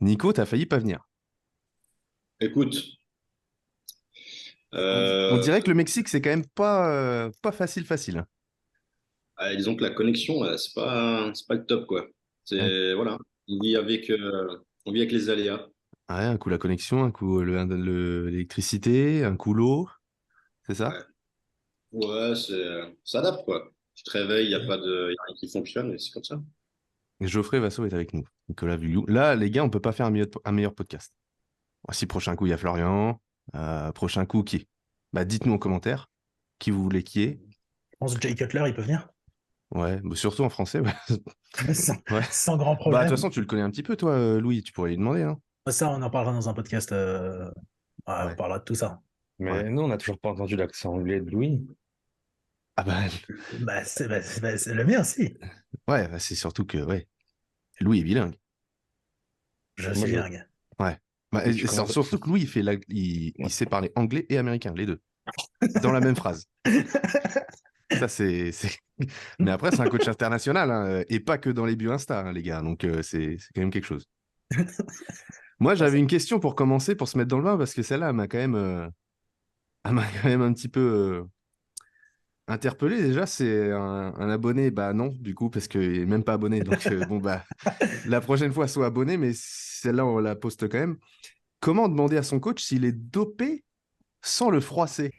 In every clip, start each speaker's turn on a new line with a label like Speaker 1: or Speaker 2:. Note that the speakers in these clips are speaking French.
Speaker 1: Nico, t'as failli pas venir.
Speaker 2: Écoute,
Speaker 1: On
Speaker 2: euh,
Speaker 1: dirait que le Mexique, c'est quand même pas facile.
Speaker 2: disons que la connexion, c'est pas le top, quoi.
Speaker 1: Ouais,
Speaker 2: Voilà, on vit avec les aléas.
Speaker 1: ouais, un coup la connexion, un coup l'électricité, un coup l'eau, c'est ça?
Speaker 2: Ouais, ouais, ça adapte, quoi. Tu te réveilles, y a rien qui fonctionne, et c'est comme ça.
Speaker 1: Et Geoffrey Vasso est avec nous, Nicolas Vuillou. Là, les gars, on peut pas faire un meilleur podcast. Voici, prochain coup, il y a Florian. Prochain coup, qui? Bah, dites-nous en commentaire qui vous voulez qui est.
Speaker 3: Je pense que Jay Cutler, il peut venir.
Speaker 1: Ouais, bah, surtout en français. Ouais.
Speaker 3: Sans,
Speaker 1: Ouais.
Speaker 3: sans grand
Speaker 1: Bah, de toute
Speaker 3: problème.
Speaker 1: façon, tu le connais un petit peu, toi, Louis. Tu pourrais lui demander, hein.
Speaker 3: Ça, on en parlera dans un podcast. On
Speaker 1: Ouais,
Speaker 3: parlera de tout ça.
Speaker 1: ouais.
Speaker 4: Mais nous, on n'a toujours pas entendu l'accent anglais de Louis.
Speaker 1: Ah bah,
Speaker 3: C'est le mien, si.
Speaker 1: ouais, bah, c'est surtout que, ouais, Louis est bilingue.
Speaker 3: Je
Speaker 4: Moi,
Speaker 3: suis bilingue.
Speaker 1: Ouais. Bah,
Speaker 4: tu commences.
Speaker 1: surtout que Louis, il sait parler anglais et américain, les deux, dans la même phrase. Ça, Mais après, c'est un coach international, hein, et pas que dans les bio Insta, hein, les gars. Donc, c'est quand même quelque chose. Moi,
Speaker 3: Ouais,
Speaker 1: j'avais une question pour commencer, pour se mettre dans le bain, parce que celle-là, elle m'a quand même un petit peu interpellé. Déjà, c'est un abonné. Bah non, du coup, parce qu'il n'est même pas abonné. Donc, bon, bah, la prochaine fois, soit abonné, mais celle-là, on la poste quand même. Comment demander à son coach s'il est dopé sans le froisser?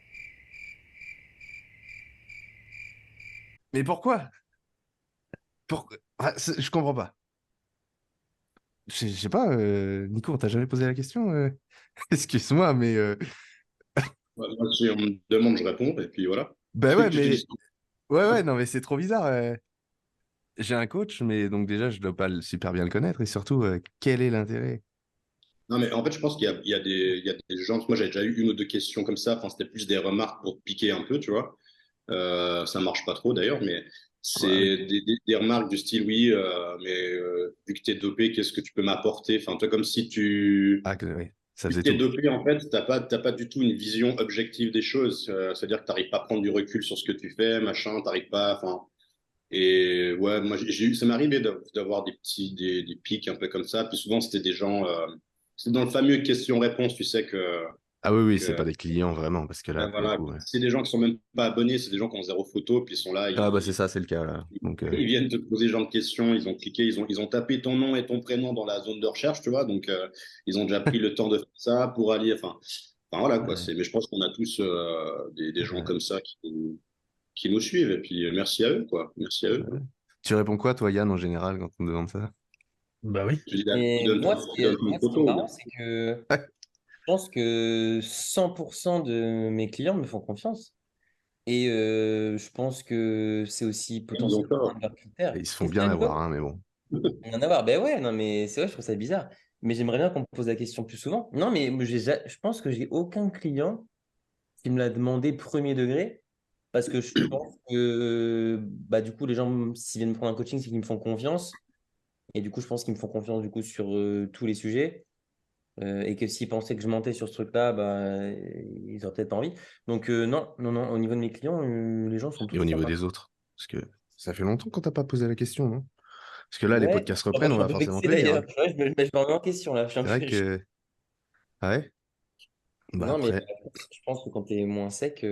Speaker 1: Mais pourquoi? Je comprends pas. Je sais pas, Nico, on t'a jamais posé la question? Excuse-moi, mais
Speaker 2: Ouais, moi, si on me demande, je réponds, et puis voilà.
Speaker 1: ben ouais,
Speaker 2: Je te
Speaker 1: mais
Speaker 2: dis.
Speaker 1: ouais, non, mais c'est trop bizarre. J'ai un coach, mais donc déjà, je dois pas super bien le connaître, et surtout, quel est l'intérêt?
Speaker 2: Non, mais en fait, je pense qu'il y a des gens. Moi, j'avais déjà eu une ou deux questions comme ça. Enfin, c'était plus des remarques pour te piquer un peu, tu vois. Ça marche pas trop d'ailleurs, mais
Speaker 1: Bah oui.
Speaker 2: c'est des remarques du style oui, vu que t'es dopé, qu'est-ce que tu peux m'apporter? Enfin, toi, comme si
Speaker 1: Ah, oui, ça
Speaker 2: vu que
Speaker 1: faisait
Speaker 2: t'es
Speaker 1: tout.
Speaker 2: dopé, en fait, t'as pas du tout une vision objective des choses. C'est-à-dire que t'arrives pas à prendre du recul sur ce que tu fais, machin, t'arrives pas. Enfin, et ouais, moi, ça m'est arrivé d'avoir des pics un peu comme ça. Puis souvent, c'était des gens, c'est dans le fameux question-réponse, tu sais
Speaker 1: Ah oui, oui, c'est pas
Speaker 2: que
Speaker 1: des clients vraiment, parce que là,
Speaker 2: ouais,
Speaker 1: pour le
Speaker 2: voilà,
Speaker 1: coup, ouais.
Speaker 2: c'est des gens qui sont même pas abonnés, c'est des gens qui ont zéro photo, puis ils sont là,
Speaker 1: Ah bah c'est ça, c'est le cas là. Donc,
Speaker 2: ils viennent te poser ce genre de questions, ils ont cliqué, ils ont tapé ton nom et ton prénom dans la zone de recherche, tu vois, donc ils ont déjà pris le temps de faire ça pour aller, enfin voilà quoi,
Speaker 1: ouais,
Speaker 2: mais je pense qu'on a tous des gens
Speaker 1: ouais,
Speaker 2: comme ça qui nous suivent, et puis merci à eux, quoi, merci à eux.
Speaker 1: ouais. Tu réponds quoi, toi, Yann, en général, quand on te demande ça?
Speaker 3: Bah oui.
Speaker 2: Tu dis, il
Speaker 5: Et
Speaker 2: donne,
Speaker 5: moi,
Speaker 2: il donne une
Speaker 5: ce qui est
Speaker 2: photo.
Speaker 5: marrant, c'est que je pense que 100% de mes clients me font confiance. Et je pense que c'est aussi
Speaker 2: Ils ont
Speaker 5: potentiellement un
Speaker 2: tort.
Speaker 5: de leurs critères.
Speaker 1: Ils se font
Speaker 5: Qu'est-ce qu'il
Speaker 1: bien
Speaker 5: y a,
Speaker 1: avoir,
Speaker 5: Nico?
Speaker 1: hein, mais bon.
Speaker 5: En avoir. Ben ouais, non, mais c'est vrai, je trouve ça bizarre. Mais j'aimerais bien qu'on me pose la question plus souvent. Non, mais je pense que j'ai aucun client qui me l'a demandé premier degré. Parce que je pense que bah, du coup, les gens, s'ils viennent me prendre un coaching, c'est qu'ils me font confiance. Et du coup, je pense qu'ils me font confiance du coup sur tous les sujets. Et que s'ils pensaient que je mentais sur ce truc-là, bah, ils auraient peut-être pas envie. Donc, non, au niveau de mes clients, les gens sont
Speaker 1: Et
Speaker 5: tous
Speaker 1: au niveau
Speaker 5: sympas.
Speaker 1: des autres? Parce que ça fait longtemps qu'on t'a pas posé la question, non? Parce que là, les
Speaker 5: Ouais,
Speaker 1: podcasts
Speaker 5: ah bah,
Speaker 1: reprennent,
Speaker 5: je
Speaker 1: on
Speaker 5: suis un
Speaker 1: va
Speaker 5: peu
Speaker 1: forcément
Speaker 5: vexé
Speaker 1: te dire,
Speaker 5: d'ailleurs.
Speaker 1: hein.
Speaker 5: Ouais, je me remets en question là. Je suis un
Speaker 1: C'est vrai
Speaker 5: peu...
Speaker 1: que... Ah ouais? Bah
Speaker 5: Non, mais
Speaker 1: après,
Speaker 5: je pense que quand tu es moins sec,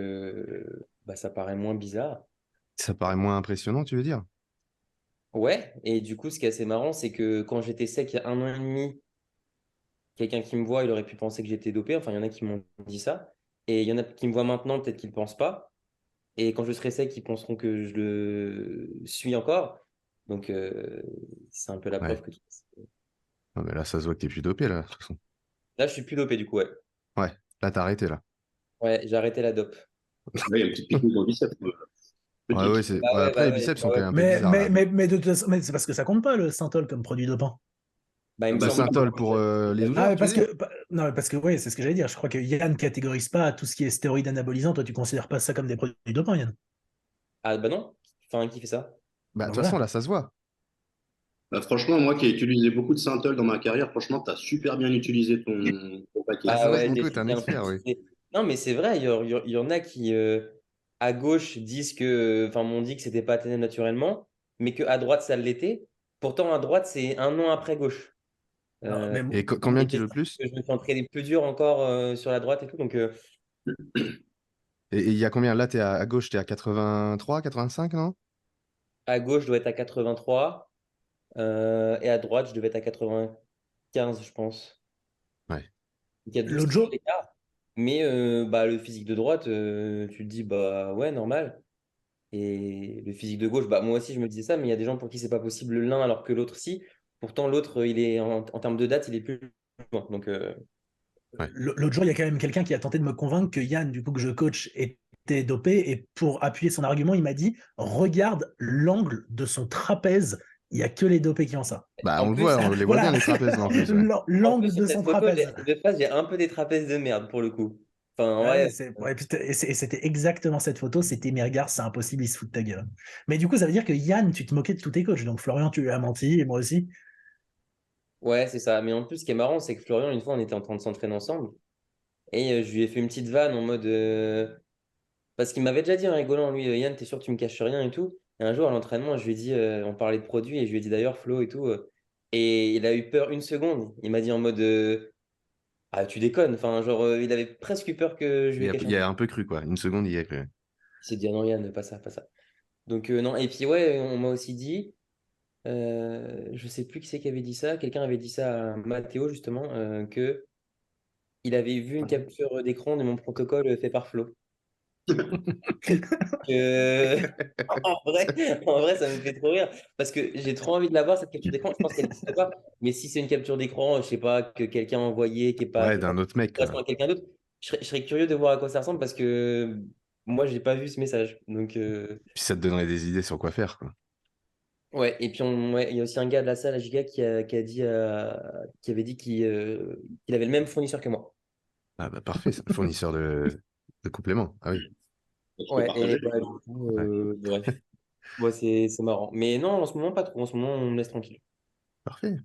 Speaker 5: bah, ça paraît moins bizarre.
Speaker 1: ça paraît moins impressionnant, tu veux dire?
Speaker 5: Ouais, et du coup, ce qui est assez marrant, c'est que quand j'étais sec il y a 1 an et demi, quelqu'un qui me voit, il aurait pu penser que j'étais dopé. Enfin, il y en a qui m'ont dit ça. Et il y en a qui me voient maintenant, peut-être qu'ils ne le pensent pas. Et quand je serai sec, ils penseront que je le suis encore. Donc, c'est un peu la preuve
Speaker 1: Ouais.
Speaker 5: que
Speaker 1: Non, mais là, ça se voit que t'es plus dopé, là, de toute façon.
Speaker 5: là, je suis plus dopé du coup, ouais.
Speaker 1: Ouais, là, t'as arrêté, là.
Speaker 5: Ouais, j'ai arrêté la dope.
Speaker 2: Là, il y a une petite piqûre dans le biceps,
Speaker 1: Ouais, ouais,
Speaker 2: petite.
Speaker 5: Bah
Speaker 1: ouais,
Speaker 5: ouais,
Speaker 1: après,
Speaker 5: bah
Speaker 1: les
Speaker 5: ouais,
Speaker 1: biceps
Speaker 5: bah
Speaker 1: sont quand
Speaker 5: ouais.
Speaker 1: même un peu bizarres, là.
Speaker 3: Mais de toute façon, mais c'est parce que ça compte pas le synthol comme produit dopant.
Speaker 5: Bah, il
Speaker 2: Ah
Speaker 5: me
Speaker 2: bah,
Speaker 1: Le
Speaker 2: si,
Speaker 5: semble pas.
Speaker 1: synthol pour les
Speaker 3: Ah,
Speaker 1: douleurs,
Speaker 3: mais
Speaker 1: tu veux
Speaker 3: parce
Speaker 1: dire?
Speaker 3: que, non, mais parce que oui, c'est ce que j'allais dire. Je crois que Yann catégorise pas tout ce qui est stéroïdes anabolisants. Toi, tu considères pas ça comme des produits dopants, Yann.
Speaker 5: Ah bah non. Enfin, qui fait ça?
Speaker 1: Bah, de
Speaker 3: Bah
Speaker 1: toute façon,
Speaker 3: voilà.
Speaker 1: là, ça se voit.
Speaker 2: bah, franchement, moi qui ai utilisé beaucoup de Synthol dans ma carrière, franchement, tu as super bien utilisé ton
Speaker 1: Ah,
Speaker 2: paquet.
Speaker 1: c'est
Speaker 5: Ah
Speaker 1: vrai que
Speaker 5: ouais,
Speaker 1: Nico est un
Speaker 5: j'ai un peu
Speaker 1: expert, oui.
Speaker 5: utilisé. Non, mais c'est vrai, il y en a qui, à gauche, disent que, enfin, m'ont dit que c'était pas atteint naturellement, mais qu'à droite, ça l'était. Pourtant, à droite, c'est 1 an après gauche.
Speaker 3: Non, mais
Speaker 1: Et combien de
Speaker 5: Et
Speaker 1: kilos de plus?
Speaker 5: je me suis entraîné plus dur encore sur la droite et tout. Donc,
Speaker 1: Et il y a combien? Là, à gauche, t'es à 83, 85, non?
Speaker 5: à gauche, je dois être à 83. Et à droite, je devais être à 95, je pense.
Speaker 1: Ouais.
Speaker 5: Il y a 12
Speaker 3: l'autre
Speaker 5: kilos
Speaker 3: jour,
Speaker 5: d'écart. Mais bah, le physique de droite, tu te dis, bah ouais, normal. Et le physique de gauche, bah, moi aussi, je me disais ça, mais il y a des gens pour qui c'est pas possible l'un alors que l'autre, si. Pourtant, l'autre, il est en termes de date, il est plus loin. Donc,
Speaker 1: Ouais.
Speaker 3: l'autre jour, il y a quand même quelqu'un qui a tenté de me convaincre que Yann, du coup, que je coach, était dopé. Et pour appuyer son argument, il m'a dit, regarde l'angle de son trapèze. Il n'y a que les dopés qui ont ça.
Speaker 1: Bah,
Speaker 5: en
Speaker 1: on le
Speaker 5: plus,
Speaker 1: voit, on les voit bien,
Speaker 3: Voilà,
Speaker 1: les trapèzes, là, en plus. Ouais.
Speaker 3: l'angle
Speaker 5: sur
Speaker 3: de
Speaker 5: cette
Speaker 3: son
Speaker 5: photo,
Speaker 3: trapèze.
Speaker 5: de face, j'ai un peu des trapèzes de merde pour le coup. Enfin, en
Speaker 3: Ouais,
Speaker 5: vrai,
Speaker 3: ouais, putain, et c'était exactement cette photo. C'était mes regards, c'est impossible, il se fout de ta gueule. Mais du coup, ça veut dire que Yann, tu te moquais de tous tes coachs. Donc Florian, tu lui as menti, et moi aussi.
Speaker 5: ouais, c'est ça. Mais en plus, ce qui est marrant, c'est que Florian, une fois, on était en train de s'entraîner ensemble. Et je lui ai fait une petite vanne en mode. Parce qu'il m'avait déjà dit en rigolant, lui, Yann, t'es sûr que tu me caches rien et tout. Et un jour, à l'entraînement, je lui ai dit, on parlait de produits, et je lui ai dit d'ailleurs, Flo et tout. Et il a eu peur une seconde. Il m'a dit en mode. Ah, tu déconnes. Enfin, genre, il avait presque eu peur que je lui ai caché un
Speaker 1: Il y
Speaker 5: truc.
Speaker 1: a un peu cru, quoi. Une seconde, il y a cru.
Speaker 5: Il s'est dit, ah non, Yann, pas ça, pas ça. Donc, non. Et puis, ouais, on m'a aussi dit. Je sais plus qui c'est qui avait dit ça. Quelqu'un avait dit ça à Mathéo, justement, que il avait vu une capture d'écran de mon protocole fait par Flo. Euh, en vrai, ça me fait trop rire parce que j'ai trop envie de la voir cette capture d'écran. Je pense qu'elle n'existe pas. Mais si c'est une capture d'écran, je sais pas, que quelqu'un a envoyé,
Speaker 1: Ouais,
Speaker 5: qui est pas
Speaker 1: d'un autre mec, quoi.
Speaker 5: correspond à quelqu'un d'autre, je serais curieux de voir à quoi ça ressemble parce que moi, j'ai pas vu ce message. Donc,
Speaker 1: Puis ça te donnerait des idées sur quoi faire, quoi.
Speaker 5: ouais. Et puis, ouais, il y a aussi un gars de la salle à Giga qui a dit, qui avait dit qu'il avait le même fournisseur que moi.
Speaker 1: Ah, bah, parfait, c'est un fournisseur de compléments. Ah oui.
Speaker 2: Tu peux
Speaker 5: Ouais, et
Speaker 2: partager.
Speaker 5: bah, du coup,
Speaker 1: Ouais.
Speaker 5: bref. Ouais, c'est marrant. Mais non, en ce moment, pas trop. En ce moment, on me laisse tranquille.
Speaker 1: Parfait.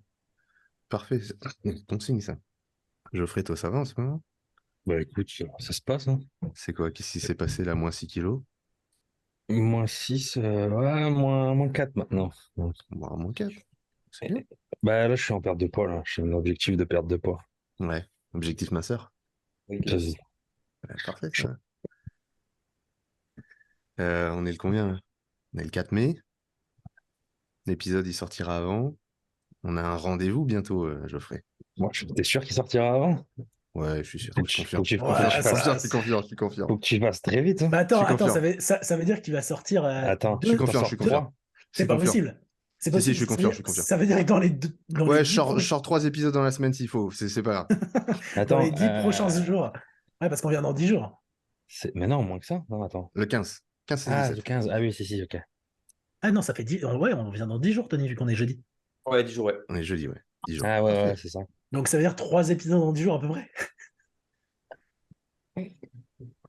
Speaker 1: Parfait. C'est ton signe, ça. Geoffrey, toi, ça va en ce moment?
Speaker 4: Bah écoute, ça se passe, hein.
Speaker 1: C'est quoi? Qu'est-ce qui s'est passé là, moins 6 kilos?
Speaker 4: -6, ouais, moins 4 maintenant. Ouais.
Speaker 1: Bon, moins 4. C'est bien.
Speaker 4: Bah là, je suis en perte de poids, là. J'ai un objectif de perte de poids.
Speaker 1: Ouais. Objectif masseur.
Speaker 5: Oui,
Speaker 4: Vas-y.
Speaker 1: Ouais, parfait, ça. On est le combien, là? On est le 4 mai. L'épisode, il sortira avant. On a un rendez-vous bientôt, Geoffrey.
Speaker 4: Moi, t'es sûr qu'il sortira avant?
Speaker 1: Ouais, je suis sûr.
Speaker 4: Faut
Speaker 1: Je
Speaker 4: que
Speaker 1: suis
Speaker 4: tu,
Speaker 1: confiant. Je suis
Speaker 4: faut que
Speaker 1: confiant. Je
Speaker 4: tu
Speaker 3: Ouais,
Speaker 1: suis
Speaker 4: fasses,
Speaker 1: confiant. Je suis confiant. Je suis confiant.
Speaker 4: faut que tu fasses très vite, hein.
Speaker 3: Bah
Speaker 1: Je suis
Speaker 3: attends,
Speaker 1: confiant.
Speaker 3: ça veut dire qu'il va sortir
Speaker 4: Attends,
Speaker 1: Je suis
Speaker 3: deux,
Speaker 1: confiant.
Speaker 4: t'en
Speaker 1: Je suis
Speaker 4: sors
Speaker 3: deux.
Speaker 1: confiant.
Speaker 4: 3?
Speaker 1: Je
Speaker 3: C'est
Speaker 1: suis
Speaker 3: pas
Speaker 1: confiant.
Speaker 3: possible. C'est
Speaker 1: Si, je
Speaker 3: possible.
Speaker 1: suis confiant. Je suis confiant.
Speaker 3: Ça veut dire que dans les
Speaker 1: Ouais,
Speaker 3: 10
Speaker 1: je sors 3 épisodes dans la semaine s'il faut. C'est pas grave.
Speaker 3: dans les
Speaker 4: Attends,
Speaker 3: 10 prochains jours. Ouais, parce qu'on vient dans 10 jours.
Speaker 4: mais non, moins que ça. Non, attends.
Speaker 1: Le 15. 15, 16,
Speaker 4: Ah, le
Speaker 1: 17.
Speaker 4: 15. Ah oui, si, ok.
Speaker 3: Ah non, ça fait 10. Ouais, on vient dans 10 jours, Tony, vu qu'on est jeudi.
Speaker 5: Ouais, 10 jours, ouais.
Speaker 1: On est jeudi, ouais. 10 jours.
Speaker 4: Ah ouais,
Speaker 1: Parfait.
Speaker 4: c'est ça.
Speaker 3: Donc ça veut dire 3 épisodes en 10 jours à peu près.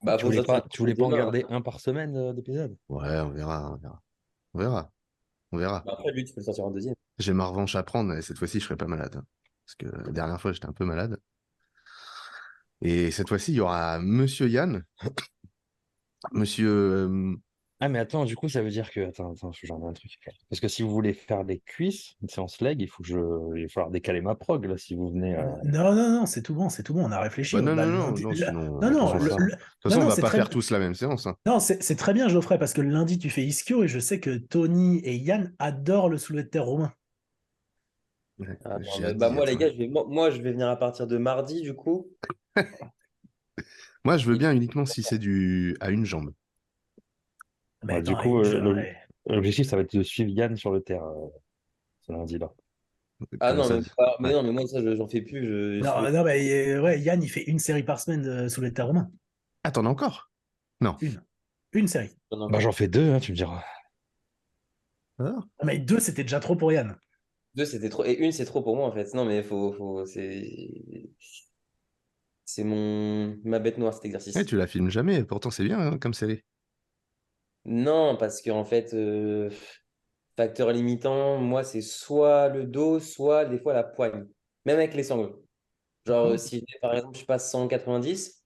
Speaker 5: Bah,
Speaker 4: Tu
Speaker 5: faut
Speaker 4: voulais
Speaker 5: sortir
Speaker 4: pas, tu voulais pas en
Speaker 5: demain.
Speaker 4: garder un par semaine d'épisode?
Speaker 1: Ouais, on verra. On verra. On verra. On verra.
Speaker 5: Bah, après, lui, tu peux le sortir en deuxième.
Speaker 1: J'ai ma revanche à prendre et cette fois-ci, je serai pas malade, hein. Parce que la dernière fois, j'étais un peu malade. Et cette fois-ci, il y aura Monsieur Yann. Monsieur.
Speaker 4: Ah, mais attends, du coup, ça veut dire que. Attends, j'en ai un truc. Parce que si vous voulez faire les cuisses, une séance leg, il va falloir décaler ma prog, là, si vous venez.
Speaker 3: Non, c'est tout bon, c'est tout bon. On a réfléchi.
Speaker 1: Bah non,
Speaker 3: Bah,
Speaker 1: non,
Speaker 3: le
Speaker 1: non,
Speaker 3: lundi,
Speaker 1: non, sinon.
Speaker 3: non, non,
Speaker 4: Comment ça?
Speaker 1: De toute
Speaker 3: non,
Speaker 1: façon, on
Speaker 3: non,
Speaker 1: va
Speaker 3: c'est
Speaker 1: pas
Speaker 3: très
Speaker 1: faire tous la même séance, hein.
Speaker 3: Non, c'est très bien, Geoffrey, parce que le lundi, tu fais ischio et je sais que Tony et Yann adorent le soulevé de terre romain.
Speaker 1: Ouais,
Speaker 5: Ah, non,
Speaker 1: j'ai
Speaker 5: mais
Speaker 1: hâte
Speaker 5: bah,
Speaker 1: d'y
Speaker 5: moi,
Speaker 1: être,
Speaker 5: les
Speaker 1: ouais.
Speaker 5: gars, moi, je vais venir à partir de mardi, du coup.
Speaker 1: Moi, je veux
Speaker 5: Et-
Speaker 1: bien uniquement si c'est à une jambe.
Speaker 3: Mais
Speaker 4: Ouais, du
Speaker 3: attends,
Speaker 4: coup,
Speaker 3: ouais.
Speaker 4: l'objectif, ça va être de suivre Yann sur le terre ce lundi-là.
Speaker 5: Ah
Speaker 1: Comment
Speaker 5: non,
Speaker 1: ça?
Speaker 5: mais
Speaker 1: Ouais.
Speaker 5: non, mais moi, ça, j'en fais plus.
Speaker 3: Non, mais ouais, Yann, il fait une série par semaine de soulevé de terre romain.
Speaker 1: Ah, t'en as encore? Non.
Speaker 3: Une. Une série.
Speaker 4: Bah, j'en fais 2, hein, tu me diras.
Speaker 1: Ah,
Speaker 3: Ah, mais deux, c'était déjà trop pour Yann.
Speaker 5: Deux, c'était trop. Et une, c'est trop pour moi, en fait. Non, mais c'est ma bête noire, cet
Speaker 1: ouais,
Speaker 5: exercice.
Speaker 1: tu la filmes jamais, pourtant c'est bien, hein, comme série.
Speaker 5: Non, parce qu'en fait, facteur limitant, moi, c'est soit le dos, soit des fois la poigne. Même avec les sangles. Genre,
Speaker 1: Oh.
Speaker 5: si par exemple, je passe 190,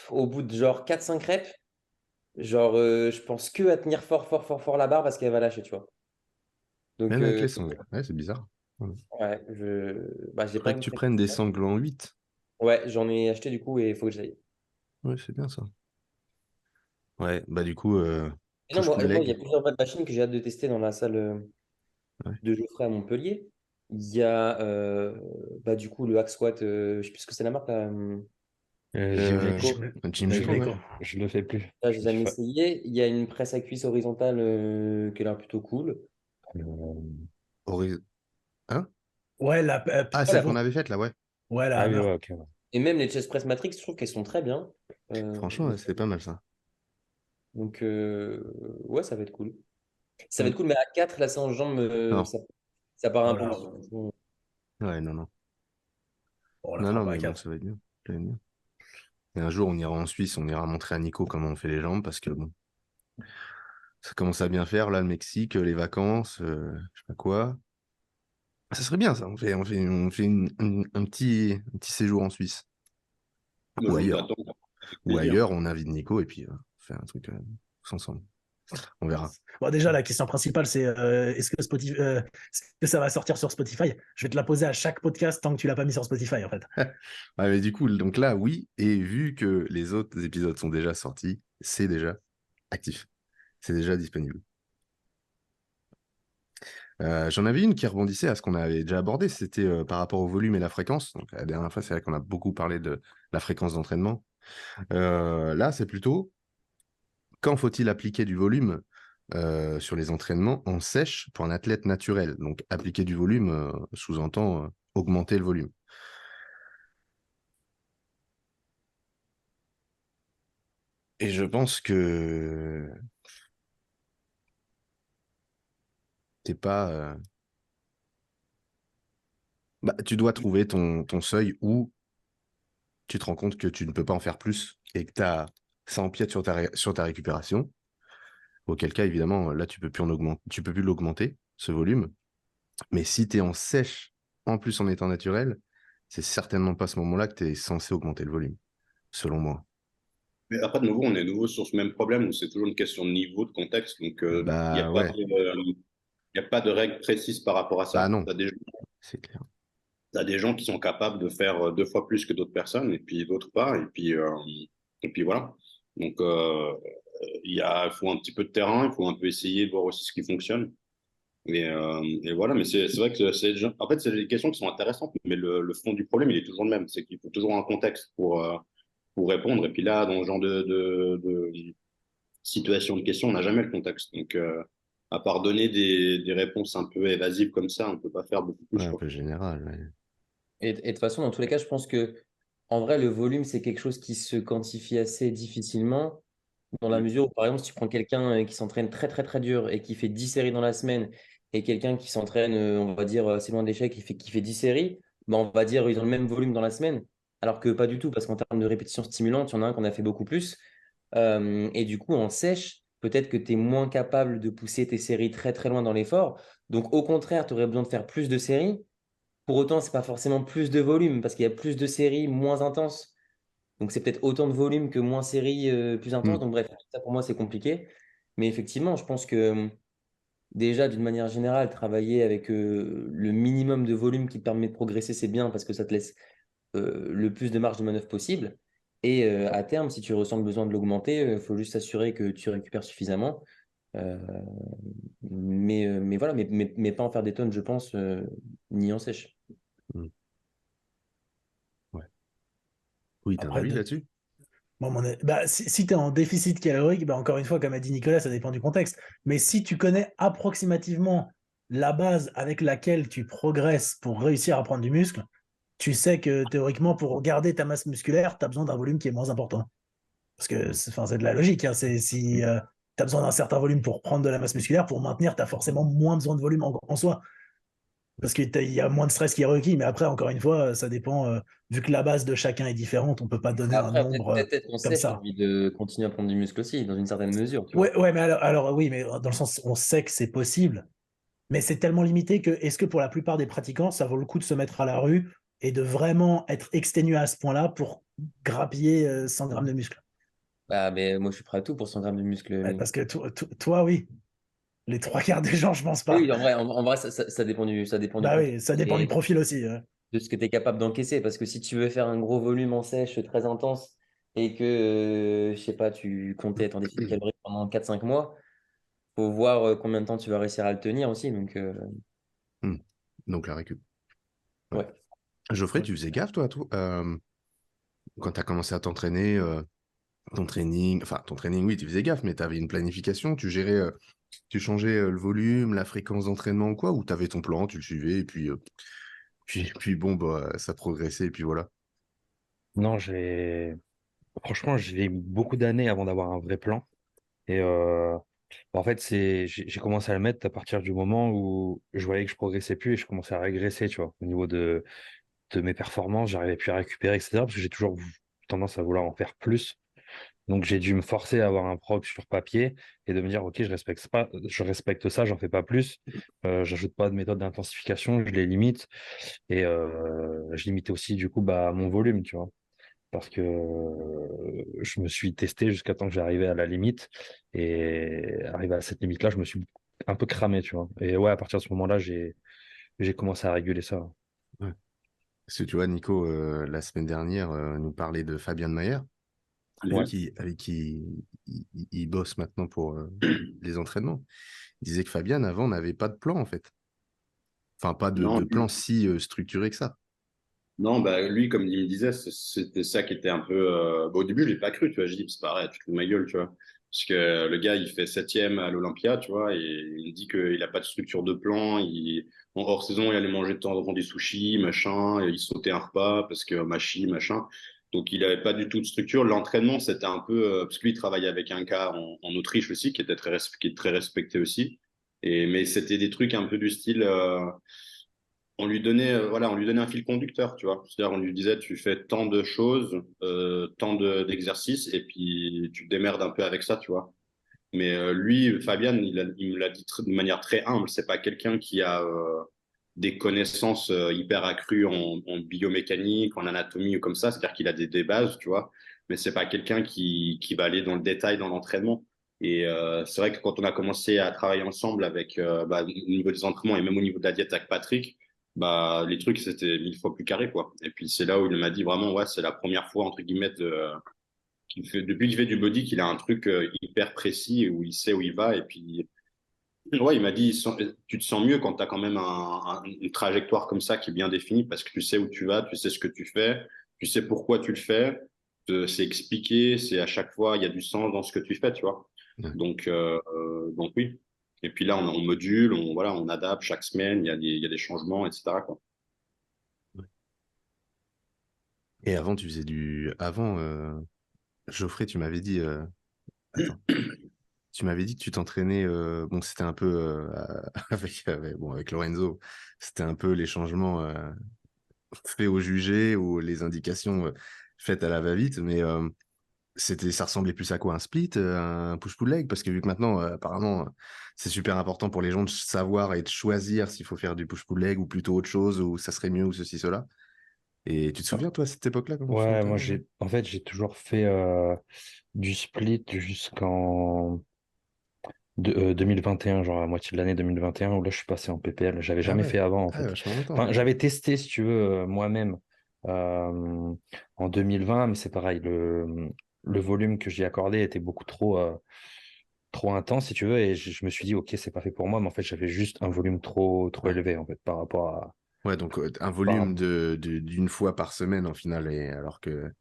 Speaker 5: au bout de genre 4-5 reps, genre, je pense que à tenir fort, fort, fort, fort la barre parce qu'elle va lâcher, tu vois. Donc,
Speaker 1: Même avec les sangles. Ouais, c'est bizarre.
Speaker 5: ouais, j'ai pas
Speaker 1: Faudrait que
Speaker 5: une
Speaker 1: tu
Speaker 5: très.
Speaker 1: prennes des sangles en 8.
Speaker 5: Ouais, j'en ai acheté du coup et il faut que j'aille.
Speaker 1: Ouais, c'est bien ça. Ouais, bah du coup,
Speaker 5: Et non,
Speaker 1: push to
Speaker 5: moi, il y a
Speaker 1: leg.
Speaker 5: plusieurs boîtes de machines que j'ai hâte de tester dans la salle
Speaker 1: Ouais.
Speaker 5: de Geoffrey à Montpellier. Il y a du coup le hack squat, je sais plus ce que c'est la marque là.
Speaker 4: Gymneco.
Speaker 1: Gymneco, ouais.
Speaker 4: Je le fais plus.
Speaker 5: Là, j'ai jamais
Speaker 4: Je fais-
Speaker 5: essayé. Il y a une presse à cuisse horizontale qui a l'air plutôt cool.
Speaker 4: Euh,
Speaker 1: Horiz- Hein?
Speaker 3: Ouais,
Speaker 1: Ah, celle qu'on
Speaker 3: pivot.
Speaker 1: avait faite là, ouais.
Speaker 3: Ouais, la
Speaker 4: Ah oui,
Speaker 3: hammer.
Speaker 4: ouais, ok. Ouais.
Speaker 5: Et même les chest press matrix, je trouve qu'elles sont très bien.
Speaker 1: Franchement, ouais, c'était pas mal ça.
Speaker 5: Donc, ouais, ça va être cool. Ça va
Speaker 1: Mm.
Speaker 5: être cool, mais à 4 la séance jambes,
Speaker 1: Non.
Speaker 5: ça part un peu.
Speaker 3: Voilà.
Speaker 1: Ouais, non, non.
Speaker 3: On la
Speaker 1: Non,
Speaker 3: fera
Speaker 1: non,
Speaker 3: pas à
Speaker 1: mais bon,
Speaker 3: 4.
Speaker 1: ça va être bien. Ça va être bien. Et un jour, on ira en Suisse, on ira montrer à Nico comment on fait les jambes parce que bon, ça commence à bien faire là, le Mexique, les vacances, je sais pas quoi. Ça serait bien ça. On fait un petit séjour en Suisse
Speaker 2: Moi,
Speaker 1: ou
Speaker 2: je
Speaker 1: ailleurs.
Speaker 2: t'attends avec
Speaker 1: Ou
Speaker 2: plaisir.
Speaker 1: ailleurs, on invite Nico et puis on fait un truc tous ensemble. On verra.
Speaker 3: Bon, déjà, la question principale, c'est est-ce que ça va sortir sur Spotify? Je vais te la poser à chaque podcast tant que tu l'as pas mis sur Spotify, en fait.
Speaker 1: Ouais, mais du coup, donc là, oui. Et vu que les autres épisodes sont déjà sortis, c'est déjà actif. C'est déjà disponible. J'en avais une qui rebondissait à ce qu'on avait déjà abordé, c'était par rapport au volume et la fréquence. Donc, la dernière fois, c'est vrai qu'on a beaucoup parlé de la fréquence d'entraînement. Là, c'est plutôt quand faut-il appliquer du volume sur les entraînements en sèche pour un athlète naturel. Donc, appliquer du volume sous-entend augmenter le volume. Et je pense que t'es pas. Bah, tu dois trouver ton seuil où tu te rends compte que tu ne peux pas en faire plus et que ça empiète sur ta récupération. Auquel cas, évidemment, là, tu peux plus l'augmenter, ce volume. Mais si tu es en sèche, en plus en étant naturel, c'est certainement pas à ce moment-là que tu es censé augmenter le volume, selon moi.
Speaker 2: Mais après, de nouveau, on est nouveau sur ce même problème où c'est toujours une question de niveau, de contexte. Donc, il n'y a
Speaker 1: Bah
Speaker 2: pas
Speaker 1: ouais,
Speaker 2: il y a pas de règle précise par rapport à
Speaker 1: bah
Speaker 2: ça.
Speaker 1: non, c'est clair.
Speaker 2: T'as des gens qui sont capables de faire 2 fois plus que d'autres personnes, et puis d'autres pas. Et puis voilà. Donc, il faut un petit peu de terrain, il faut un peu essayer de voir aussi ce qui fonctionne. Et voilà, mais c'est vrai que en fait, c'est des questions qui sont intéressantes, mais le fond du problème, il est toujours le même. C'est qu'il faut toujours un contexte pour répondre. Et puis là, dans ce genre de situation de question, on n'a jamais le contexte. Donc, à part donner des réponses un peu évasives comme ça, on ne peut pas faire beaucoup
Speaker 1: Ouais,
Speaker 2: plus,
Speaker 1: un
Speaker 2: quoi.
Speaker 1: peu général. Ouais.
Speaker 5: Et de toute façon, dans tous les cas, je pense que en vrai, le volume, c'est quelque chose qui se quantifie assez difficilement, dans la mesure où, par exemple, si tu prends quelqu'un qui s'entraîne très, très, très dur et qui fait 10 séries dans la semaine, et quelqu'un qui s'entraîne, on va dire, assez loin de l'échec, qui fait 10 séries, ben, on va dire ils ont le même volume dans la semaine, alors que pas du tout, parce qu'en termes de répétition stimulante, il y en a un qu'on a fait beaucoup plus. Et du coup, en sèche, peut-être que tu es moins capable de pousser tes séries très, très loin dans l'effort. Donc, au contraire, tu aurais besoin de faire plus de séries. Pour autant, c'est pas forcément plus de volume, parce qu'il y a plus de séries moins intenses. Donc, c'est peut-être autant de volume que moins séries plus intenses.
Speaker 1: Hmm.
Speaker 5: Donc, bref, ça pour moi, c'est compliqué. Mais effectivement, je pense que déjà, d'une manière générale, travailler avec le minimum de volume qui te permet de progresser, c'est bien parce que ça te laisse le plus de marge de manœuvre possible. Et à terme, si tu ressens le besoin de l'augmenter, il faut juste s'assurer que tu récupères suffisamment. Euh, mais voilà, mais pas en faire des tonnes, je pense, ni en sèche.
Speaker 1: Hmm. Ouais. Oui, t'as un
Speaker 3: Après,
Speaker 1: avis là-dessus?
Speaker 3: bon, si tu es en déficit calorique, bah, encore une fois, comme a dit Nicolas, ça dépend du contexte. Mais si tu connais approximativement la base avec laquelle tu progresses pour réussir à prendre du muscle, tu sais que théoriquement, pour garder ta masse musculaire, tu as besoin d'un volume qui est moins important. Parce que c'est de la logique. Hein. Si tu as besoin d'un certain volume pour prendre de la masse musculaire, pour maintenir, tu as forcément moins besoin de volume en soi. Parce qu'il y a moins de stress qui est requis. Mais après, encore une fois, ça dépend. Vu que la base de chacun est différente, on ne peut pas donner un
Speaker 5: Après,
Speaker 3: nombre
Speaker 5: peut-être qu'on
Speaker 3: comme
Speaker 5: sèche, tu as
Speaker 3: ça.
Speaker 5: envie de continuer à prendre du muscle aussi, dans une certaine mesure, tu vois.
Speaker 3: Ouais, ouais, mais alors, oui, mais dans le sens, on sait que c'est possible, mais c'est tellement limité que est-ce que pour la plupart des pratiquants, ça vaut le coup de se mettre à la rue et de vraiment être exténué à ce point-là pour grappiller 100 grammes de muscle?
Speaker 5: Bah, mais moi, je suis prêt à tout pour 100 grammes de muscle.
Speaker 3: Ouais, parce que toi, oui. Les trois quarts des gens, je pense pas.
Speaker 5: Oui, en vrai ça dépend ça dépend du
Speaker 3: Bah
Speaker 5: contexte
Speaker 3: oui, ça dépend du
Speaker 5: et
Speaker 3: profil aussi. Ouais.
Speaker 5: de ce que tu es capable d'encaisser. Parce que si tu veux faire un gros volume en sèche très intense et que, je sais pas, tu comptais être en déficit calorique pendant 4 5 mois, faut voir combien de temps tu vas réussir à le tenir aussi. Donc,
Speaker 1: Hmm. Donc la récup. Ouais.
Speaker 5: ouais.
Speaker 1: Geoffrey, tu faisais gaffe, toi, quand tu as commencé à t'entraîner, ton training, oui, tu faisais gaffe, mais tu avais une planification, tu gérais, tu changeais le volume, la fréquence d'entraînement ou quoi, ou tu avais ton plan, tu le suivais, et puis bon, bah, ça progressait, et puis voilà.
Speaker 4: Non, franchement, j'ai eu beaucoup d'années avant d'avoir un vrai plan. Et en fait, j'ai commencé à le mettre à partir du moment où je voyais que je progressais plus et je commençais à régresser, tu vois, au niveau de mes performances, j'arrivais plus à récupérer, etc. Parce que j'ai toujours tendance à vouloir en faire plus. Donc, j'ai dû me forcer à avoir un prog sur papier et de me dire, OK, je respecte ça, j'en fais pas plus. J'ajoute pas de méthode d'intensification, je les limite. Et je limitais aussi, du coup, bah, mon volume, tu vois. Parce que je me suis testé jusqu'à temps que j'arrivais à la limite. Et arrivé à cette limite-là, je me suis un peu cramé, tu vois. Et ouais, à partir de ce moment-là, j'ai commencé à réguler ça.
Speaker 1: Ouais. Parce que tu vois, Nico, la semaine dernière, nous parlait de Fabien de Mayer,
Speaker 4: Ouais.
Speaker 1: avec qui il bosse maintenant pour les entraînements. Il disait que Fabien, avant, n'avait pas de plan, en fait. Enfin, pas de,
Speaker 2: Non,
Speaker 1: de plan si structuré que ça.
Speaker 2: non, bah, lui, comme il me disait, c'était ça qui était un peu. Bah, au début, je l'ai pas cru, tu vois. Je dis, c'est pareil, tu te fous de ma gueule, tu vois. Parce que le gars, il fait 7e à l'Olympia, tu vois, et il me dit qu'il a pas de structure de plan. En hors saison, il allait manger de temps en temps des sushis, machin, et il sautait un repas parce que machi, machin. Donc, il avait pas du tout de structure. L'entraînement, c'était un peu. Parce que lui, il travaillait avec un gars en Autriche aussi, qui est très respecté aussi. Mais c'était des trucs un peu du style. On lui donnait un fil conducteur, tu vois. C'est-à-dire, on lui disait, tu fais tant de choses, d'exercices, et puis tu te démerdes un peu avec ça, tu vois. Mais lui, Fabian, il me l'a dit de manière très humble. C'est pas quelqu'un qui a des connaissances hyper accrues en biomécanique, en anatomie ou comme ça. C'est-à-dire qu'il a des bases, tu vois. Mais c'est pas quelqu'un qui va aller dans le détail dans l'entraînement. Et c'est vrai que quand on a commencé à travailler ensemble avec, au niveau des entraînements et même au niveau de la diète avec Patrick, bah, les trucs, c'était 1000 fois plus carré, quoi. Et puis c'est là où il m'a dit vraiment, ouais, c'est la première fois, entre guillemets, depuis qu'il fait du body, qu'il a un truc hyper précis où il sait où il va. Et puis, ouais, il m'a dit, tu te sens mieux quand tu as quand même une trajectoire comme ça qui est bien définie parce que tu sais où tu vas, tu sais ce que tu fais, tu sais pourquoi tu le fais, c'est expliqué, c'est à chaque fois, il y a du sens dans ce que tu fais, tu vois.
Speaker 1: Ouais.
Speaker 2: Donc oui. Et puis là, on module, voilà, on adapte chaque semaine, il y a des changements, etc., quoi.
Speaker 1: Et avant, tu faisais Avant, Geoffrey, tu m'avais dit... Attends. Tu m'avais dit que tu t'entraînais... Bon, c'était un peu... avec Lorenzo, c'était un peu les changements faits au jugé ou les indications faites à la va-vite, mais ça ressemblait plus à quoi? Un split, un push-pull leg? Parce que vu que maintenant, apparemment, c'est super important pour les gens de savoir et de choisir s'il faut faire du push-pull leg ou plutôt autre chose, ou ça serait mieux, ou ceci, cela. Et tu te souviens, toi, à cette époque-là, comment tu
Speaker 4: Ouais, moi,
Speaker 1: t'entraînais?
Speaker 4: en fait, j'ai toujours fait du split jusqu'en 2021, genre à la moitié de l'année 2021, où là, je suis passé en PPL. J'avais
Speaker 1: Ah
Speaker 4: jamais
Speaker 1: ouais,
Speaker 4: fait avant, en
Speaker 1: ah,
Speaker 4: fait.
Speaker 1: vachement longtemps.
Speaker 4: Enfin, j'avais testé, si tu veux, moi-même euh, en 2020, mais c'est pareil, le volume que j'y accordé était beaucoup trop intense, si tu veux, et je me suis dit, OK, c'est pas fait pour moi, mais en fait, j'avais juste un volume trop
Speaker 1: Ouais.
Speaker 4: élevé, en fait, par rapport à...
Speaker 1: Ouais, donc un
Speaker 4: par
Speaker 1: volume d'une fois par semaine, en final, et alors que...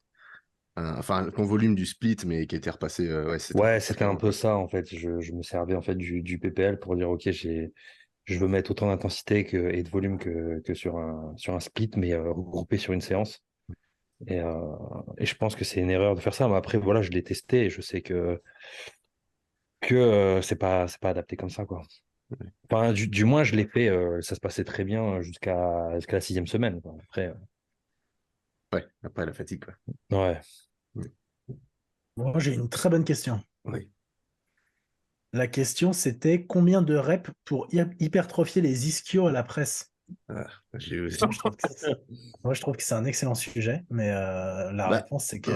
Speaker 1: enfin, ton volume du split, mais qui était repassé, ouais, c'était
Speaker 4: Ouais,
Speaker 1: repassé
Speaker 4: c'était un
Speaker 1: avant,
Speaker 4: peu
Speaker 1: quoi.
Speaker 4: ça, en fait. Je me servais, en fait, du PPL pour dire, OK, je veux mettre autant d'intensité et de volume que sur un split, mais regroupé sur une séance. Et je pense que c'est une erreur de faire ça. Mais après, voilà, je l'ai testé et je sais que c'est pas adapté comme ça, quoi. Enfin, du moins, je l'ai fait, ça se passait très bien jusqu'à la 6e semaine, quoi. Après,
Speaker 1: Ouais, après la fatigue, quoi.
Speaker 4: ouais.
Speaker 1: Oui.
Speaker 3: Moi, j'ai une très bonne question.
Speaker 1: Oui.
Speaker 3: La question, c'était combien de reps pour hypertrophier les ischios à la presse?
Speaker 1: Ah, j'ai eu aussi.
Speaker 3: Moi, je trouve que c'est un excellent sujet, mais la
Speaker 1: Bah,
Speaker 3: réponse, c'est que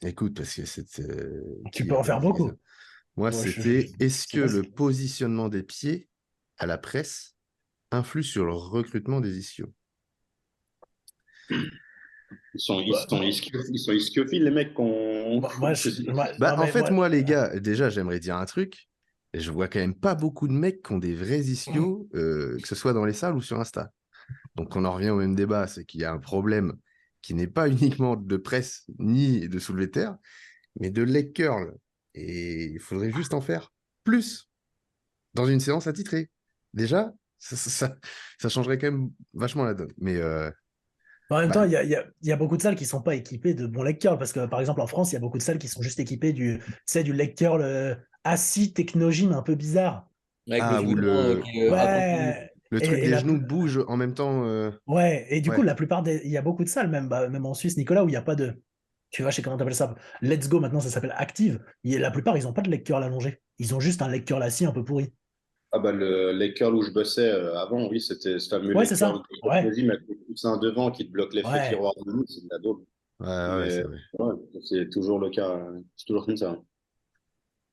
Speaker 1: écoute, parce que c'est
Speaker 3: tu
Speaker 1: qui
Speaker 3: peux en
Speaker 1: avait
Speaker 3: faire
Speaker 1: dit ça?
Speaker 3: beaucoup.
Speaker 1: Moi,
Speaker 3: Ouais,
Speaker 1: c'était est-ce
Speaker 3: sais
Speaker 1: que
Speaker 3: pas
Speaker 1: le
Speaker 3: si-
Speaker 1: positionnement des pieds à la presse influe sur le recrutement des ischios?
Speaker 3: Bah,
Speaker 2: Ils sont ischio-, les mecs qu'on.
Speaker 3: moi,
Speaker 1: Bah,
Speaker 3: non,
Speaker 1: en
Speaker 3: mais
Speaker 1: fait,
Speaker 3: moi,
Speaker 1: moi, les gars, déjà, j'aimerais dire un truc. Je vois quand même pas beaucoup de mecs qui ont des vrais ischios, que ce soit dans les salles ou sur Insta. Donc, on en revient au même débat, c'est qu'il y a un problème qui n'est pas uniquement de presse ni de soulevé de terre, mais de leg curl. Et il faudrait juste en faire plus dans une séance attitrée. Déjà, ça changerait quand même vachement la donne. Mais
Speaker 3: en même
Speaker 1: bah,
Speaker 3: temps, il y a beaucoup de salles qui sont pas équipées de bons leg curls parce que, par exemple, en France, il y a beaucoup de salles qui sont juste équipées du leg curl assis technogym un peu bizarre.
Speaker 5: Avec le
Speaker 1: ah, ou
Speaker 5: genou droit qui est accompagné.
Speaker 3: Ouais,
Speaker 1: le truc
Speaker 3: et
Speaker 1: des genoux bouge en même temps.
Speaker 3: ouais, et du coup,
Speaker 1: Ouais.
Speaker 3: la plupart des, il y a beaucoup de salles, même, même en Suisse, Nicolas, où il n'y a pas de, tu vois, je sais comment t'appelles ça, Let's Go, maintenant, ça s'appelle Active. La plupart, ils n'ont pas de leg curl allongé. Ils ont juste un leg curl assis un peu pourri.
Speaker 2: Ah bah le leg curl où je bossais avant, oui, c'était ce fameux
Speaker 3: Ouais,
Speaker 2: leg
Speaker 3: c'est
Speaker 2: curl
Speaker 3: ça. Ouais,
Speaker 2: avec le coussin devant qui te bloque l'effet
Speaker 3: ouais.
Speaker 2: tiroir de nous, c'est de la daube.
Speaker 1: Ouais, ouais,
Speaker 2: Mais
Speaker 1: c'est vrai.
Speaker 2: ouais, c'est toujours le cas, c'est toujours comme ça.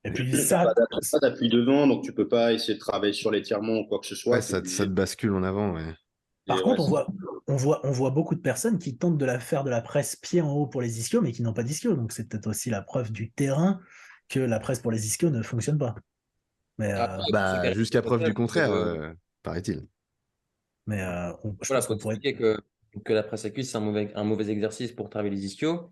Speaker 3: Et puis
Speaker 2: T'as pas d'appui devant, donc tu peux pas essayer de travailler sur l'étirement ou quoi que ce
Speaker 1: Ouais,
Speaker 2: soit, t'es
Speaker 1: ça
Speaker 2: obligé.
Speaker 1: te bascule en avant. Ouais.
Speaker 3: par
Speaker 2: Et ouais,
Speaker 3: contre, on voit beaucoup de personnes qui tentent faire de la presse pied en haut pour les ischios, mais qui n'ont pas d'ischio. Donc, c'est peut-être aussi la preuve du terrain que la presse pour les ischios ne fonctionne pas. Mais,
Speaker 5: Après, pour ceux qui
Speaker 1: Bah,
Speaker 5: arrivent
Speaker 1: jusqu'à
Speaker 5: au
Speaker 1: preuve du
Speaker 5: club,
Speaker 1: contraire, paraît-il.
Speaker 3: je
Speaker 5: voilà,
Speaker 3: pense
Speaker 5: faut
Speaker 3: qu'on pourrait.
Speaker 5: expliquer que la presse à cuisse, c'est un mauvais exercice pour travailler les ischios.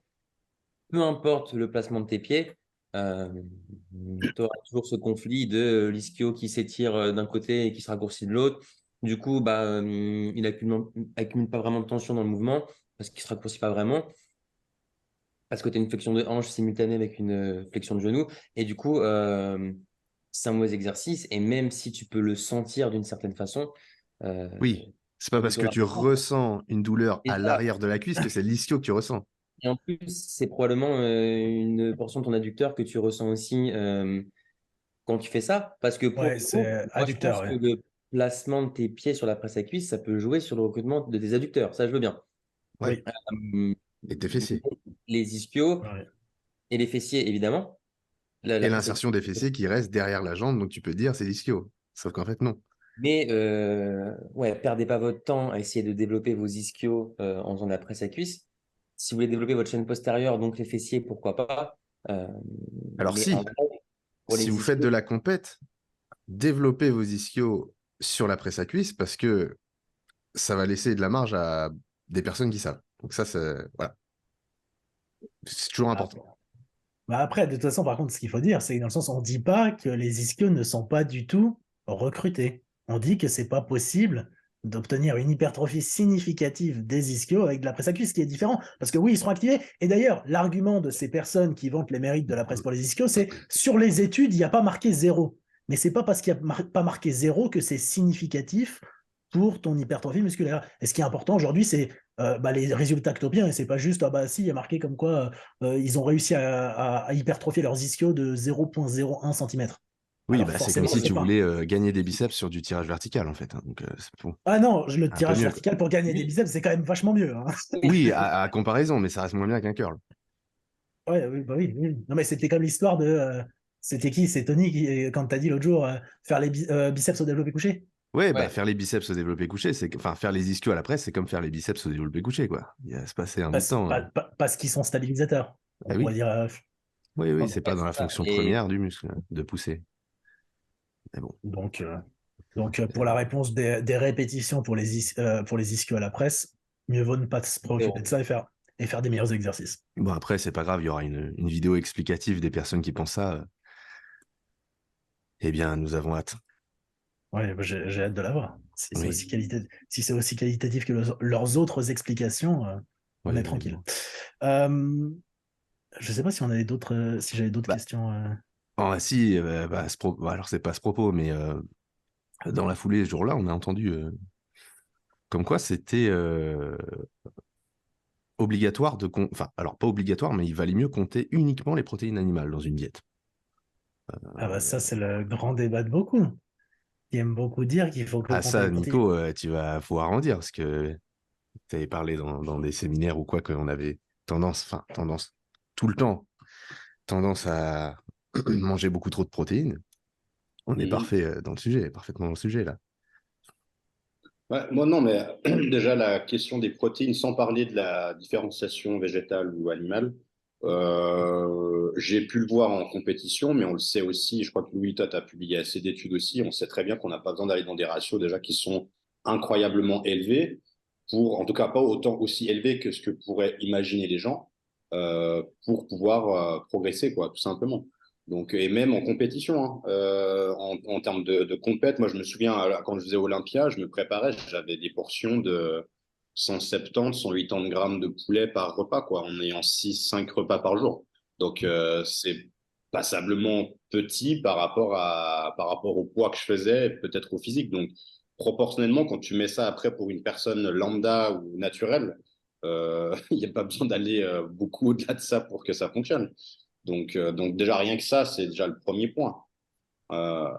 Speaker 5: Peu importe le placement de tes pieds, tu auras toujours ce conflit de l'ischio qui s'étire d'un côté et qui se raccourcit de l'autre. Du coup, bah, il accumule pas vraiment de tension dans le mouvement parce qu'il se raccourcit pas vraiment. Parce que tu as une flexion de hanche simultanée avec une flexion de genou. Et du coup, c'est un mauvais exercice. Et même si tu peux le sentir d'une certaine façon, euh,
Speaker 1: Oui, c'est pas parce
Speaker 5: plutôt
Speaker 1: que tu
Speaker 5: rapidement.
Speaker 1: ressens une douleur
Speaker 5: Et
Speaker 1: à
Speaker 5: ça,
Speaker 1: l'arrière de la cuisse que c'est l'ischio que tu ressens.
Speaker 5: et en plus, c'est probablement une portion de ton adducteur que tu ressens aussi quand tu fais ça. Parce que pour
Speaker 3: Ouais,
Speaker 5: le coup,
Speaker 3: c'est
Speaker 5: moi, je
Speaker 3: adducteur.
Speaker 5: pense que
Speaker 3: Ouais.
Speaker 5: le placement de tes pieds sur la presse à cuisse, ça peut jouer sur le recrutement de tes adducteurs. Ça, je veux bien.
Speaker 1: Ouais,
Speaker 3: Oui.
Speaker 5: Euh,
Speaker 1: et tes fessiers.
Speaker 5: les ischios
Speaker 3: Ouais.
Speaker 5: et les fessiers, évidemment. La
Speaker 1: Et
Speaker 5: presse à
Speaker 1: l'insertion des
Speaker 5: cuisse.
Speaker 1: fessiers qui reste derrière la jambe, donc tu peux te dire c'est l'ischio. Sauf qu'en fait, non.
Speaker 5: Mais ouais, perdez pas votre temps à essayer de développer vos ischios en faisant de la presse à cuisse. Si vous voulez développer votre chaîne postérieure, donc les fessiers, pourquoi pas. Euh,
Speaker 1: Alors
Speaker 5: mais en
Speaker 1: si,
Speaker 5: gros, pour
Speaker 1: si vous
Speaker 5: les
Speaker 1: faites de
Speaker 5: ischios,
Speaker 1: la compète, développez vos ischios sur la presse à cuisse parce que ça va laisser de la marge à des personnes qui savent. Donc ça, voilà. C'est toujours important.
Speaker 3: Bah après, de toute façon, par contre, ce qu'il faut dire, c'est que dans le sens, on ne dit pas que les ischios ne sont pas du tout recrutés. On dit que c'est pas possible d'obtenir une hypertrophie significative des ischios avec de la presse à cuisse, ce qui est différent. Parce que oui, ils seront activés. Et d'ailleurs, l'argument de ces personnes qui vantent les mérites de la presse pour les ischios, c'est sur les études, il n'y a pas marqué zéro. Mais c'est pas parce qu'il n'y a pas marqué zéro que c'est significatif pour ton hypertrophie musculaire. Et ce qui est important aujourd'hui, c'est les résultats que tu obtiens. Et c'est pas juste, ah bah si, il y a marqué comme quoi ils ont réussi à hypertrophier leurs ischios de 0,01 cm.
Speaker 1: Oui,
Speaker 3: Alors
Speaker 1: bah, c'est comme
Speaker 3: forcément,
Speaker 1: si
Speaker 3: c'est
Speaker 1: tu
Speaker 3: pas.
Speaker 1: voulais gagner des biceps sur du tirage vertical, en fait. Hein. Donc, c'est bon.
Speaker 3: Ah non, le
Speaker 1: Un peu
Speaker 3: tirage
Speaker 1: mieux, quoi.
Speaker 3: vertical pour gagner des
Speaker 5: oui,
Speaker 3: biceps, c'est quand même vachement mieux. Hein.
Speaker 1: Oui, à comparaison, mais ça reste moins bien qu'un curl.
Speaker 3: Ouais, oui, bah oui, oui. Non, mais c'était comme l'histoire de. C'était qui? C'est Tony qui, quand t'as dit l'autre jour, faire les biceps au développé couché.
Speaker 1: Ouais, bah,
Speaker 5: ouais.
Speaker 1: faire les biceps au développé couché, enfin, faire les ischios à la presse, c'est comme faire les biceps au développé couché, quoi. Il va se passer un bout de temps.
Speaker 3: Parce qu'ils sont stabilisateurs.
Speaker 1: Ah
Speaker 3: On pourrait
Speaker 1: oui,
Speaker 3: dire.
Speaker 1: oui, oui,
Speaker 3: Pardon.
Speaker 1: c'est pas dans la
Speaker 5: Ça.
Speaker 1: fonction
Speaker 5: Et
Speaker 1: première du muscle de pousser. Mais bon.
Speaker 3: Donc, pour la réponse des répétitions pour les ischios à la presse, mieux vaut ne pas se préoccuper de ça et faire des meilleurs exercices.
Speaker 1: Bon, après, c'est pas grave, il y aura une vidéo explicative des personnes qui pensent ça. Eh bien, nous avons hâte.
Speaker 3: Ouais, bah, j'ai hâte de la voir.
Speaker 1: Oui,
Speaker 3: Si c'est aussi qualitatif que leurs autres explications, on
Speaker 1: oui,
Speaker 3: est
Speaker 1: oui,
Speaker 3: tranquille.
Speaker 1: bon.
Speaker 3: Je sais pas si on avait d'autres, si j'avais d'autres
Speaker 1: Bah,
Speaker 3: questions.
Speaker 1: si, alors c'est pas à ce propos, mais dans la foulée, ce jour-là, on a entendu comme quoi c'était obligatoire enfin, alors pas obligatoire, mais il valait mieux compter uniquement les protéines animales dans une diète.
Speaker 3: Ah bah ça, c'est le grand débat de beaucoup, qui aiment beaucoup dire qu'il faut que
Speaker 1: Ah
Speaker 3: compter
Speaker 1: ça,
Speaker 3: les protéines.
Speaker 1: Nico, tu vas pouvoir en dire, parce que tu avais parlé dans des séminaires ou quoi, qu'on avait tendance, tout le temps, tendance à manger beaucoup trop de protéines. On est
Speaker 2: Mhm.
Speaker 1: parfait dans le sujet, parfaitement dans le sujet là.
Speaker 2: Ouais, moi, non, mais déjà, la question des protéines, sans parler de la différenciation végétale ou animale, j'ai pu le voir en compétition, mais on le sait aussi, je crois que Louis, toi, tu as publié assez d'études aussi, on sait très bien qu'on n'a pas besoin d'aller dans des ratios déjà qui sont incroyablement élevés, pour, en tout cas pas autant aussi élevés que ce que pourraient imaginer les gens, pour pouvoir progresser, quoi, tout simplement. Donc, et même en compétition, hein, en termes de compète, moi je me souviens quand je faisais Olympia, je me préparais, j'avais des portions de 170, 180 grammes de poulet par repas, quoi, en ayant 6, 5 repas par jour. Donc c'est passablement petit par rapport au poids que je faisais, peut-être au physique. Donc proportionnellement, quand tu mets ça après pour une personne lambda ou naturelle, il n'y a pas besoin d'aller beaucoup au-delà de ça pour que ça fonctionne. Donc déjà, rien que ça, c'est déjà le premier point. Euh,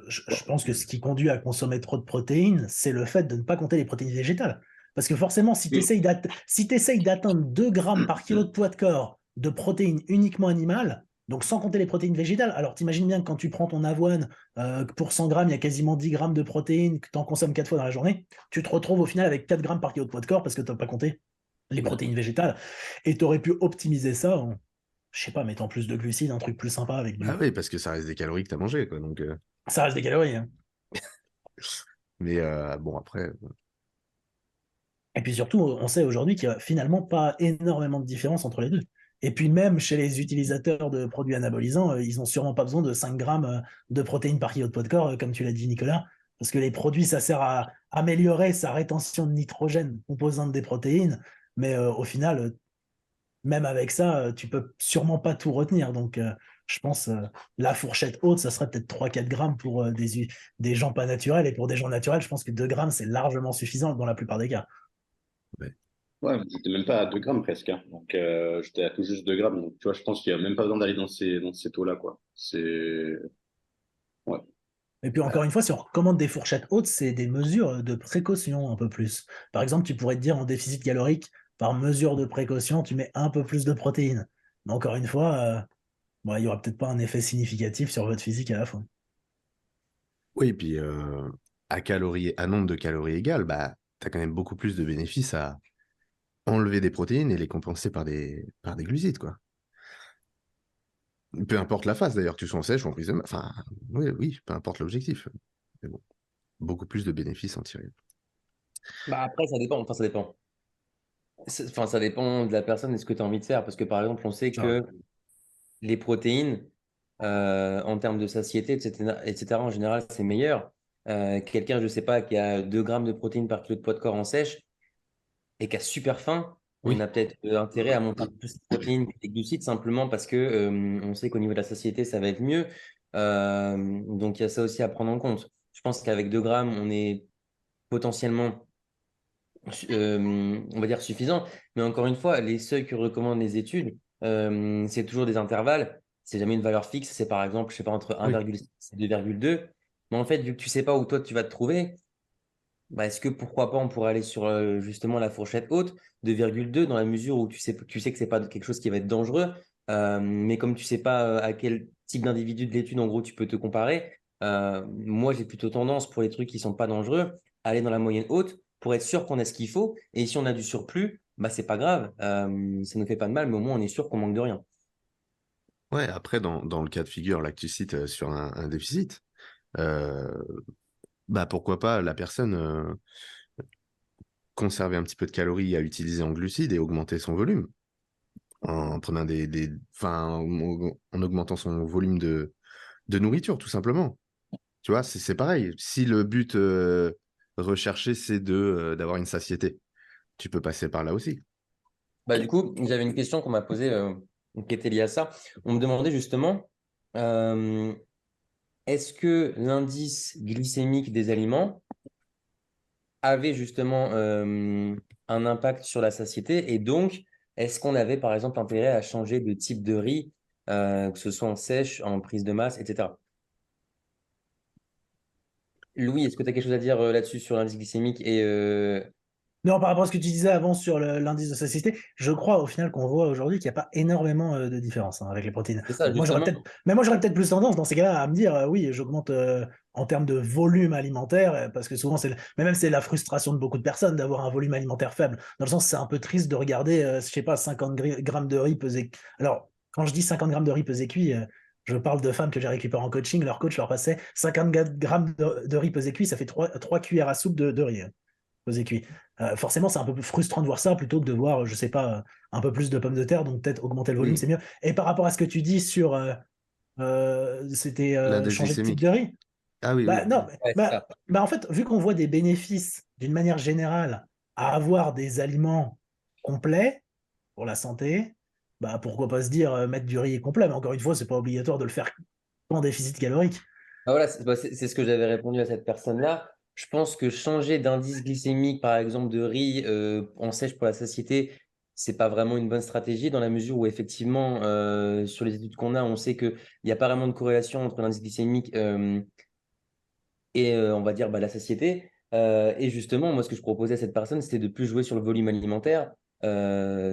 Speaker 3: Je pense que ce qui conduit à consommer trop de protéines, c'est le fait de ne pas compter les protéines végétales. Parce que forcément, si tu
Speaker 2: oui.
Speaker 3: essayes d'atteindre 2 grammes par kilo de poids de corps de protéines uniquement animales, donc sans compter les protéines végétales, alors t'imagines bien que quand tu prends ton avoine, pour 100 grammes, il y a quasiment 10 grammes de protéines, que tu en consommes 4 fois dans la journée, tu te retrouves au final avec 4 grammes par kilo de poids de corps parce que tu n'as pas compté les protéines végétales. Et tu aurais pu optimiser ça en, je sais pas, mettant plus de glucides, un truc plus sympa avec
Speaker 1: Ah
Speaker 3: du.
Speaker 1: oui, parce que ça reste des calories que tu as mangé, quoi. Donc,
Speaker 3: Ça reste des calories, hein.
Speaker 1: mais bon, après,
Speaker 3: Et puis surtout, on sait aujourd'hui qu'il n'y a finalement pas énormément de différence entre les deux. Et puis même chez les utilisateurs de produits anabolisants, ils n'ont sûrement pas besoin de 5 grammes de protéines par kilo de poids de corps, comme tu l'as dit Nicolas, parce que les produits, ça sert à améliorer sa rétention de nitrogène, composante des protéines, mais au final, même avec ça, tu peux sûrement pas tout retenir. Donc je pense la fourchette haute, ça serait peut-être 3-4 grammes pour des gens pas naturels, et pour des gens naturels, je pense que 2 grammes, c'est largement suffisant dans la plupart des cas.
Speaker 1: ouais.
Speaker 2: Ouais, j'étais même pas à 2 grammes presque, hein. Donc j'étais à tout juste 2 grammes. Donc tu vois, je pense qu'il n'y a même pas besoin d'aller dans ces taux-là, quoi. C'est. Ouais.
Speaker 3: Et puis encore une fois, si on recommande des fourchettes hautes, c'est des mesures de précaution un peu plus. Par exemple, tu pourrais te dire en déficit calorique, par mesure de précaution, tu mets un peu plus de protéines. Mais encore une fois, bon, il n'y aura peut-être pas un effet significatif sur votre physique à la fin.
Speaker 1: Oui, et puis à nombre de calories égal, bah, tu as quand même beaucoup plus de bénéfices à enlever des protéines et les compenser par des glucides, quoi. Peu importe la phase, d'ailleurs, que tu sois en sèche ou en prise de masse. Enfin, oui, oui, peu importe l'objectif. Mais bon, beaucoup plus de bénéfices en tirer.
Speaker 5: Bah après, ça dépend. Enfin, ça dépend. Enfin, ça dépend de la personne et ce que tu as envie de faire. Parce que par exemple, on sait
Speaker 3: Ça,
Speaker 5: que les protéines, en termes de satiété, etc., en général, c'est meilleur. Quelqu'un, je ne sais pas, qui a 2 grammes de protéines par kilo de poids de corps en sèche et qui a super faim, on
Speaker 1: Oui,
Speaker 5: a peut-être intérêt à monter un peu plus de protéines que des glucides simplement parce que on sait qu'au niveau de la satiété, ça va être mieux. Donc, il y a ça aussi à prendre en compte. Je pense qu'avec 2 grammes, on est potentiellement on va dire suffisant. Mais encore une fois, les seuils que recommandent les études, c'est toujours des intervalles. C'est jamais une valeur fixe. C'est par exemple, je sais pas, entre
Speaker 1: oui.
Speaker 5: 1,6 et 2,2. Mais en fait, vu que tu sais pas où toi tu vas te trouver, bah, est-ce que pourquoi pas on pourrait aller sur justement la fourchette haute, 2,2, dans la mesure où tu sais que c'est pas quelque chose qui va être dangereux. Mais comme tu sais pas à quel type d'individu de l'étude, en gros, tu peux te comparer, moi, j'ai plutôt tendance pour les trucs qui sont pas dangereux à aller dans la moyenne haute pour être sûr qu'on a ce qu'il faut. Et si on a du surplus, bah, c'est pas grave. Ça ne fait pas de mal, mais au moins, on est sûr qu'on manque de rien.
Speaker 1: Ouais, après, dans le cas de figure là que tu cites sur un déficit, euh, bah pourquoi pas la personne conserver un petit peu de calories à utiliser en glucides et augmenter son volume en prenant enfin, en augmentant son volume de nourriture, tout simplement. Tu vois, c'est pareil. Si le but recherché, c'est d'avoir une satiété, tu peux passer par là aussi.
Speaker 5: Bah, du coup, j'avais une question qu'on m'a posée qui était liée à ça. On me demandait justement, euh, est-ce que l'indice glycémique des aliments avait justement un impact sur la satiété et donc, est-ce qu'on avait par exemple intérêt à changer de type de riz, que ce soit en sèche, en prise de masse, etc. Louis, est-ce que tu as quelque chose à dire là-dessus sur l'indice glycémique et
Speaker 3: Non, par rapport à ce que tu disais avant sur l'indice de satiété, je crois au final qu'on voit aujourd'hui qu'il n'y a pas énormément de différence avec les protéines.
Speaker 5: C'est ça,
Speaker 3: Donc, moi, j'aurais
Speaker 5: justement.
Speaker 3: peut-être plus tendance dans ces cas-là à me dire oui, j'augmente en termes de volume alimentaire, parce que souvent, mais même c'est la frustration de beaucoup de personnes d'avoir un volume alimentaire faible. Dans le sens, c'est un peu triste de regarder, je sais pas, 50 grammes de riz pesé. Alors, quand je dis 50 grammes de riz pesé cuit, je parle de femmes que j'ai récupérées en coaching, leur coach leur passait 50 grammes de riz pesé cuit, ça fait 3 cuillères à soupe de riz pesé cuit. Forcément, c'est un peu plus frustrant de voir ça plutôt que de voir, je sais pas, un peu plus de pommes de terre, donc peut-être augmenter le volume, c'est mieux. Et par rapport à ce que tu dis sur c'était
Speaker 1: L'index
Speaker 3: changer de type
Speaker 1: glycémique.
Speaker 3: de riz,
Speaker 1: Ah oui,
Speaker 3: bah
Speaker 1: oui.
Speaker 3: non,
Speaker 5: Ouais, c'est ça.
Speaker 3: en fait, vu qu'on voit des bénéfices d'une manière générale à avoir des aliments complets pour la santé, bah pourquoi pas se dire mettre du riz complet, mais encore une fois, c'est pas obligatoire de le faire en déficit calorique.
Speaker 5: Ah, voilà, c'est ce que j'avais répondu à cette personne-là. Je pense que changer d'indice glycémique, par exemple, de riz en sèche pour la satiété, c'est pas vraiment une bonne stratégie dans la mesure où, effectivement, sur les études qu'on a, on sait qu'il n'y a pas vraiment de corrélation entre l'indice glycémique et, on va dire, la satiété. Et justement, moi, ce que je proposais à cette personne, c'était de plus jouer sur le volume alimentaire,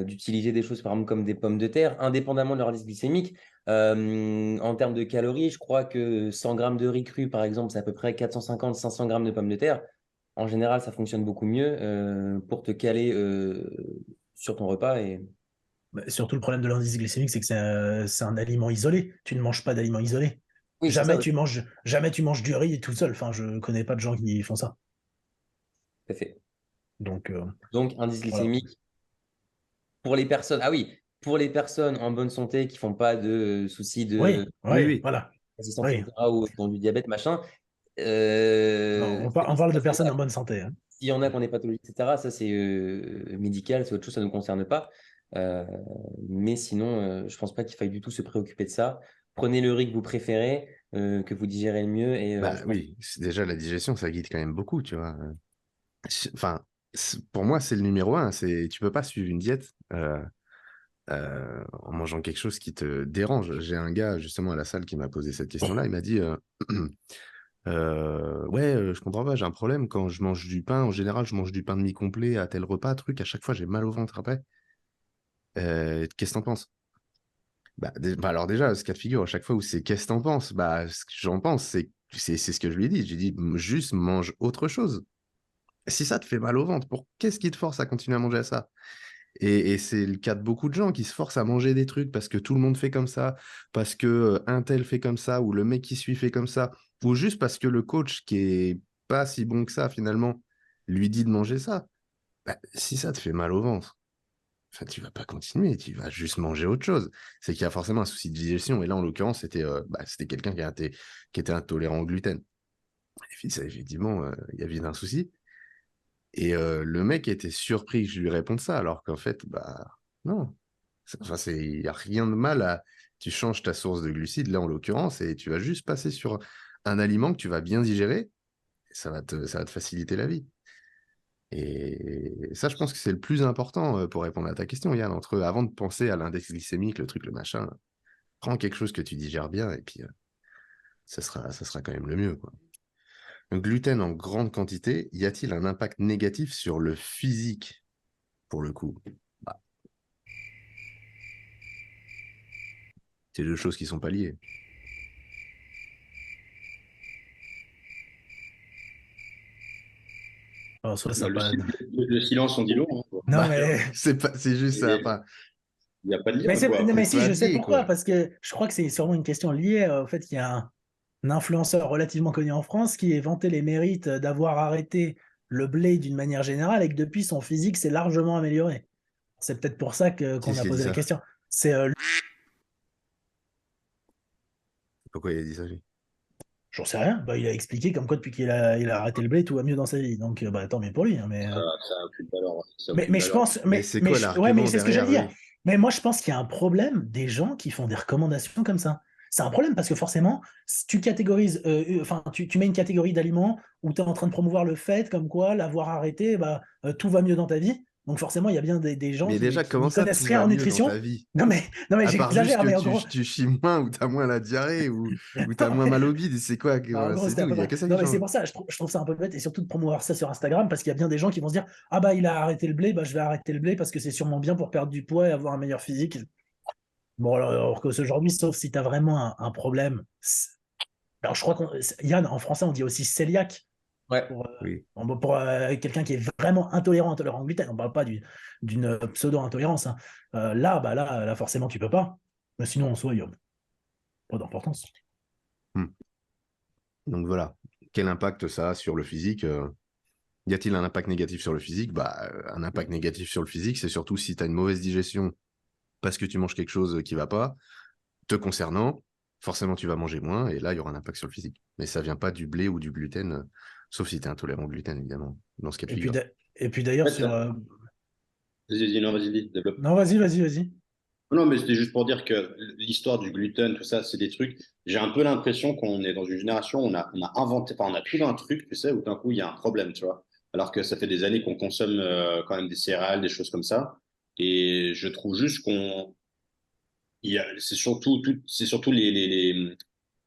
Speaker 5: d'utiliser des choses, par exemple, comme des pommes de terre, indépendamment de leur indice glycémique. En termes de calories, je crois que 100 grammes de riz cru, par exemple, c'est à peu près 450-500 grammes de pommes de terre. En général, ça fonctionne beaucoup mieux pour te caler sur ton repas. Et...
Speaker 3: Bah, surtout, le problème de l'indice glycémique, c'est que c'est un aliment isolé. Tu ne manges pas d'aliment isolé.
Speaker 5: Oui, c'est ça,
Speaker 3: Jamais tu manges du riz tout seul. Enfin, je connais pas de gens qui font ça.
Speaker 5: tout à fait.
Speaker 3: Donc,
Speaker 5: Donc, indice
Speaker 3: voilà.
Speaker 5: glycémique pour les personnes. Ah oui, pour les personnes en bonne santé qui font pas de soucis de
Speaker 3: Oui,
Speaker 1: Oui,
Speaker 3: oui,
Speaker 1: oui.
Speaker 3: voilà.
Speaker 5: résistance,
Speaker 3: Oui.
Speaker 5: etc., ou qui ont du diabète, machin.
Speaker 3: Non,
Speaker 5: C'est
Speaker 3: on
Speaker 5: dans ces
Speaker 3: parle de personnes en
Speaker 5: personnes-là.
Speaker 3: bonne santé, hein.
Speaker 5: S'il y en a qui ont des pathologies, etc., ça c'est médical, c'est autre chose, ça ne nous concerne pas. Euh, mais sinon, je ne pense pas qu'il faille du tout se préoccuper de ça. Prenez le riz que vous préférez, que vous digérez le mieux. Et
Speaker 1: Bah
Speaker 5: je pense
Speaker 1: oui, déjà la digestion, ça guide quand même beaucoup, tu vois. Enfin, pour moi, c'est le numéro un. Tu peux pas suivre une diète en mangeant quelque chose qui te dérange. J'ai un gars justement à la salle qui m'a posé cette question-là. Il m'a dit ouais, je comprends pas, j'ai un problème quand je mange du pain. En général, je mange du pain demi-complet à tel repas, truc. À chaque fois, j'ai mal au ventre après. Qu'est-ce que t'en penses? Alors déjà, ce cas de figure, à chaque fois où c'est qu'est-ce que t'en penses? Bah, ce que j'en pense, c'est ce que je lui ai dit. J'ai dit juste mange autre chose. Si ça te fait mal au ventre, qu'est-ce qui te force à continuer à manger ça? Et c'est le cas de beaucoup de gens qui se forcent à manger des trucs parce que tout le monde fait comme ça, parce que un tel fait comme ça, ou le mec qui suit fait comme ça, ou juste parce que le coach qui est pas si bon que ça finalement lui dit de manger ça. Bah, si ça te fait mal au ventre, enfin, tu vas pas continuer, tu vas juste manger autre chose. C'est qu'il y a forcément un souci de digestion. Et là, en l'occurrence, c'était quelqu'un qui était intolérant au gluten. Et puis, ça, effectivement, il y avait un souci. Et le mec était surpris que je lui réponde ça, alors qu'en fait, bah non. Enfin, il n'y a rien de mal à... Tu changes ta source de glucides, là en l'occurrence, et tu vas juste passer sur un aliment que tu vas bien digérer, et ça va te faciliter la vie. Et ça, je pense que c'est le plus important pour répondre à ta question, Yann, avant de penser à l'index glycémique, le truc, le machin, prends quelque chose que tu digères bien, et puis ça sera quand même le mieux, quoi. Le gluten en grande quantité, y a-t-il un impact négatif sur le physique, pour le coup? Bah, c'est deux choses qui sont pas liées.
Speaker 3: Alors, soit ça pas...
Speaker 2: Le silence en dit long, hein, quoi.
Speaker 3: Non,
Speaker 1: Bah,
Speaker 3: mais...
Speaker 1: c'est juste ça. Enfin,
Speaker 2: Il n'y a pas de
Speaker 3: Mais,
Speaker 2: lien, quoi.
Speaker 3: non, mais
Speaker 1: c'est
Speaker 3: si,
Speaker 1: pas
Speaker 3: je sais
Speaker 1: lié,
Speaker 3: pourquoi,
Speaker 1: quoi.
Speaker 3: parce que je crois que c'est sûrement une question liée au fait qu'il y a un influenceur relativement connu en France qui a vanté les mérites d'avoir arrêté le blé d'une manière générale et que depuis son physique s'est largement amélioré. C'est peut-être pour ça qu'on
Speaker 1: Qu'est-ce
Speaker 3: a
Speaker 1: qui a dit
Speaker 3: posé la
Speaker 1: ça?
Speaker 3: question. C'est
Speaker 1: Pourquoi il a dit ça, lui?
Speaker 3: j'en sais rien. Bah, il a expliqué comme quoi depuis il a arrêté le blé, tout va mieux dans sa vie. Donc tant mieux pour lui, hein,
Speaker 2: Ça n'a aucune valeur. Ça a aucune
Speaker 3: mais je
Speaker 2: valeur.
Speaker 3: pense,
Speaker 1: Mais c'est
Speaker 3: mais
Speaker 1: quoi
Speaker 3: ouais, mais
Speaker 1: l'argument
Speaker 3: c'est ce que j'allais
Speaker 1: derrière,
Speaker 3: dire.
Speaker 1: oui?
Speaker 3: Mais moi, je pense qu'il y a un problème des gens qui font des recommandations comme ça. C'est un problème parce que forcément, si tu catégorises, enfin, tu mets une catégorie d'aliments où tu es en train de promouvoir le fait comme quoi l'avoir arrêté, bah, tout va mieux dans ta vie. Donc forcément, il y a bien des gens
Speaker 1: Mais déjà,
Speaker 3: qui
Speaker 1: comment
Speaker 3: n'y
Speaker 1: ça,
Speaker 3: connaissent
Speaker 1: tout
Speaker 3: rien
Speaker 1: va
Speaker 3: en
Speaker 1: mieux dans
Speaker 3: nutrition.
Speaker 1: ta vie?
Speaker 3: Non mais
Speaker 1: À part juste
Speaker 3: j'exagère, mais en
Speaker 1: que
Speaker 3: gros,
Speaker 1: tu chies moins ou t'as moins la diarrhée ou t'as
Speaker 3: non,
Speaker 1: moins
Speaker 3: mais-
Speaker 1: mal au bide, c'est quoi?
Speaker 3: en gros,
Speaker 1: C'est
Speaker 3: c'était à
Speaker 1: tout,
Speaker 3: peu
Speaker 1: il y a
Speaker 3: près.
Speaker 1: que ça qui
Speaker 3: Non mais c'est
Speaker 1: change.
Speaker 3: pour ça, je trouve ça un peu bête et surtout de promouvoir ça sur Instagram parce qu'il y a bien des gens qui vont se dire ah bah il a arrêté le blé, bah je vais arrêter le blé parce que c'est sûrement bien pour perdre du poids et avoir un meilleur physique. Bon alors qu'aujourd'hui, sauf si tu as vraiment un problème. Alors je crois qu'on Yann en français on dit aussi cœliaque.
Speaker 5: Ouais.
Speaker 3: Pour,
Speaker 1: Oui.
Speaker 3: quelqu'un qui est vraiment intolérant au gluten. On ne parle pas d'une pseudo-intolérance, hein. Là, forcément, tu peux pas. Mais sinon, en soi, il n'y a pas d'importance.
Speaker 1: Hmm. Donc voilà. Quel impact ça a sur le physique? Y a-t-il un impact négatif sur le physique? Bah, un impact négatif sur le physique, c'est surtout si tu as une mauvaise digestion parce que tu manges quelque chose qui va pas, te concernant, forcément tu vas manger moins et là il y aura un impact sur le physique. Mais ça vient pas du blé ou du gluten, sauf si tu es intolérant au gluten évidemment, dans ce cas de
Speaker 3: Et puis,
Speaker 1: figure.
Speaker 3: d'ailleurs,
Speaker 2: En fait,
Speaker 3: sur.
Speaker 2: vas-y, non, vas-y, développe.
Speaker 3: Non, vas-y.
Speaker 2: Non, mais c'était juste pour dire que l'histoire du gluten, tout ça, c'est des trucs. J'ai un peu l'impression qu'on est dans une génération où on a inventé, enfin, on a trouvé un truc, tu sais, où d'un coup, il y a un problème, tu vois. Alors que ça fait des années qu'on consomme quand même des céréales, des choses comme ça. Et je trouve juste c'est surtout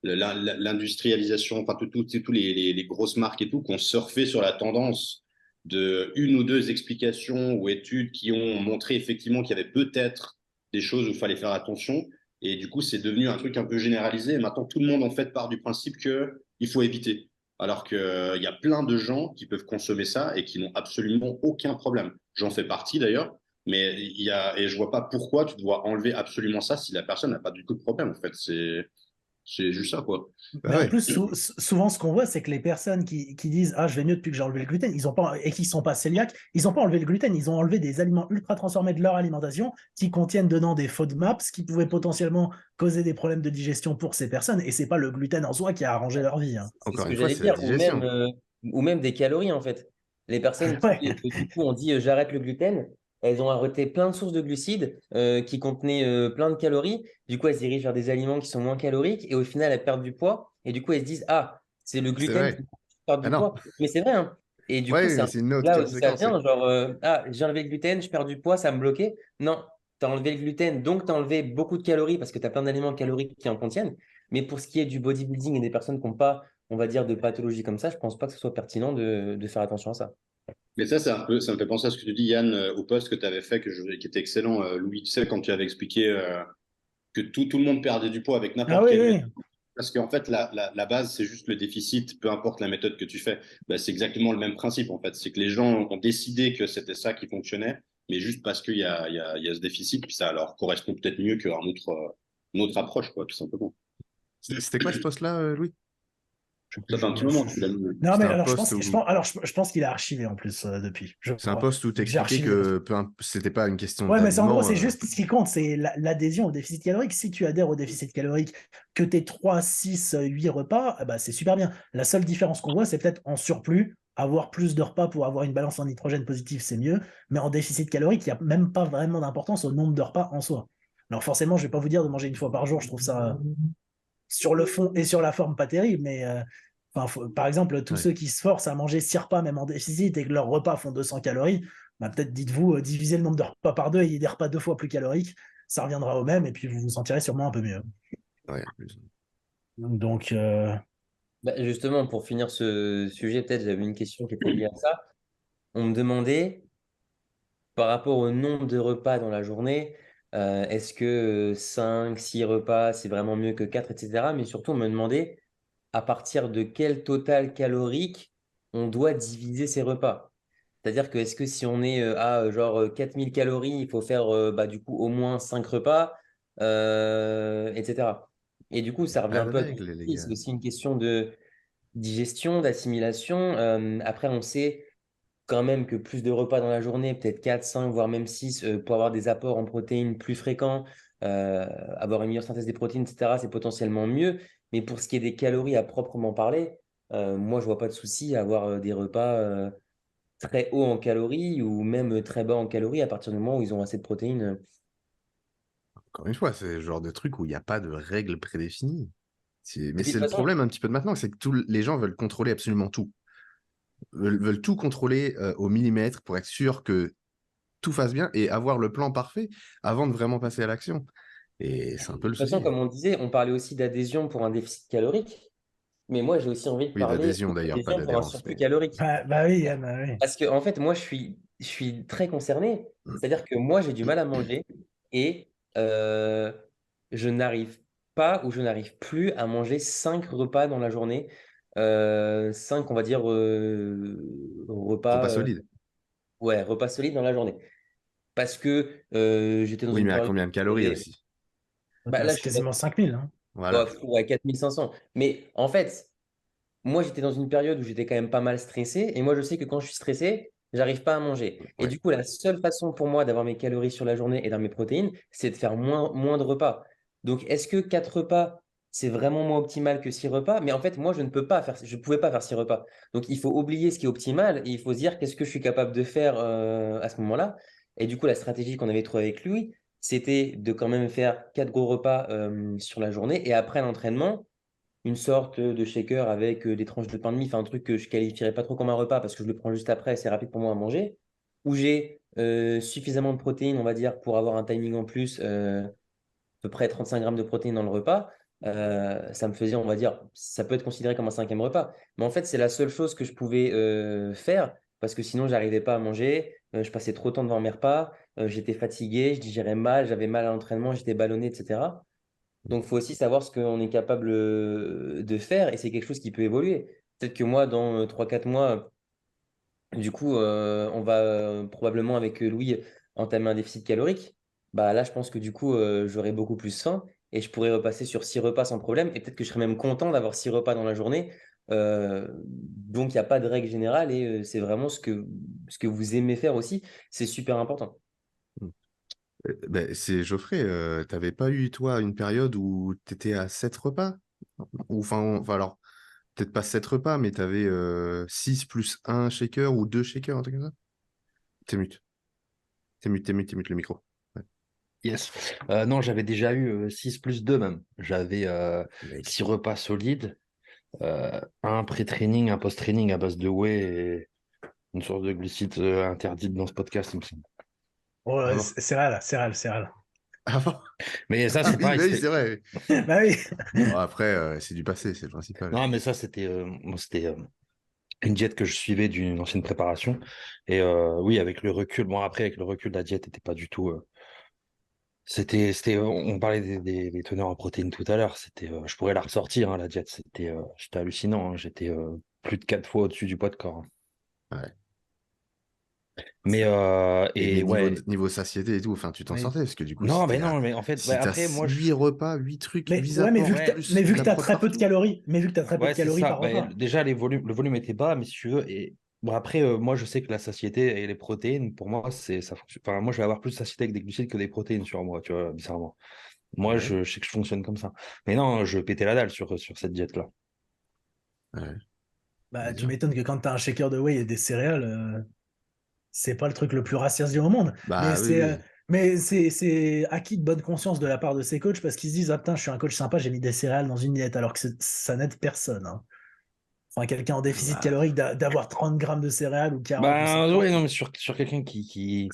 Speaker 2: l'industrialisation, enfin, tous les grosses marques et tout, qui ont surfé sur la tendance de une ou deux explications ou études qui ont montré effectivement qu'il y avait peut-être des choses où il fallait faire attention. Et du coup, c'est devenu un truc un peu généralisé. Et maintenant, tout le monde, en fait, part du principe qu'il faut éviter. Alors qu'il y a plein de gens qui peuvent consommer ça et qui n'ont absolument aucun problème. J'en fais partie d'ailleurs. Mais et je vois pas pourquoi tu dois enlever absolument ça si la personne n'a pas du tout de problème. En fait, c'est juste ça, quoi.
Speaker 3: Mais
Speaker 1: Bah
Speaker 3: en
Speaker 1: ouais.
Speaker 3: plus, souvent, ce qu'on voit, c'est que les personnes qui disent ah, je vais mieux depuis que j'ai enlevé le gluten, ils ont pas, et qui ne sont pas cœliaques, ils n'ont pas enlevé le gluten, ils ont enlevé des aliments ultra transformés de leur alimentation qui contiennent dedans des FODMAPs qui pouvaient potentiellement causer des problèmes de digestion pour ces personnes. Et c'est pas le gluten en soi qui a arrangé leur vie, hein.
Speaker 5: C'est ce
Speaker 1: Encore
Speaker 5: que
Speaker 1: une fois,
Speaker 5: j'allais
Speaker 1: c'est la
Speaker 5: dire,
Speaker 1: digestion.
Speaker 5: ou même des calories en fait. Les personnes
Speaker 3: Ouais.
Speaker 5: qui, du coup, ont dit j'arrête le gluten, elles ont arrêté plein de sources de glucides qui contenaient plein de calories. Du coup, elles se dirigent vers des aliments qui sont moins caloriques et au final, elles perdent du poids. Et du coup, elles se disent ah, c'est le
Speaker 1: C'est
Speaker 5: gluten qui
Speaker 1: vrai.
Speaker 5: me fait perdre
Speaker 1: Ah
Speaker 5: du
Speaker 1: non.
Speaker 5: poids. Mais c'est vrai, hein. Et du coup,
Speaker 1: Ouais,
Speaker 5: c'est
Speaker 1: mais
Speaker 5: un
Speaker 1: c'est
Speaker 5: peu
Speaker 1: une autre
Speaker 5: là où ça
Speaker 1: conséquence.
Speaker 5: vient, genre ah, j'ai enlevé le gluten, je perds du poids, ça me bloquait. Non, tu as enlevé le gluten, donc tu as enlevé beaucoup de calories parce que tu as plein d'aliments caloriques qui en contiennent. Mais pour ce qui est du bodybuilding et des personnes qui n'ont pas on va dire, de pathologies comme ça, je pense pas que ce soit pertinent de faire attention à ça.
Speaker 2: Mais ça, c'est un peu, ça me fait penser à ce que tu dis, Yann, au post que tu avais fait, qui était excellent, Louis, tu sais, quand tu avais expliqué que tout le monde perdait du poids avec
Speaker 3: Ah
Speaker 2: n'importe
Speaker 3: oui,
Speaker 2: quelle
Speaker 3: oui.
Speaker 2: méthode. Parce qu'en fait, la base, c'est juste le déficit, peu importe la méthode que tu fais. Bah, c'est exactement le même principe, en fait. C'est que les gens ont décidé que c'était ça qui fonctionnait, mais juste parce qu'il y a ce déficit, puis ça leur correspond peut-être mieux une autre approche, quoi, tout simplement.
Speaker 1: C'était quoi ce post-là, Louis? Je sais
Speaker 2: Ça
Speaker 1: plus.
Speaker 2: fait un petit moment que tu l'as mis.
Speaker 3: Non,
Speaker 1: C'était
Speaker 3: mais
Speaker 1: un
Speaker 3: alors
Speaker 1: post
Speaker 3: je pense qu'il a archivé en plus depuis. Je
Speaker 1: C'est un
Speaker 3: crois.
Speaker 1: post où tu
Speaker 3: J'ai
Speaker 1: expliquais
Speaker 3: archivé parce que.
Speaker 1: que c'était pas une question
Speaker 3: Ouais, mais en gros,
Speaker 1: d'aliment.
Speaker 3: c'est juste ce qui compte, c'est l'adhésion au déficit calorique. Si tu adhères au déficit calorique, que tu 3, 6, 8 repas, eh ben, c'est super bien. La seule différence qu'on voit, c'est peut-être en surplus, avoir plus de repas pour avoir une balance en nitrogène positive, c'est mieux. Mais en déficit calorique, il n'y a même pas vraiment d'importance au nombre de repas en soi. Alors forcément, je ne vais pas vous dire de manger une fois par jour, je trouve ça sur le fond et sur la forme pas terrible, mais par exemple, tous
Speaker 1: Ouais.
Speaker 3: ceux qui se forcent à manger 6 repas, même en déficit, et que leurs repas font 200 calories, bah, peut-être dites-vous, divisez le nombre de repas par deux et il y a des repas 2 fois plus caloriques, ça reviendra au même, et puis vous vous sentirez sûrement un peu mieux.
Speaker 1: Ouais, en plus.
Speaker 3: Donc,
Speaker 5: Bah, justement, pour finir ce sujet, peut-être j'avais une question qui était liée à ça. On me demandait, par rapport au nombre de repas dans la journée, est-ce que 5, 6 repas, c'est vraiment mieux que 4, etc. Mais surtout, on me demandait à partir de quel total calorique on doit diviser ces repas. C'est-à-dire que est-ce que si on est à genre 4000 calories, il faut faire bah, du coup au moins 5 repas, etc. Et du coup, ça revient
Speaker 1: Pas
Speaker 5: un
Speaker 1: de
Speaker 5: peu à
Speaker 1: règles,
Speaker 5: ton
Speaker 1: les
Speaker 5: souci.
Speaker 1: gars.
Speaker 5: C'est aussi une question de digestion, d'assimilation. Après, on sait quand même que plus de repas dans la journée, peut-être 4, 5, voire même 6, pour avoir des apports en protéines plus fréquents, avoir une meilleure synthèse des protéines, etc., c'est potentiellement mieux. Mais pour ce qui est des calories à proprement parler, moi, je vois pas de souci à avoir des repas très hauts en calories ou même très bas en calories à partir du moment où ils ont assez de protéines.
Speaker 1: Encore une fois, c'est le genre de truc où il n'y a pas de règles prédéfinies.
Speaker 5: Et
Speaker 1: Mais
Speaker 5: puis de
Speaker 1: c'est
Speaker 5: toute
Speaker 1: le
Speaker 5: façon,
Speaker 1: problème un petit peu de maintenant, c'est que les gens veulent contrôler absolument tout. Veulent tout contrôler au millimètre pour être sûr que tout fasse bien et avoir le plan parfait avant de vraiment passer à l'action. Et c'est un peu le
Speaker 5: De toute façon,
Speaker 1: souci.
Speaker 5: comme on disait, on parlait aussi d'adhésion pour un déficit calorique, mais moi, j'ai aussi envie de
Speaker 1: Oui,
Speaker 5: parler
Speaker 1: d'adhésion d'ailleurs, pas
Speaker 5: d'adhésion pour un
Speaker 1: d'adhérence.
Speaker 5: surplus
Speaker 1: Mais...
Speaker 5: calorique.
Speaker 3: Bah oui, Yann, bah oui.
Speaker 5: Parce que, en fait, moi, je suis très concerné. C'est-à-dire que moi, j'ai du mal à manger et je n'arrive pas ou je n'arrive plus à manger 5 repas dans la journée. 5, on va dire,
Speaker 1: Repas
Speaker 5: repas,
Speaker 1: solide.
Speaker 5: ouais, repas solides dans la journée. Parce que j'étais dans
Speaker 1: Oui,
Speaker 5: une
Speaker 1: mais à
Speaker 5: période
Speaker 1: combien de
Speaker 5: où
Speaker 1: calories aussi?
Speaker 5: bah,
Speaker 3: Bah,
Speaker 5: là,
Speaker 3: c'est
Speaker 5: je suis
Speaker 3: quasiment 5000, hein.
Speaker 1: Voilà.
Speaker 5: à 4500. Mais en fait, moi, j'étais dans une période où j'étais quand même pas mal stressé. Et moi, je sais que quand je suis stressé, j'arrive pas à manger. Et
Speaker 1: Ouais.
Speaker 5: du coup, la seule façon pour moi d'avoir mes calories sur la journée et dans mes protéines, c'est de faire moins de repas. Donc, est-ce que 4 repas, c'est vraiment moins optimal que 6 repas? Mais en fait, moi, je pouvais pas faire 6 repas. Donc, il faut oublier ce qui est optimal et il faut se dire qu'est-ce que je suis capable de faire à ce moment-là. Et du coup, la stratégie qu'on avait trouvée avec lui, c'était de quand même faire 4 gros repas sur la journée. Et après l'entraînement, une sorte de shaker avec des tranches de pain de mie, enfin un truc que je qualifierais pas trop comme un repas parce que je le prends juste après, c'est rapide pour moi à manger, où j'ai suffisamment de protéines, on va dire, pour avoir un timing en plus, à peu près 35 grammes de protéines dans le repas. Ça me faisait, on va dire, ça peut être considéré comme un 5e repas. Mais en fait, c'est la seule chose que je pouvais faire parce que sinon, j'arrivais pas à manger. Je passais trop de temps devant mes repas. J'étais fatigué, je digérais mal, j'avais mal à l'entraînement, j'étais ballonné, etc. Donc, il faut aussi savoir ce qu'on est capable de faire et c'est quelque chose qui peut évoluer. Peut-être que moi, dans 3-4 mois, du coup, on va probablement avec Louis entamer un déficit calorique. Bah, là, je pense que du coup, j'aurai beaucoup plus faim et je pourrais repasser sur 6 repas sans problème. Et peut-être que je serais même content d'avoir 6 repas dans la journée. Donc, il n'y a pas de règle générale et c'est vraiment ce que vous aimez faire aussi. C'est super important.
Speaker 1: Ben, c'est Geoffrey, t'avais pas eu, toi, une période où t'étais à 7 repas? Ou, enfin, alors, peut-être pas 7 repas, mais t'avais 6 plus un shaker ou 2 shakers, un truc comme ça? T'es mute. T'es mute le micro. Ouais.
Speaker 4: Yes. Non, j'avais déjà eu 6 plus 2 même. J'avais
Speaker 1: Mec.
Speaker 4: 6 repas solides, un pré-training, un post-training à base de whey et une source de glucides interdite dans ce podcast, il me semble.
Speaker 3: Oh,
Speaker 1: Ah bon?
Speaker 3: céréales, céréales, céréales.
Speaker 1: Ah bon?
Speaker 4: Mais ça,
Speaker 1: Ah
Speaker 4: c'est
Speaker 1: oui,
Speaker 4: pareil.
Speaker 1: bah oui, c'est vrai.
Speaker 3: Bah oui.
Speaker 1: Bon, après, c'est du passé, c'est le principal.
Speaker 4: Non, mais ça, c'était une diète que je suivais d'une ancienne préparation. Et oui, avec le recul, bon, après, avec le recul, la diète n'était pas du tout. On parlait des teneurs en protéines tout à l'heure. Je pourrais la ressortir, hein, la diète. C'était hallucinant, hein. J'étais plus de 4 fois au-dessus du poids de corps, hein.
Speaker 1: Ouais.
Speaker 4: Mais,
Speaker 1: Mais
Speaker 4: et ouais,
Speaker 1: niveau satiété et tout, enfin, tu t'en
Speaker 3: Oui.
Speaker 1: sortais, parce que du coup,
Speaker 4: non, mais non, mais en fait, ouais,
Speaker 1: si t'as
Speaker 4: après, moi,
Speaker 1: 8 repas, 8 trucs,
Speaker 3: Mais
Speaker 1: 8
Speaker 3: ouais, mais
Speaker 1: apports,
Speaker 4: ouais,
Speaker 3: mais
Speaker 1: plus
Speaker 3: vu
Speaker 1: de
Speaker 3: que
Speaker 1: la
Speaker 3: tu as
Speaker 1: prod
Speaker 3: très peu de
Speaker 1: partout.
Speaker 3: calories, mais vu que tu très peu de
Speaker 4: ouais, c'est
Speaker 3: calories
Speaker 4: ça.
Speaker 3: par
Speaker 4: Ben,
Speaker 3: repas.
Speaker 4: déjà, le volume était bas, mais si tu veux, et bon, après, moi, je sais que la satiété et les protéines, pour moi, ça fonctionne. Enfin, moi, je vais avoir plus de satiété avec des glucides que des protéines sur moi, tu vois, bizarrement. Moi,
Speaker 1: Ouais,
Speaker 4: je sais que je fonctionne comme ça. Mais non, je pétais la dalle sur cette diète-là.
Speaker 1: ouais,
Speaker 3: Bah, tu
Speaker 1: bien.
Speaker 3: m'étonnes que quand tu as un shaker de whey et des céréales, c'est pas le truc le plus rassasiant au monde. Mais
Speaker 1: Bah oui,
Speaker 3: c'est
Speaker 1: oui.
Speaker 3: c'est acquis de bonne conscience de la part de ces coachs parce qu'ils se disent, ah putain, je suis un coach sympa, j'ai mis des céréales dans une diète, alors que ça n'aide personne, hein. Enfin, quelqu'un en déficit
Speaker 1: Bah,
Speaker 3: calorique d'avoir 30 grammes de céréales ou 40 ou
Speaker 4: Ben,
Speaker 3: 50.
Speaker 4: ouais, non, mais sur quelqu'un qui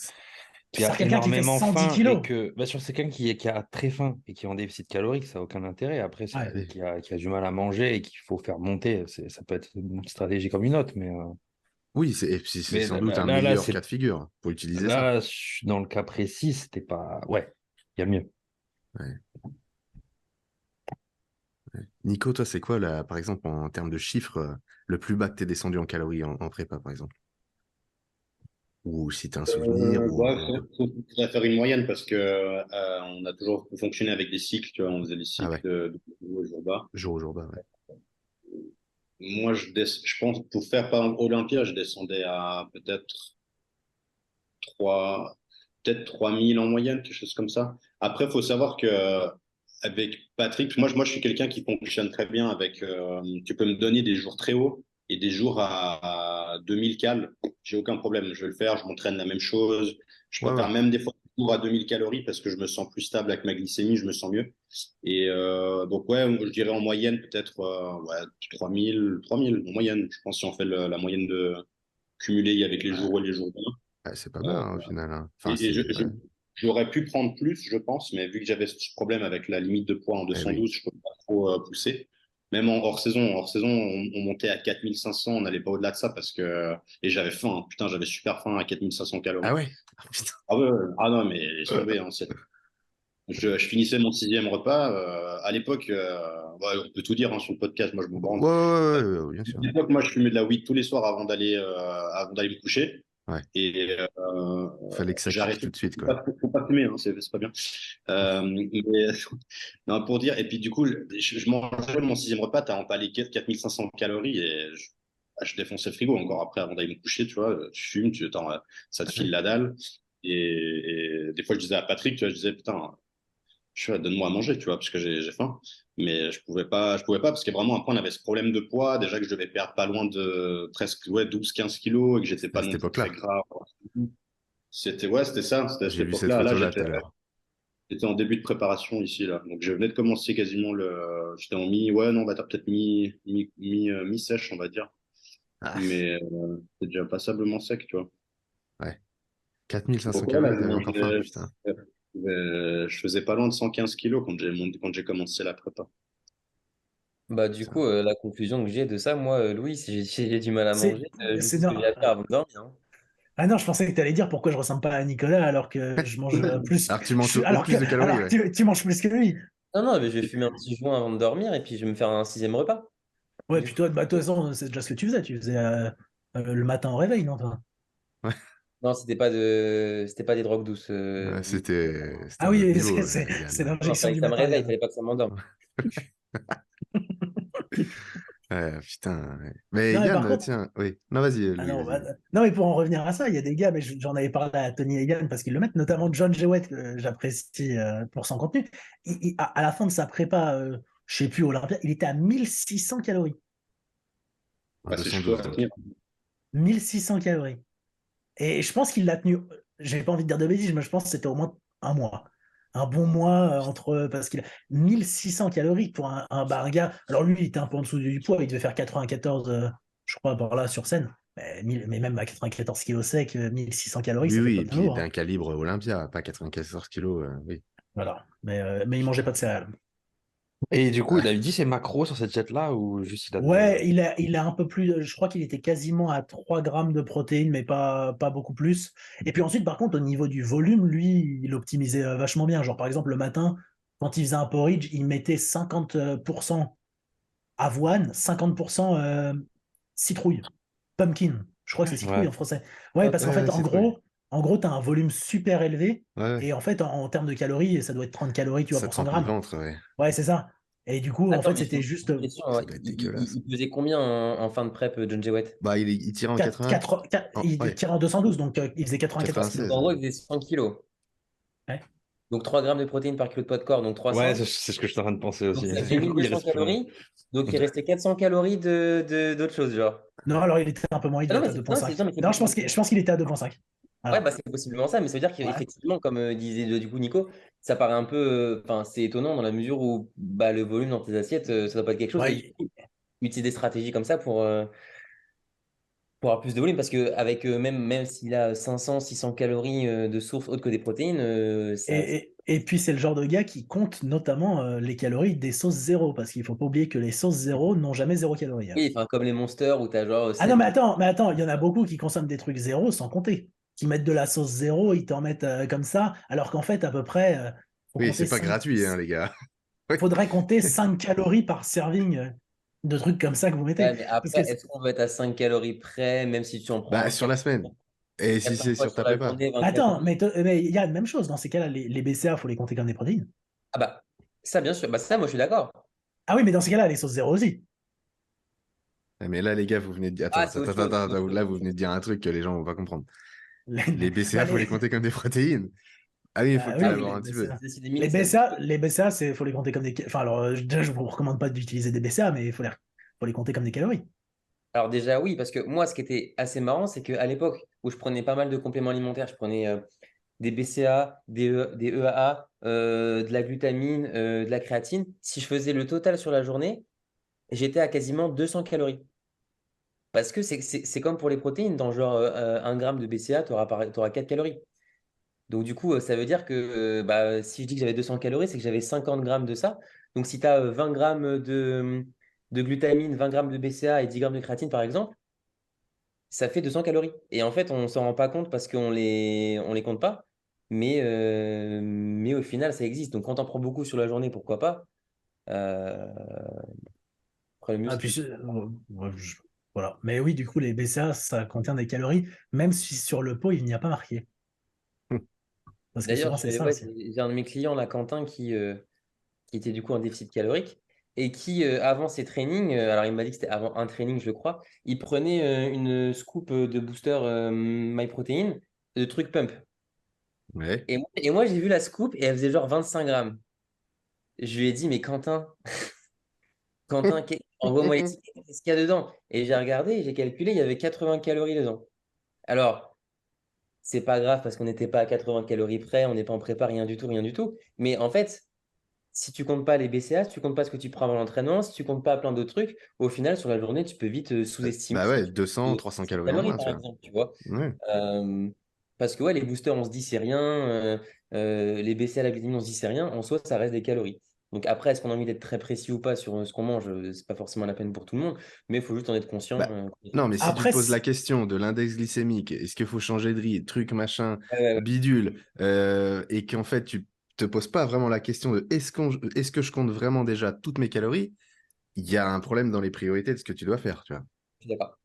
Speaker 3: Sur
Speaker 4: a
Speaker 3: quelqu'un qui fait
Speaker 4: énormément
Speaker 3: 110
Speaker 4: faim et
Speaker 3: kilos.
Speaker 4: que, bah, sur quelqu'un qui a très faim et qui est en déficit calorique, ça n'a aucun intérêt. Après, c'est
Speaker 3: Ouais.
Speaker 4: quelqu'un qui a du mal à manger et qu'il faut faire monter. Ça peut être une stratégie comme une autre,
Speaker 1: oui, et puis c'est
Speaker 4: mais
Speaker 1: sans doute un
Speaker 4: là,
Speaker 1: meilleur cas de figure pour utiliser ça.
Speaker 4: là, dans le cas précis, c'était pas. Ouais, il y a mieux.
Speaker 1: Ouais, ouais. Nico, toi, c'est quoi, là, par exemple, en termes de chiffres, le plus bas que t'es descendu en calories en prépa, par exemple? Ou si t'as un souvenir, ou
Speaker 2: Ouais,
Speaker 1: un...
Speaker 2: faudrait faire une moyenne parce que on a toujours fonctionné avec des cycles, tu vois, on faisait des
Speaker 1: Ah
Speaker 2: cycles
Speaker 1: ouais,
Speaker 2: de haut et jour bas.
Speaker 1: jour au jour bas, ouais.
Speaker 2: Moi, je pense, pour faire par exemple Olympia, je descendais à trois, peut-être 3000 en moyenne, quelque chose comme ça. Après, il faut savoir que avec Patrick, moi, je suis quelqu'un qui fonctionne très bien avec, tu peux me donner des jours très hauts et des jours à 2000 cales. J'ai aucun problème. Je vais le faire. Je m'entraîne la même chose. Je
Speaker 1: Ouais,
Speaker 2: peux
Speaker 1: ouais.
Speaker 2: faire même des fois des jours à 2000 calories parce que je me sens plus stable avec ma glycémie, je me sens mieux. Et donc, ouais, je dirais en moyenne, peut-être ouais, 3000 en moyenne. Je pense si on fait la moyenne de cumuler avec les jours hauts et les jours bas.
Speaker 1: C'est pas mal
Speaker 2: Euh,
Speaker 1: hein, au final. Hein. Enfin,
Speaker 2: et
Speaker 1: ouais.
Speaker 2: j'aurais pu prendre plus, je pense, mais vu que j'avais ce problème avec la limite de poids en
Speaker 1: Eh oui.
Speaker 2: 212, je ne peux pas trop pousser. Même hors saison, on montait à 4500, on n'allait pas au-delà de ça parce que. Et j'avais faim, hein. Putain, j'avais super faim à 4500
Speaker 1: Ah
Speaker 2: calories.
Speaker 1: ouais? Ah, putain.
Speaker 2: Ah ouais, ouais. Ah non, mais laisse tomber, hein, je finissais mon sixième repas. À l'époque, ouais, on peut tout dire hein, sur le podcast, moi je me
Speaker 1: Ouais,
Speaker 2: branle.
Speaker 1: bien
Speaker 2: À
Speaker 1: sûr.
Speaker 2: l'époque, moi je fumais de la weed tous les soirs avant d'aller me coucher.
Speaker 1: Ouais.
Speaker 2: Et
Speaker 1: Fallait que ça
Speaker 2: j'ai
Speaker 1: kick
Speaker 2: arrêté.
Speaker 1: tout de suite, quoi.
Speaker 2: Faut pas fumer, hein, c'est pas bien. Mais, non, pour dire, et puis du coup, je mangeais mon sixième repas, t'as empalé 4500 calories et je défonçais le frigo encore après avant d'aller me coucher, tu vois. Tu fumes, ça te file la dalle. Et des fois, je disais à Patrick, tu vois, je disais, putain, donne-moi à manger, tu vois, parce que j'ai faim. Mais je pouvais pas parce que vraiment, après, on avait ce problème de poids. Déjà que je devais perdre pas loin de presque ouais, 12-15 kilos et que j'étais
Speaker 1: À
Speaker 2: pas
Speaker 1: cette
Speaker 2: non plus très
Speaker 1: époque-là.
Speaker 2: gras. Ouais, c'était ça, c'était à cette
Speaker 1: J'ai vu cette
Speaker 2: époque-là. Là,
Speaker 1: photo-là tout à l'heure.
Speaker 2: j'étais en début de préparation ici, là. Donc, je venais de commencer quasiment j'étais en ouais, non, bah, t'as peut-être mi-sèche, on va dire.
Speaker 1: Ah,
Speaker 2: Mais c'est déjà passablement sec, tu vois.
Speaker 1: ouais. 4500
Speaker 2: Donc, ouais, là,
Speaker 1: calories, t'avais encore faim, putain.
Speaker 2: je faisais pas loin de 115 kilos quand j'ai commencé la prépa.
Speaker 5: Bah, du
Speaker 1: Putain.
Speaker 5: coup, la conclusion que j'ai de ça, moi, Louis, si j'ai du mal à
Speaker 3: C'est
Speaker 5: manger, je
Speaker 3: c'est
Speaker 5: sais ce que
Speaker 3: non.
Speaker 5: j'ai à faire avant de dormir. Hein.
Speaker 3: Ah non, je pensais que tu allais dire pourquoi je ressemble pas à Nicolas alors que je mange plus.
Speaker 1: Alors que tu manges toujours plus de calories,
Speaker 3: Alors
Speaker 1: ouais.
Speaker 3: que tu manges plus que lui.
Speaker 5: Non, non, mais je vais fumer un petit joint avant de dormir et puis je vais me faire un sixième repas.
Speaker 3: Ouais,
Speaker 5: Du
Speaker 3: puis
Speaker 5: coup.
Speaker 3: toi, bah, de toute façon, c'est déjà ce que tu faisais. Tu faisais le matin au réveil, non, toi?
Speaker 1: Ouais.
Speaker 5: Non, c'était pas des drogues douces.
Speaker 1: C'était
Speaker 3: Ah
Speaker 1: un autre
Speaker 3: oui,
Speaker 1: niveau,
Speaker 3: c'est
Speaker 1: Yann.
Speaker 5: Non,
Speaker 3: l'injection
Speaker 5: fallait
Speaker 3: du
Speaker 5: que ça me
Speaker 3: matin,
Speaker 5: réveille, il
Speaker 3: Yann.
Speaker 5: fallait pas que ça m'endorme.
Speaker 1: Putain. Ouais. Mais
Speaker 3: Non, mais
Speaker 1: Yann,
Speaker 3: par contre,
Speaker 1: tiens, oui. Non, vas-y,
Speaker 3: ah
Speaker 1: Louis,
Speaker 3: non,
Speaker 1: vas-y.
Speaker 3: non, mais pour en revenir à ça, il y a des gars, mais j'en avais parlé à Tony Egan parce qu'ils le mettent, notamment John Jewett, que j'apprécie pour son contenu. À la fin de sa prépa, je sais plus, Olympia, il était à 1600 calories.
Speaker 1: En
Speaker 2: Ouais, c'est chaud
Speaker 1: 212,
Speaker 2: à
Speaker 1: donc.
Speaker 2: tenir.
Speaker 3: 1600 calories. Et je pense qu'il l'a tenu, j'ai pas envie de dire de bêtises, mais je pense que c'était au moins un mois. Un bon mois parce qu'il a 1600 calories pour bah, un gars. Alors lui, il était un peu en dessous du poids, il devait faire 94, je crois, par là sur scène. Mais même à 94 kilos sec, 1600 calories,
Speaker 1: Oui,
Speaker 3: ça fait
Speaker 1: oui,
Speaker 3: pas
Speaker 1: et
Speaker 3: de
Speaker 1: puis
Speaker 3: lourd.
Speaker 1: d'un
Speaker 3: Hein.
Speaker 1: calibre Olympia, pas 94 kilos, oui.
Speaker 3: Voilà. Mais il mangeait pas de céréales.
Speaker 4: Et du coup,
Speaker 1: Ah,
Speaker 4: il a dit ses macros sur cette jet-là ou juste il a donné.
Speaker 3: Ouais, il a un peu plus, je crois qu'il était quasiment à 3 grammes de protéines, mais pas beaucoup plus. Et puis ensuite, par contre, au niveau du volume, lui, il optimisait vachement bien. Genre, par exemple, le matin, quand il faisait un porridge, il mettait 50% avoine, 50% citrouille, pumpkin. Je crois que c'est citrouille
Speaker 4: Ouais.
Speaker 3: en français. Ouais,
Speaker 5: Ok.
Speaker 3: parce qu'en
Speaker 1: ouais,
Speaker 3: fait,
Speaker 1: c'est trop.
Speaker 3: en gros, tu as un volume super élevé.
Speaker 1: Ouais, ouais.
Speaker 3: Et en fait, en termes de calories, ça doit être 30 calories, tu vois,
Speaker 1: Ça
Speaker 3: pour
Speaker 1: te
Speaker 3: 100
Speaker 1: remplit le
Speaker 3: grammes.
Speaker 1: ventre, ouais.
Speaker 3: Ouais, c'est ça. Et du coup, en
Speaker 5: Attends,
Speaker 3: fait,
Speaker 5: mais j'ai
Speaker 3: c'était
Speaker 5: une
Speaker 3: juste
Speaker 5: question.
Speaker 1: Ça doit être dégueulasse.
Speaker 5: Il faisait combien en fin de prep, John Jewett?
Speaker 1: Bah, il tirait en 80.
Speaker 3: Il
Speaker 1: Ouais,
Speaker 3: tire en 212, donc il faisait 94 kilos.
Speaker 1: 96.
Speaker 5: En
Speaker 1: Ouais.
Speaker 5: gros, il faisait 100 kilos.
Speaker 3: Ouais.
Speaker 5: Donc 3 grammes de protéines par kilo de poids de corps, donc
Speaker 4: Ouais,
Speaker 5: 300.
Speaker 4: c'est ce que je suis en train de penser
Speaker 5: Donc
Speaker 4: aussi.
Speaker 5: ça fait
Speaker 4: Il
Speaker 5: 1200
Speaker 4: reste plus rien.
Speaker 5: calories. Donc il restait 400 calories d'autre chose, genre.
Speaker 3: Non, alors il était un peu moins, il
Speaker 5: Ah
Speaker 3: devait
Speaker 5: non, mais
Speaker 3: être à
Speaker 5: non,
Speaker 3: 2,5.
Speaker 5: mais c'est
Speaker 3: Non,
Speaker 5: possible.
Speaker 3: je pense qu'il était à 2,5.
Speaker 5: Ouais,
Speaker 3: Alors,
Speaker 5: bah, c'est possiblement ça, mais ça veut dire
Speaker 3: ouais.
Speaker 5: qu'effectivement, comme disait du coup Nico, ça paraît un peu, enfin, c'est étonnant dans la mesure où bah, le volume dans tes assiettes, ça doit pas être quelque chose. Et du
Speaker 3: Ouais,
Speaker 5: coup, utilise des stratégies comme ça pour avoir plus de volume, parce que avec même s'il a 500, 600 calories de source autre que des protéines, ça.
Speaker 3: et puis c'est le genre de gars qui compte notamment les calories des sauces zéro, parce qu'il faut pas oublier que les sauces zéro n'ont jamais zéro calorie. Hein.
Speaker 5: Oui, enfin, comme les monsters où tu as genre
Speaker 3: Ah non,
Speaker 5: 7.
Speaker 3: mais attends, il y en a beaucoup qui consomment des trucs zéro sans compter. Qui mettent de la sauce zéro, ils t'en mettent comme ça, alors qu'en fait, à peu près, faut
Speaker 1: Oui,
Speaker 3: compter
Speaker 1: c'est pas
Speaker 3: 5,
Speaker 1: gratuit, hein, les gars. Oui.
Speaker 3: faudrait compter 5 calories par serving de trucs comme ça que vous mettez.
Speaker 5: Ouais, mais
Speaker 3: Parce que
Speaker 5: après, est-ce qu'on va être à 5 calories près, même si tu en prends
Speaker 1: Bah,
Speaker 5: un
Speaker 1: sur la semaine. Et si
Speaker 5: 400
Speaker 1: c'est
Speaker 5: fois
Speaker 1: sur
Speaker 5: sur
Speaker 1: ta
Speaker 5: la
Speaker 1: prépa.
Speaker 5: journée, 24
Speaker 3: attends,
Speaker 5: heures?
Speaker 3: mais il y a la même chose. Dans ces cas-là, les BCA, il faut les compter comme des protéines.
Speaker 5: Ah bah, ça, bien sûr. Bah, ça, moi, je suis d'accord.
Speaker 3: Ah oui, mais dans ces cas-là, les sauces zéro aussi.
Speaker 1: Ah, mais là, les gars, vous venez de dire.
Speaker 5: Ah, c'est autre chose. C'est autre chose.
Speaker 1: Là, vous venez de dire un truc que les gens vont pas comprendre.
Speaker 3: Les,
Speaker 1: Les
Speaker 3: bah,
Speaker 1: BCA, faut les compter comme des protéines. Ah oui, il faut
Speaker 3: bah
Speaker 1: que tu
Speaker 3: oui,
Speaker 5: Ah
Speaker 1: élabores
Speaker 5: oui,
Speaker 1: un
Speaker 3: les
Speaker 1: petit peu.
Speaker 3: BCA.
Speaker 5: c'est des millisecondes.
Speaker 3: Les BCA, faut les compter comme des. Enfin, alors, déjà, je vous recommande pas d'utiliser des BCA, mais faut les compter comme des calories.
Speaker 5: Alors déjà, oui, parce que moi, ce qui était assez marrant, c'est qu'à l'époque où je prenais pas mal de compléments alimentaires, je prenais des BCA, des EAA, de la glutamine, de la créatine. Si je faisais le total sur la journée, j'étais à quasiment 200 calories. Parce que c'est comme pour les protéines, dans genre 1 gramme de BCA, tu auras 4 calories. Donc du coup, ça veut dire que si je dis que j'avais 200 calories, c'est que j'avais 50 grammes de ça. Donc si tu as 20 grammes de glutamine, 20 grammes de BCA et 10 grammes de créatine, par exemple, ça fait 200 calories. Et en fait, on ne s'en rend pas compte parce qu'on les compte pas. Mais au final, ça existe. Donc quand on prend beaucoup sur la journée, pourquoi pas? Euh, Après le
Speaker 3: Ah,
Speaker 5: muscle,
Speaker 3: puis, ouais, voilà. Mais oui, du coup, les BCA, ça contient des calories, même si sur le pot, il n'y a pas marqué. Parce que
Speaker 5: d'ailleurs,
Speaker 3: souvent, c'est ça
Speaker 5: ouais,
Speaker 3: aussi.
Speaker 5: j'ai un de mes clients, là, Quentin, qui était du coup en déficit calorique et qui, avant ses trainings, alors il m'a dit que c'était avant un training, je le crois, il prenait une scoop de booster MyProtein de trucs pump.
Speaker 1: Ouais.
Speaker 5: Et moi, j'ai vu la scoop et elle faisait genre 25 grammes. Je lui ai dit, mais Quentin, envoie-moi les tickets, qu'est-ce qu'il y a dedans? Et j'ai regardé et j'ai calculé, il y avait 80 calories dedans. Alors, c'est pas grave parce qu'on n'était pas à 80 calories près, on n'est pas en prépa, rien du tout, rien du tout. Mais en fait, si tu comptes pas les BCA, si tu comptes pas ce que tu prends avant l'entraînement, si tu comptes pas plein d'autres trucs, au final, sur la journée, tu peux vite sous-estimer
Speaker 1: Bah
Speaker 5: ce que
Speaker 1: ouais,
Speaker 5: tu
Speaker 1: 200, 300
Speaker 5: 600
Speaker 1: calories en
Speaker 5: calories,
Speaker 1: moins,
Speaker 5: par
Speaker 1: tu vois.
Speaker 5: exemple, tu vois.
Speaker 1: Ouais.
Speaker 5: Euh, Parce que ouais, les boosters, on se dit c'est rien. Les BCA, la glutamine, on se dit c'est rien. En soi, ça reste des calories. Donc après, est-ce qu'on a envie d'être très précis ou pas sur ce qu'on mange? C'est pas forcément la peine pour tout le monde, mais il faut juste en être conscient.
Speaker 1: Bah, non, mais si tu te
Speaker 3: Après,
Speaker 1: poses la question de l'index glycémique, est-ce qu'il faut changer de riz, truc, machin,
Speaker 5: Ouais, ouais, ouais.
Speaker 1: bidule, et qu'en fait, tu te poses pas vraiment la question de est-ce que je compte vraiment déjà toutes mes calories, il y a un problème dans les priorités de ce que tu dois faire, tu vois.
Speaker 5: Je suis d'accord.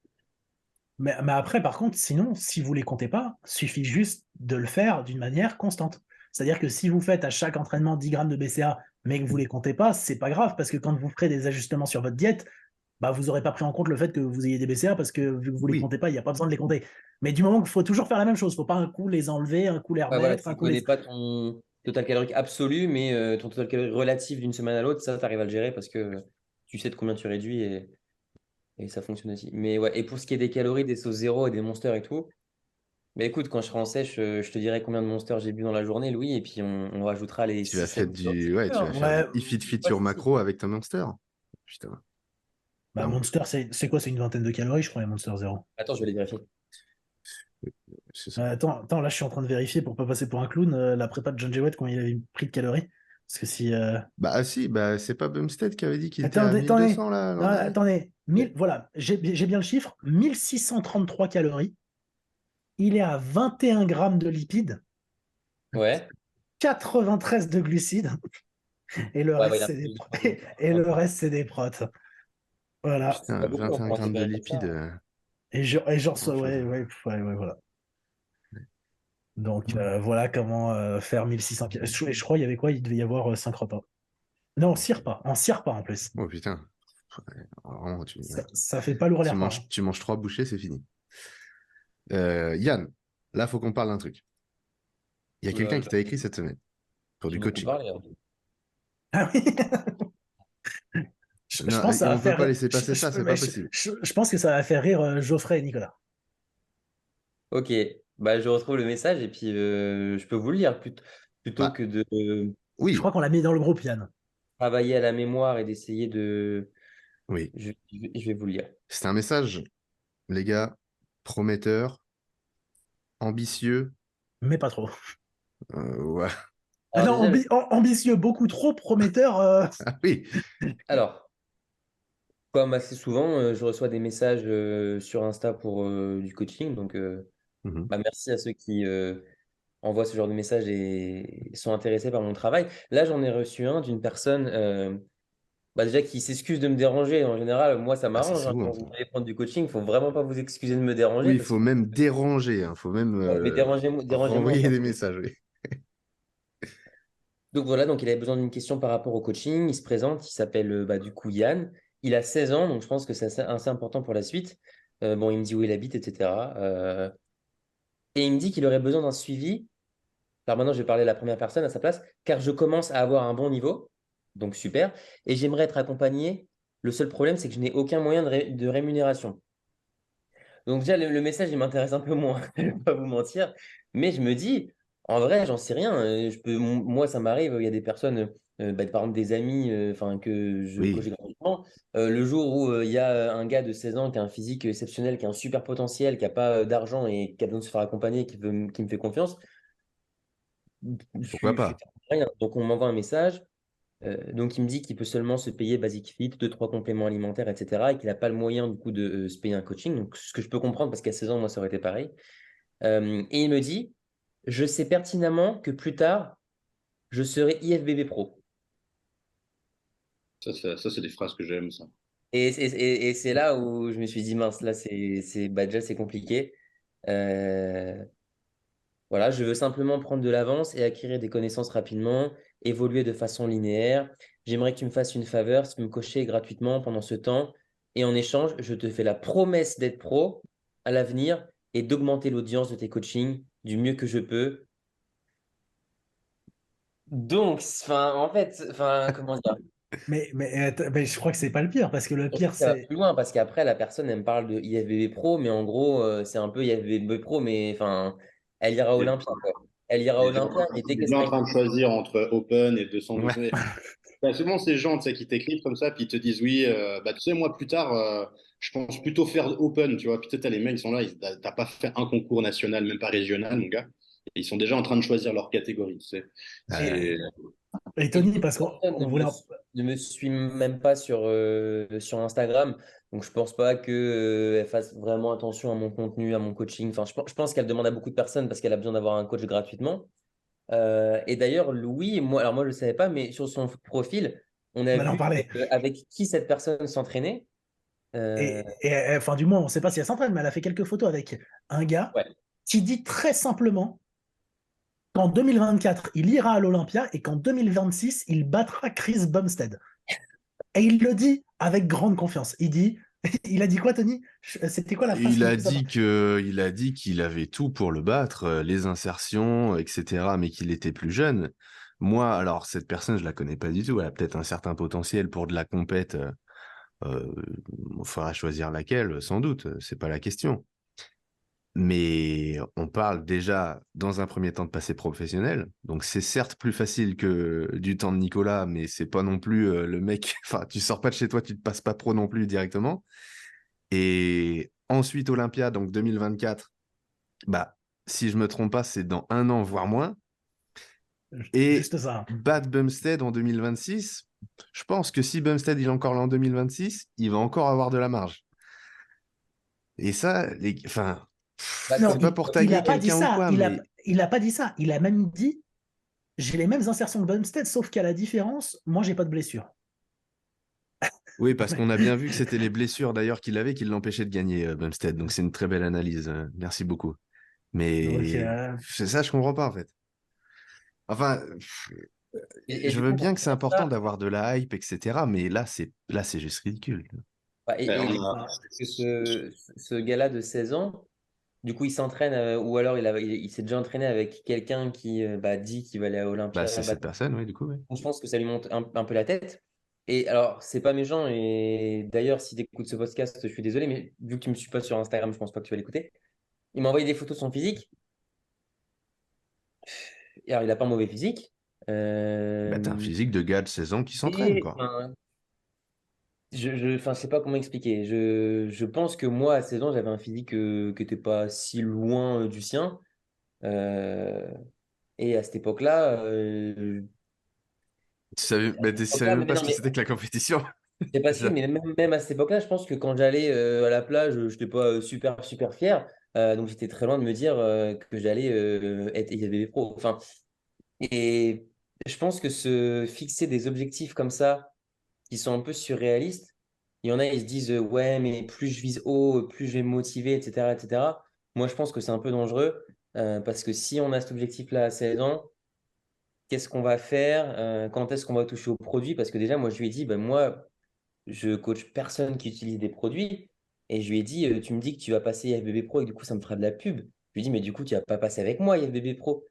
Speaker 3: mais après, par contre, sinon, si vous les comptez pas, suffit juste de le faire d'une manière constante. C'est-à-dire que si vous faites à chaque entraînement 10 grammes de BCA, mais que vous les comptez pas, c'est pas grave, parce que quand vous ferez des ajustements sur votre diète, bah, vous n'aurez pas pris en compte le fait que vous ayez des BCA, parce que vu que vous les
Speaker 1: Oui,
Speaker 3: comptez pas, il n'y a pas besoin de les compter. Mais du moment qu'il faut toujours faire la même chose, il ne faut pas un coup les enlever, un coup les
Speaker 5: Ouais, voilà,
Speaker 3: remettre, un
Speaker 5: tu
Speaker 3: coup les...
Speaker 5: connais pas ton total calorique absolu, mais ton total calorique relatif d'une semaine à l'autre, ça, tu arrives à le gérer parce que tu sais de combien tu réduis et ça fonctionne aussi. Mais ouais, et pour ce qui est des calories, des sauces zéro et des monsters et tout, bah écoute, quand je serai en sèche, je te dirai combien de monsters j'ai bu dans la journée, Louis, et puis on rajoutera les
Speaker 1: tu vas
Speaker 5: 6-7
Speaker 1: faire
Speaker 5: kilos si
Speaker 1: du,
Speaker 5: tu
Speaker 1: ouais,
Speaker 5: veux,
Speaker 1: tu
Speaker 5: hein.
Speaker 1: vas faire
Speaker 3: Ouais,
Speaker 1: du fit
Speaker 5: Pas de
Speaker 1: sur
Speaker 5: souci.
Speaker 1: macro avec ton Monster. Putain.
Speaker 3: bah,
Speaker 1: Non,
Speaker 3: Monster, c'est quoi? C'est une vingtaine de calories, je crois, les Monster Zéro.
Speaker 5: Attends, je vais les vérifier.
Speaker 1: c'est ça.
Speaker 3: Attends, là, je suis en train de vérifier pour pas passer pour un clown, la prépa de John Jewett, quand il avait pris de calories. Parce que si...
Speaker 1: Bah ah, si, bah c'est pas Bumstead qui avait dit qu'il était à
Speaker 3: Attendez, attendez,
Speaker 1: 1200 là
Speaker 3: non,
Speaker 1: l'an dernier.
Speaker 3: attendez. Voilà, j'ai bien le chiffre, 1633 calories. Il est à 21 grammes de lipides,
Speaker 5: Ouais.
Speaker 3: 93 de glucides, et le
Speaker 5: Ouais, bah,
Speaker 3: reste,
Speaker 5: il a
Speaker 3: c'est des,
Speaker 5: pris du protéines.
Speaker 3: et le reste, c'est des protes. Voilà.
Speaker 5: C'est pas
Speaker 1: Putain,
Speaker 5: beaucoup hein,
Speaker 1: 21
Speaker 5: pour un
Speaker 1: grammes de
Speaker 5: super comme ça,
Speaker 1: lipides.
Speaker 5: hein.
Speaker 1: Grand chose,
Speaker 3: Ouais,
Speaker 1: hein.
Speaker 3: ouais, ouais, ouais, voilà. Donc,
Speaker 1: Ouais.
Speaker 3: voilà comment faire 1600 calories. Je crois qu'il y avait quoi? Il devait y avoir 5 repas. Non, 6 repas. En 6 repas en plus.
Speaker 1: Oh putain. Ouais, vraiment,
Speaker 3: Ça fait pas lourd les repas, hein.
Speaker 1: tu manges 3 bouchées, c'est fini. Yann, là, faut qu'on parle d'un truc. Il y a quelqu'un
Speaker 5: Oula,
Speaker 1: qui t'a écrit cette semaine pour du
Speaker 5: j'ai beaucoup
Speaker 1: coaching.
Speaker 5: parlé, hein.
Speaker 3: Ah oui. Je
Speaker 1: Non,
Speaker 3: pense que ça va
Speaker 1: on peut
Speaker 3: faire.
Speaker 1: pas laisser passer ça, c'est pas possible.
Speaker 3: Je pense que ça va faire rire Geoffrey et Nicolas.
Speaker 5: Ok, bah, je retrouve le message et puis je peux vous le lire plutôt
Speaker 1: Bah
Speaker 5: que de
Speaker 3: Je
Speaker 1: oui,
Speaker 3: crois qu'on l'a mis dans le groupe, Yann.
Speaker 5: travailler à la mémoire et d'essayer de.
Speaker 1: oui.
Speaker 5: Je vais vous le lire.
Speaker 1: C'est un message, les gars, prometteur, ambitieux.
Speaker 3: Mais pas trop.
Speaker 1: Ouais.
Speaker 3: Ah
Speaker 5: Alors
Speaker 3: non,
Speaker 5: déjà,
Speaker 3: ambitieux, beaucoup trop prometteur.
Speaker 1: Ah oui.
Speaker 5: alors, comme assez souvent, je reçois des messages sur Insta pour du coaching. Donc,
Speaker 1: Mhm.
Speaker 5: bah, merci à ceux qui envoient ce genre de messages et sont intéressés par mon travail. Là, j'en ai reçu un d'une personne bah, déjà qui s'excuse de me déranger. En général, moi, ça
Speaker 1: Ah, ça
Speaker 5: m'arrange,
Speaker 1: c'est
Speaker 5: hein,
Speaker 1: bon,
Speaker 5: quand
Speaker 1: ça.
Speaker 5: vous allez prendre du coaching. Il ne faut vraiment pas vous excuser de me déranger
Speaker 1: Oui, il
Speaker 5: parce
Speaker 1: faut
Speaker 5: que
Speaker 1: même déranger, hein. Faut même
Speaker 5: mais dérangez-moi
Speaker 1: renvoyer
Speaker 5: encore
Speaker 1: des
Speaker 5: plus.
Speaker 1: messages, oui.
Speaker 5: Donc voilà, donc il avait besoin d'une question par rapport au coaching. Il se présente, il s'appelle du coup Yann. Il a 16 ans, donc je pense que c'est assez important pour la suite. Bon, il me dit où il habite, etc. Et il me dit qu'il aurait besoin d'un suivi. Alors maintenant, je vais parler à la première personne à sa place, car je commence à avoir un bon niveau. Donc super. Et j'aimerais être accompagné. Le seul problème, c'est que je n'ai aucun moyen de rémunération. Donc déjà, le message, il m'intéresse un peu moins, je ne vais pas vous mentir. Mais je me dis, en vrai, j'en sais rien. Moi, ça m'arrive, il y a des personnes par exemple des amis que je
Speaker 1: Oui,
Speaker 5: coachais gratuitement. Le jour où il y a un gars de 16 ans qui a un physique exceptionnel, qui a un super potentiel, qui n'a pas d'argent et qui a besoin de se faire accompagner, qui me fait confiance,
Speaker 1: pourquoi
Speaker 5: je suis
Speaker 1: pas.
Speaker 5: rien. Donc on m'envoie un message. Donc il me dit qu'il peut seulement se payer Basic Fit, deux, trois compléments alimentaires, etc. Et qu'il n'a pas le moyen du coup de se payer un coaching. Donc ce que je peux comprendre parce qu'à 16 ans, moi, ça aurait été pareil. Et il me dit, je sais pertinemment que plus tard, je serai IFBB Pro.
Speaker 2: Ça, c'est des phrases que j'aime, ça.
Speaker 5: Et c'est là où je me suis dit, mince, là, bah, déjà, c'est compliqué. Euh, voilà, je veux simplement prendre de l'avance et acquérir des connaissances rapidement, évoluer de façon linéaire. J'aimerais que tu me fasses une faveur, si tu me coacher gratuitement pendant ce temps. Et en échange, je te fais la promesse d'être pro à l'avenir et d'augmenter l'audience de tes coachings du mieux que je peux. Donc, comment dire?
Speaker 3: Mais je crois que c'est pas le pire, parce que le
Speaker 5: Je trouve
Speaker 3: pire,
Speaker 5: que ça va
Speaker 3: c'est.
Speaker 5: plus loin parce qu'après, la personne, elle me parle de IFBB Pro, mais en gros, c'est un peu IFBB Pro, mais elle ira à
Speaker 2: Il est,
Speaker 5: Olympia, quoi. Elle ira à
Speaker 2: il est déjà,
Speaker 5: Olympia, mais dès
Speaker 2: il est
Speaker 5: qu'elle
Speaker 2: déjà
Speaker 5: sera
Speaker 2: en train de choisir entre Open et 212.
Speaker 1: Ouais.
Speaker 2: T'as souvent ces gens, tu sais, qui t'écrivent comme ça, puis ils te disent oui, bah tu sais, moi plus tard, je pense plutôt faire Open, tu vois. Puis peut-être t'as les mecs qui sont là, t'as pas fait un concours national, même pas régional, mon gars. Et ils sont déjà en train de choisir leur catégorie, tu sais.
Speaker 3: Euh,
Speaker 2: C'est
Speaker 3: Et
Speaker 5: Et du
Speaker 3: Tony,
Speaker 5: coup,
Speaker 3: parce
Speaker 5: la
Speaker 3: qu'on
Speaker 5: personne
Speaker 3: on voulait.
Speaker 5: ne me suit même pas sur Instagram. Donc, je pense pas qu'elle fasse vraiment attention à mon contenu, à mon coaching. Je pense qu'elle demande à beaucoup de personnes parce qu'elle a besoin d'avoir un coach gratuitement. Et d'ailleurs, Louis, alors moi, je ne le savais pas, mais sur son profil, on a
Speaker 3: On allait en
Speaker 5: vu
Speaker 3: parler.
Speaker 5: avec qui cette personne s'entraînait. Euh,
Speaker 3: Enfin, du moins, on ne sait pas si elle s'entraîne, mais elle a fait quelques photos avec un gars
Speaker 5: ouais.
Speaker 3: qui dit très simplement qu'en 2024, il ira à l'Olympia et qu'en 2026, il battra Chris Bumstead. Et il le dit avec grande confiance. Il dit, il a dit quoi, Tony? C'était quoi la phrase
Speaker 1: Il
Speaker 3: qui me
Speaker 1: a
Speaker 3: fait ça?
Speaker 1: dit il a dit qu'il avait tout pour le battre, les insertions, etc., mais qu'il était plus jeune. Moi, alors, cette personne, je la connais pas du tout. Elle a peut-être un certain potentiel pour de la compète. Euh, il faudra choisir laquelle, sans doute. C'est pas la question. Mais on parle déjà, dans un premier temps, de passer professionnel. Donc, c'est certes plus facile que du temps de Nicolas, mais c'est pas non plus le mec. Enfin, tu sors pas de chez toi, tu te passes pas pro non plus directement. Et ensuite, Olympia, donc 2024, bah, si je me trompe pas, c'est dans un an, voire moins. Et
Speaker 3: Juste ça.
Speaker 1: Bad Bumstead en 2026, je pense que si Bumstead il est encore là en 2026, il va encore avoir de la marge. Et ça, enfin,
Speaker 5: Bah,
Speaker 3: Non,
Speaker 1: c'est pas
Speaker 5: Tony,
Speaker 1: pour
Speaker 3: il
Speaker 1: taguer
Speaker 3: a pas dit
Speaker 1: quelqu'un ou
Speaker 3: ça.
Speaker 1: quoi, mais
Speaker 3: Il a pas dit ça. Il a même dit, j'ai les mêmes insertions que Bumstead, sauf qu'à la différence, moi, j'ai pas de blessure.
Speaker 1: oui, parce qu'on a bien vu que c'était les blessures d'ailleurs qu'il avait qui l'empêchaient de gagner, Bumstead. Donc c'est une très belle analyse. Merci beaucoup.
Speaker 3: Donc,
Speaker 1: Mais c'est ça, je comprends pas en fait. Enfin,
Speaker 5: et
Speaker 1: je
Speaker 5: du
Speaker 1: veux
Speaker 5: coup,
Speaker 1: bien que c'est
Speaker 5: pour
Speaker 1: important
Speaker 5: ça,
Speaker 1: d'avoir de la hype, etc. Mais là, c'est juste ridicule.
Speaker 5: et
Speaker 2: on
Speaker 5: du coup,
Speaker 2: a,
Speaker 5: que ce gars-là de 16 ans, du coup, il s'entraîne, ou alors il s'est déjà entraîné avec quelqu'un qui dit qu'il va aller à
Speaker 1: Bah,
Speaker 5: Olympia.
Speaker 1: c'est cette personne, oui, du coup, oui.
Speaker 5: Je pense que ça lui monte un peu la tête. Et alors, c'est pas méchant. Et d'ailleurs, si tu écoutes ce podcast, je suis désolé, mais vu que tu me suis pas sur Instagram, je pense pas que tu vas l'écouter. Il m'a envoyé des photos de son physique. Et alors, il a pas un mauvais physique.
Speaker 1: Bah, t'as un
Speaker 5: Euh,
Speaker 1: physique de gars de 16 ans qui s'entraîne,
Speaker 5: et
Speaker 1: quoi.
Speaker 5: je sais pas comment expliquer. Je pense que moi, à 16 ans, j'avais un physique qui n'était pas si loin du sien. Euh, et à cette époque-là,
Speaker 1: Tu savais même
Speaker 5: mais
Speaker 1: pas ce
Speaker 5: non,
Speaker 1: que
Speaker 5: mais
Speaker 1: c'était que la compétition.
Speaker 5: c'est pas si,
Speaker 1: Déjà.
Speaker 5: mais même à cette époque-là, je pense que quand j'allais à la plage, je n'étais pas super, super fier. Donc j'étais très loin de me dire que j'allais être IFBB Pro. Et je pense que se fixer des objectifs comme ça, qui sont un peu surréalistes, il y en a, ils se disent ouais, mais plus je vise haut, plus je vais me motiver, etc., etc. Moi, je pense que c'est un peu dangereux parce que si on a cet objectif-là à 16 ans, qu'est-ce qu'on va faire? Quand est-ce qu'on va toucher au produit? Parce que déjà, moi, je lui ai dit, ben, moi, je coach personne qui utilise des produits. Et je lui ai dit, tu me dis que tu vas passer IFBB Pro et du coup, ça me fera de la pub. Je lui ai dit, mais du coup, tu vas pas passer avec moi IFBB Pro.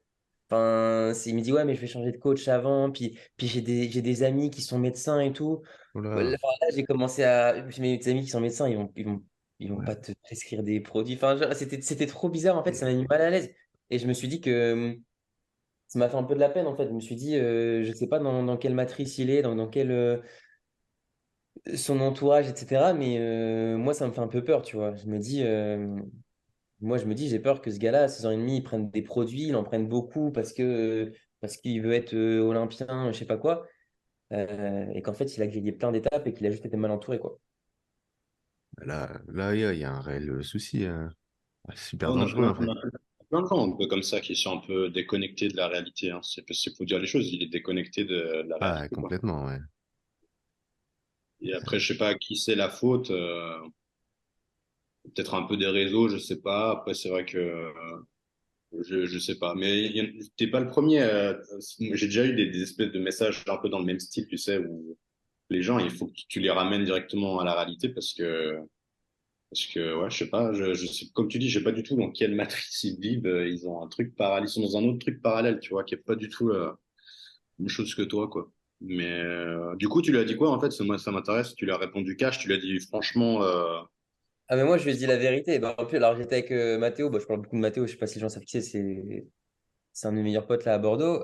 Speaker 5: Il me dit, ouais, mais je vais changer de coach avant. Puis j'ai des amis qui sont médecins et tout.
Speaker 1: Oula.
Speaker 5: Là, j'ai commencé à. Mes amis qui sont médecins, ils vont
Speaker 1: Ouais.
Speaker 5: pas te prescrire des produits. C'était trop bizarre, en fait, ça m'a mis mal à l'aise. Et je me suis dit que ça m'a fait un peu de la peine en fait. Je me suis dit, je sais pas dans quelle matrice il est, dans quel son entourage, etc. Mais moi, ça me fait un peu peur, tu vois. Je me dis, j'ai peur que ce gars-là, à 16 ans et demi, il prenne des produits, il en prenne beaucoup parce qu'il veut être olympien, je sais pas quoi, et qu'en fait, il a grillé plein d'étapes et qu'il a juste été mal entouré, quoi.
Speaker 1: Là, il y a un réel souci, super
Speaker 2: On a
Speaker 1: dangereux,
Speaker 2: plein,
Speaker 1: en
Speaker 2: on
Speaker 1: fait.
Speaker 2: a plein de gens un peu comme ça qui sont un peu déconnectés de la réalité. Hein. C'est pour dire les choses, il est déconnecté de la
Speaker 1: Ah,
Speaker 2: réalité, quoi.
Speaker 1: complètement, ouais.
Speaker 2: Et après, je sais pas à qui c'est la faute. Peut-être un peu des réseaux, je sais pas. Après, c'est vrai que je sais pas. Mais t'es pas le premier. J'ai déjà eu des espèces de messages un peu dans le même style, tu sais, où les gens, il faut que tu les ramènes directement à la réalité parce que ouais, je sais pas. Je sais, comme tu dis, je sais pas du tout dans quelle matrice ils vivent. Ils ont un truc parallèle, ils sont dans un autre truc parallèle, tu vois, qui est pas du tout une chose que toi, quoi. Mais du coup, tu lui as dit quoi en fait? Moi, ça m'intéresse. Tu lui as répondu cash. Tu lui as dit franchement.
Speaker 5: Ah, mais moi, je lui ai dit la vérité. Bah, en plus, alors j'étais avec Mathéo, bah, je parle beaucoup de Mathéo, je sais pas si les gens savent qui c'est, c'est un de mes meilleurs potes là à Bordeaux.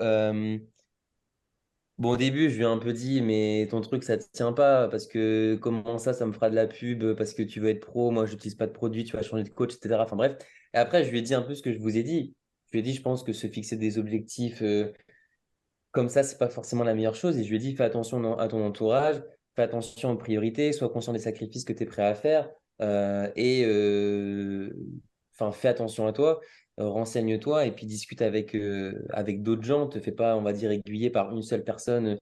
Speaker 5: Bon, au début, je lui ai un peu dit, mais ton truc, ça te tient pas, parce que comment ça me fera de la pub, parce que tu veux être pro, moi, je n'utilise pas de produit, tu vas changer de coach, etc. Enfin bref. Et après, je lui ai dit un peu ce que je vous ai dit. Je lui ai dit, je pense que se fixer des objectifs comme ça, c'est pas forcément la meilleure chose. Et je lui ai dit, fais attention à ton entourage, fais attention aux priorités, sois conscient des sacrifices que tu es prêt à faire, enfin, fais attention à toi, renseigne-toi et puis discute avec d'autres gens. Te fais pas, on va dire, aiguiller par une seule personne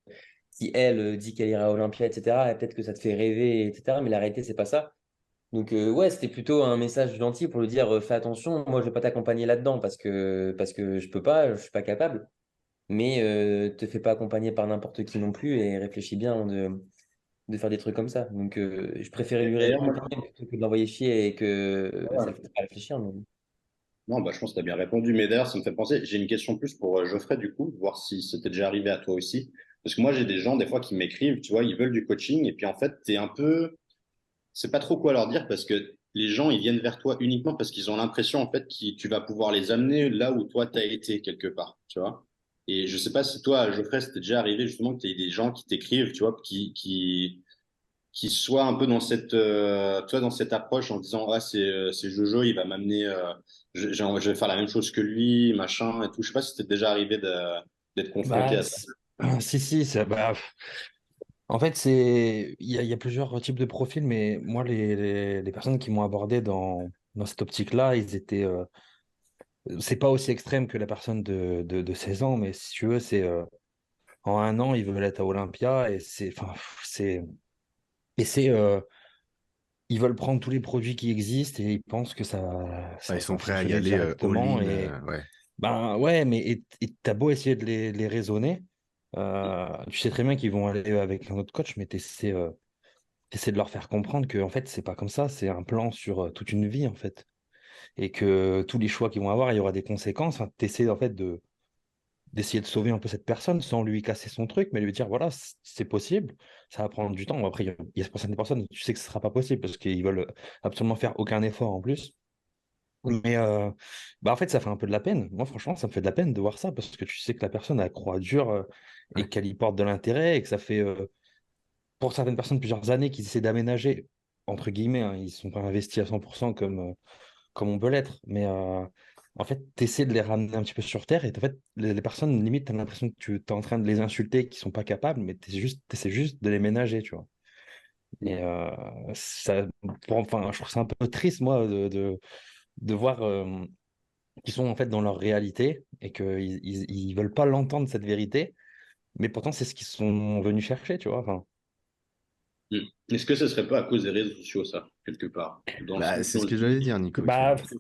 Speaker 5: qui, elle, dit qu'elle ira à Olympia, etc. Et peut-être que ça te fait rêver, etc. Mais la réalité, c'est pas ça. Donc, ouais, c'était plutôt un message gentil pour lui dire, fais attention, moi, je vais pas t'accompagner là-dedans parce que je peux pas, je suis pas capable. Mais te fais pas accompagner par n'importe qui non plus et réfléchis bien avant de faire des trucs comme ça. Donc, je préférais lui
Speaker 2: D'ailleurs,
Speaker 5: répondre quand même plutôt que de l'envoyer chier et que ça ne fait pas réfléchir. Mais...
Speaker 2: non, bah, je pense que tu as bien répondu. Mais d'ailleurs, ça me fait penser, j'ai une question plus pour Geoffrey, du coup, voir si c'était déjà arrivé à toi aussi. Parce que moi, j'ai des gens, des fois, qui m'écrivent, tu vois, ils veulent du coaching, et puis en fait, t'es un peu, c'est pas trop quoi leur dire, parce que les gens, ils viennent vers toi uniquement parce qu'ils ont l'impression, en fait, que tu vas pouvoir les amener là où toi, t'as été, quelque part, tu vois. Et je sais pas si toi, Geoffrey, c'était déjà arrivé, justement, que tu aies des gens qui t'écrivent, tu vois, qui soit un peu dans cette, tu vois, dans cette approche en disant, ah, c'est Jojo, il va m'amener, je vais faire la même chose que lui, machin et tout. Je sais pas si c'était déjà arrivé d'être confronté
Speaker 4: Bah,
Speaker 2: à ça.
Speaker 4: si, si, en fait, il y a plusieurs types de profils, mais moi, les personnes qui m'ont abordé dans cette optique-là, c'est pas aussi extrême que la personne de 16 ans, mais si tu veux, en 1 an, ils veulent être à Olympia enfin, et c'est, ils veulent prendre tous les produits qui existent et ils pensent que
Speaker 1: Ouais,
Speaker 4: ça
Speaker 1: ils sont
Speaker 4: va
Speaker 1: prêts à y
Speaker 4: fonctionner
Speaker 1: aller
Speaker 4: directement.
Speaker 1: all-in.
Speaker 4: Et
Speaker 1: Ouais.
Speaker 4: ben ouais, mais t'as beau essayer de les raisonner, tu sais très bien qu'ils vont aller avec un autre coach, mais t'essaies de leur faire comprendre que en fait, c'est pas comme ça, c'est un plan sur toute une vie en fait. Et que tous les choix qu'ils vont avoir, il y aura des conséquences. Enfin, t'essaies en fait d'essayer de sauver un peu cette personne sans lui casser son truc, mais lui dire voilà, c'est possible, ça va prendre du temps. Bon, après, il y a certaines personnes, tu sais que ce sera pas possible parce qu'ils veulent absolument faire aucun effort en plus. Mais bah en fait, ça fait un peu de la peine. Moi, franchement, ça me fait de la peine de voir ça parce que tu sais que la personne, elle croit dur et
Speaker 1: Ouais.
Speaker 4: qu'elle y porte de l'intérêt et que ça fait, pour certaines personnes, plusieurs années qu'ils essaient d'aménager, entre guillemets, hein, ils ne sont pas investis à 100% comme on peut l'être. Mais en fait, tu essaies de les ramener un petit peu sur terre et en fait, les personnes, limite, tu as l'impression que tu es en train de les insulter, qu'ils sont pas capables, mais tu essaies juste de les ménager, tu vois. Et enfin, je trouve ça un peu triste, moi, de voir qu'ils sont en fait dans leur réalité et qu'ils veulent pas l'entendre, cette vérité, mais pourtant, c'est ce qu'ils sont venus chercher, tu vois. Enfin,
Speaker 2: Hmm. Est-ce que ce serait pas à cause des réseaux sociaux, ça, quelque part? Dans le
Speaker 1: Bah,
Speaker 2: sens
Speaker 1: c'est
Speaker 2: où
Speaker 1: ce
Speaker 2: on se
Speaker 1: que j'allais
Speaker 2: dit,
Speaker 1: dire, Nico.
Speaker 4: bah, je sais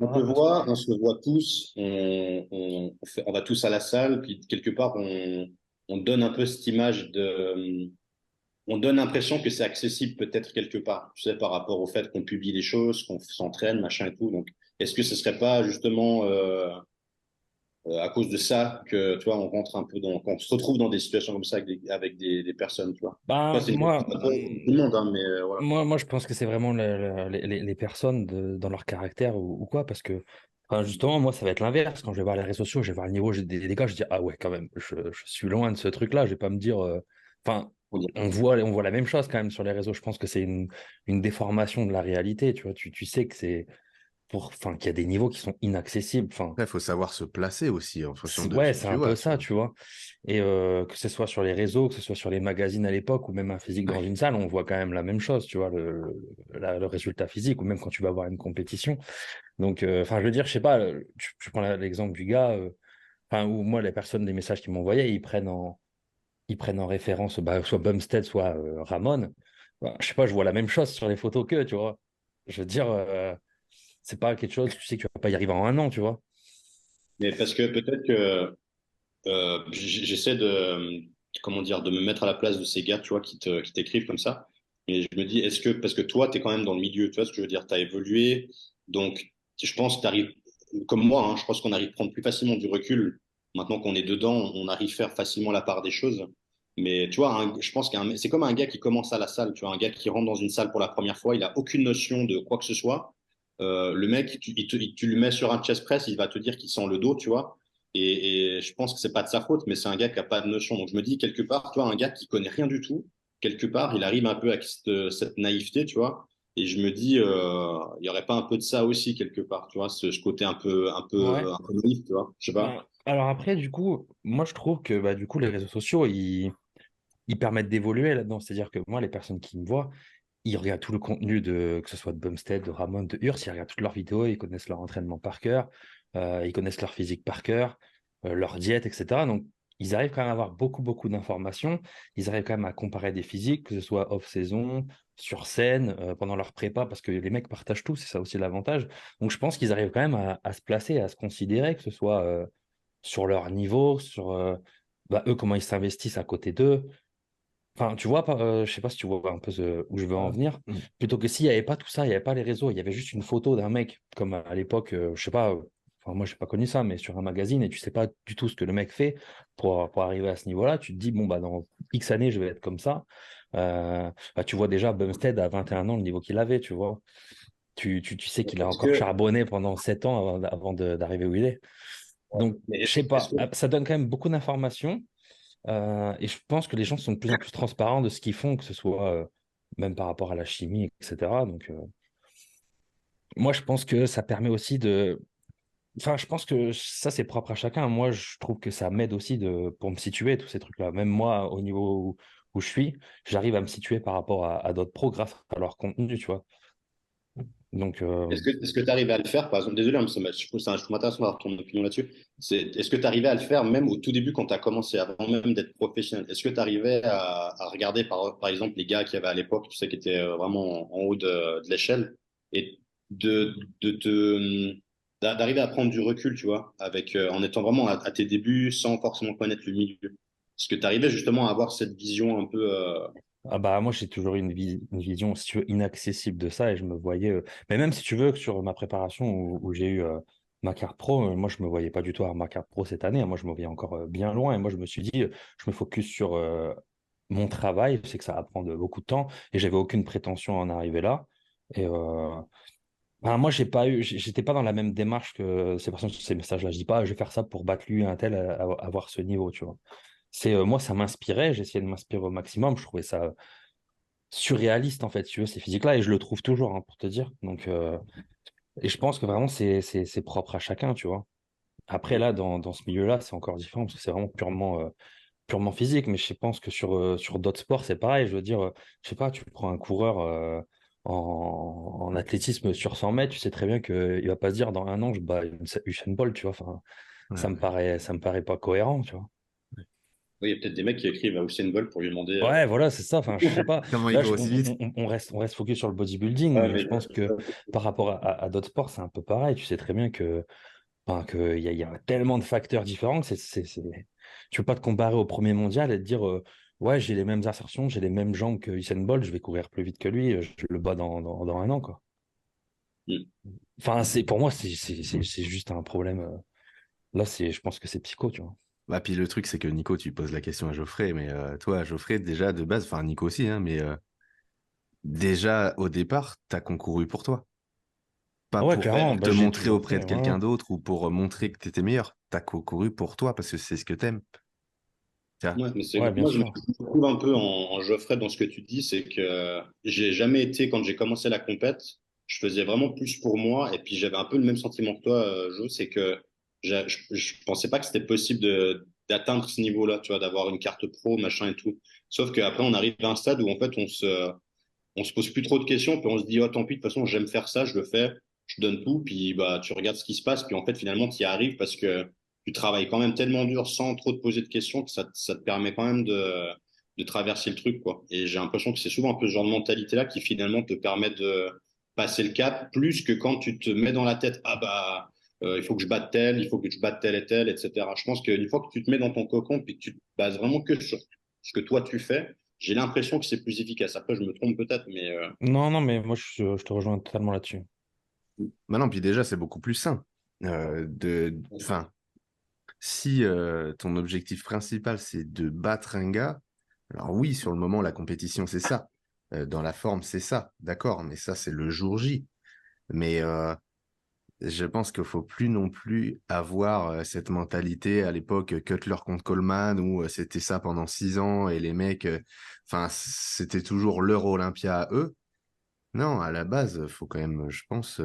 Speaker 2: on te
Speaker 4: pas.
Speaker 2: voit, on se voit tous, on va tous à la salle, puis quelque part, on donne un peu cette image de, on donne l'impression que c'est accessible peut-être quelque part, tu sais, par rapport au fait qu'on publie des choses, qu'on s'entraîne, machin et tout. Donc, est-ce que ce serait pas justement à cause de ça que, tu vois, on rentre un peu qu'on se retrouve dans des situations comme ça avec des personnes, tu vois. Après,
Speaker 4: Ben,
Speaker 2: c'est une question pour tout le monde, hein, mais voilà.
Speaker 4: moi, je pense que c'est vraiment les personnes dans leur caractère ou quoi, parce que enfin, justement, moi, ça va être l'inverse. Quand je vais voir les réseaux sociaux, je vais voir le niveau des gars, je dis, ah ouais, quand même, je suis loin de ce truc-là. Je vais pas me dire. Enfin, on voit la même chose quand même sur les réseaux. Je pense que c'est une déformation de la réalité. Tu vois, tu sais que c'est enfin, qu'il y a des niveaux qui sont inaccessibles. Enfin,
Speaker 1: Il faut savoir se placer aussi en fonction de
Speaker 4: ouais,
Speaker 1: qui
Speaker 4: c'est
Speaker 1: tu
Speaker 4: un peu
Speaker 1: vois, tu
Speaker 4: ça,
Speaker 1: vois.
Speaker 4: tu vois. Et que ce soit sur les réseaux, que ce soit sur les magazines à l'époque, ou même un physique dans
Speaker 1: Ouais.
Speaker 4: une salle, on voit quand même la même chose, tu vois, le résultat physique, ou même quand tu vas voir une compétition. Donc, enfin, je veux dire, je sais pas, tu prends l'exemple du gars, enfin, où moi, les personnes, les messages qu'ils m'envoyaient, ils prennent en référence soit Bumstead, soit Ramon. Bah, je sais pas, je vois la même chose sur les photos qu'eux, tu vois. Je veux dire, c'est pas quelque chose, tu sais que tu vas pas y arriver en un an, tu vois.
Speaker 2: Mais parce que peut-être que j'essaie de, comment dire, de me mettre à la place de ces gars, tu vois, qui t'écrivent comme ça. Et je me dis, parce que toi, tu es quand même dans le milieu, tu vois ce que je veux dire, tu as évolué. Donc, je pense que tu arrives, comme moi, hein, je pense qu'on arrive à prendre plus facilement du recul. Maintenant qu'on est dedans, on arrive à faire facilement la part des choses. Mais tu vois, je pense c'est comme un gars qui commence à la salle, tu vois, un gars qui rentre dans une salle pour la première fois, il a aucune notion de quoi que ce soit. Le mec, tu le mets sur un chest press, il va te dire qu'il sent le dos, tu vois. Et je pense que c'est pas de sa faute, mais c'est un gars qui a pas de notion. Donc je me dis quelque part, toi, un gars qui connaît rien du tout, quelque part, il arrive un peu avec cette naïveté, tu vois. Et je me dis, il y aurait pas un peu de ça aussi quelque part, tu vois, ce côté
Speaker 4: Ouais.
Speaker 2: un peu naïf, tu vois. Je sais pas.
Speaker 4: Ben, alors après, du coup, moi je trouve que du coup, les réseaux sociaux, ils permettent d'évoluer là-dedans. C'est-à-dire que moi, les personnes qui me voient, ils regardent tout le contenu que ce soit de Bumstead, de Ramon, de Urs, ils regardent toutes leurs vidéos, ils connaissent leur entraînement par cœur, ils connaissent leur physique par cœur, leur diète, etc. Donc, ils arrivent quand même à avoir beaucoup, beaucoup d'informations. Ils arrivent quand même à comparer des physiques, que ce soit off-saison, sur scène, pendant leur prépa, parce que les mecs partagent tout, c'est ça aussi l'avantage. Donc, je pense qu'ils arrivent quand même à se placer, à se considérer, que ce soit sur leur niveau, sur eux, comment ils s'investissent à côté d'eux. Enfin, tu vois, je sais pas si tu vois un peu où je veux en
Speaker 3: Ouais.
Speaker 4: venir. Plutôt que s'il n'y avait pas tout ça, il n'y avait pas les réseaux, il y avait juste une photo d'un mec, comme à l'époque, je sais pas, enfin, moi, je n'ai pas connu ça, mais sur un magazine, et tu sais pas du tout ce que le mec fait pour arriver à ce niveau-là. Tu te dis, bon, dans X années, je vais être comme ça. Tu vois déjà Bumstead à 21 ans, le niveau qu'il avait, tu vois. Tu sais qu'il a
Speaker 2: Est-ce
Speaker 4: encore
Speaker 2: que,
Speaker 4: charbonné pendant 7 ans avant d'arriver où il est. Donc,
Speaker 2: mais
Speaker 4: je sais
Speaker 2: est-ce
Speaker 4: pas,
Speaker 2: que
Speaker 4: ça donne quand même beaucoup d'informations. Et je pense que les gens sont de plus en plus transparents de ce qu'ils font, que ce soit même par rapport à la chimie, etc. Donc, moi, je pense que ça permet aussi de. Enfin, je pense que ça, c'est propre à chacun. Moi, je trouve que ça m'aide aussi pour me situer, tous ces trucs-là. Même moi, au niveau où je suis, j'arrive à me situer par rapport à d'autres pros grâce à leur contenu, tu vois. Donc,
Speaker 2: est-ce que tu arrivais à le faire, par exemple, désolé, hein, je trouve ça, je trouve intéressant d'avoir ton opinion là-dessus. Est-ce que tu arrivais à le faire même au tout début quand tu as commencé, avant même d'être professionnel? Est-ce que tu arrivais à regarder, par exemple, les gars qu'il y avait à l'époque, tu sais, qui étaient vraiment en haut de l'échelle, et de, de te, d'arriver à prendre du recul, tu vois, en étant vraiment à tes débuts sans forcément connaître le milieu? Est-ce que tu arrivais justement à avoir cette vision un peu,
Speaker 4: moi, j'ai toujours eu une vision, si tu veux, inaccessible de ça et je me voyais. Mais même si tu veux, sur ma préparation où j'ai eu ma carte pro, moi, je me voyais pas du tout avoir ma carte pro cette année, hein. Moi, je me voyais encore bien loin et moi, je me suis dit, je me focus sur mon travail. Je sais que ça va prendre beaucoup de temps et j'avais aucune prétention à en arriver là. Et moi, j'étais pas dans la même démarche que ces personnes sur ces messages-là. Je dis pas, je vais faire ça pour battre lui un tel à avoir ce niveau, tu vois. Moi, ça m'inspirait, j'essayais de m'inspirer au maximum. Je trouvais ça surréaliste en fait, si tu veux, ces physiques-là, et je le trouve toujours, hein, pour te dire. Donc, et je pense que vraiment, c'est propre à chacun, tu vois. Après, là, dans ce milieu-là, c'est encore différent parce que c'est vraiment purement physique, mais je pense que sur d'autres sports, c'est pareil. Je veux dire, je sais pas, tu prends un coureur en athlétisme sur 100 mètres, tu sais très bien qu'il va pas se dire dans un an, je bats Usain Bolt, tu vois. Enfin,
Speaker 1: Ouais,
Speaker 4: ça me paraît pas cohérent, tu vois.
Speaker 2: oui, il y a peut-être des mecs qui écrivent à Usain Bolt pour lui demander,
Speaker 4: Ouais, voilà, c'est ça. Enfin, je sais pas.
Speaker 1: comment il
Speaker 4: Là,
Speaker 1: va aussi vite?
Speaker 4: on reste focus sur le bodybuilding,
Speaker 2: ouais,
Speaker 4: mais
Speaker 2: mais
Speaker 4: je pense que par rapport à d'autres sports, c'est un peu pareil. Tu sais très bien qu'il y a tellement de facteurs différents que tu peux pas te comparer au premier mondial et te dire, ouais, j'ai les mêmes assertions, j'ai les mêmes jambes que Usain Bolt, je vais courir plus vite que lui, je le bats dans un an, quoi.
Speaker 2: hmm.
Speaker 4: Enfin, pour moi, c'est juste un problème Là, je pense que c'est psycho, tu vois.
Speaker 1: Bah, puis le truc, c'est que Nico, tu poses la question à Geoffrey, mais toi, Geoffrey, déjà de base, enfin Nico aussi, hein, mais déjà au départ, t'as concouru pour toi. Pas
Speaker 4: Ah ouais,
Speaker 1: pour
Speaker 4: clairement,
Speaker 1: te
Speaker 4: bah, j'ai
Speaker 1: montrer
Speaker 4: toujours
Speaker 1: auprès
Speaker 4: fait.
Speaker 1: de
Speaker 4: Ouais, ouais.
Speaker 1: quelqu'un d'autre ou pour montrer que t'étais meilleur. T'as concouru pour toi parce que c'est ce que t'aimes. Tiens.
Speaker 2: Ouais, mais
Speaker 4: Ouais, bien
Speaker 2: moi, je me
Speaker 4: sûr.
Speaker 2: trouve un peu en Geoffrey dans ce que tu dis, c'est que j'ai jamais été, quand j'ai commencé la compète, je faisais vraiment plus pour moi, et puis j'avais un peu le même sentiment que toi, Jo, c'est que je pensais pas que c'était possible d'atteindre ce niveau-là, tu vois, d'avoir une carte pro, machin et tout. Sauf qu'après, on arrive à un stade où en fait, on se pose plus trop de questions, puis on se dit, oh tant pis, de toute façon, j'aime faire ça, je le fais, je donne tout, puis bah, tu regardes ce qui se passe, puis en fait, finalement, tu y arrives parce que tu travailles quand même tellement dur sans trop te poser de questions que ça te permet quand même de traverser le truc, quoi. Et j'ai l'impression que c'est souvent un peu ce genre de mentalité-là qui finalement te permet de passer le cap, plus que quand tu te mets dans la tête, ah bah, il faut que je batte tel, il faut que je batte tel et tel, etc. Je pense qu'une fois que tu te mets dans ton cocon, puis que tu te bases vraiment que sur ce que toi tu fais, j'ai l'impression que c'est plus efficace. Après, je me trompe peut-être, mais
Speaker 4: Non, non, mais moi, je te rejoins totalement là-dessus.
Speaker 1: Maintenant, puis déjà, c'est beaucoup plus sain. Enfin, si ton objectif principal, c'est de battre un gars, alors oui, sur le moment, la compétition, c'est ça. Dans la forme, c'est ça. D'accord, mais ça, c'est le jour J. Mais je pense qu'il faut plus non plus avoir cette mentalité à l'époque Cutler contre Coleman où c'était ça pendant 6 ans et les mecs, enfin, c'était toujours leur Olympia à eux. Non, à la base, faut quand même, je pense,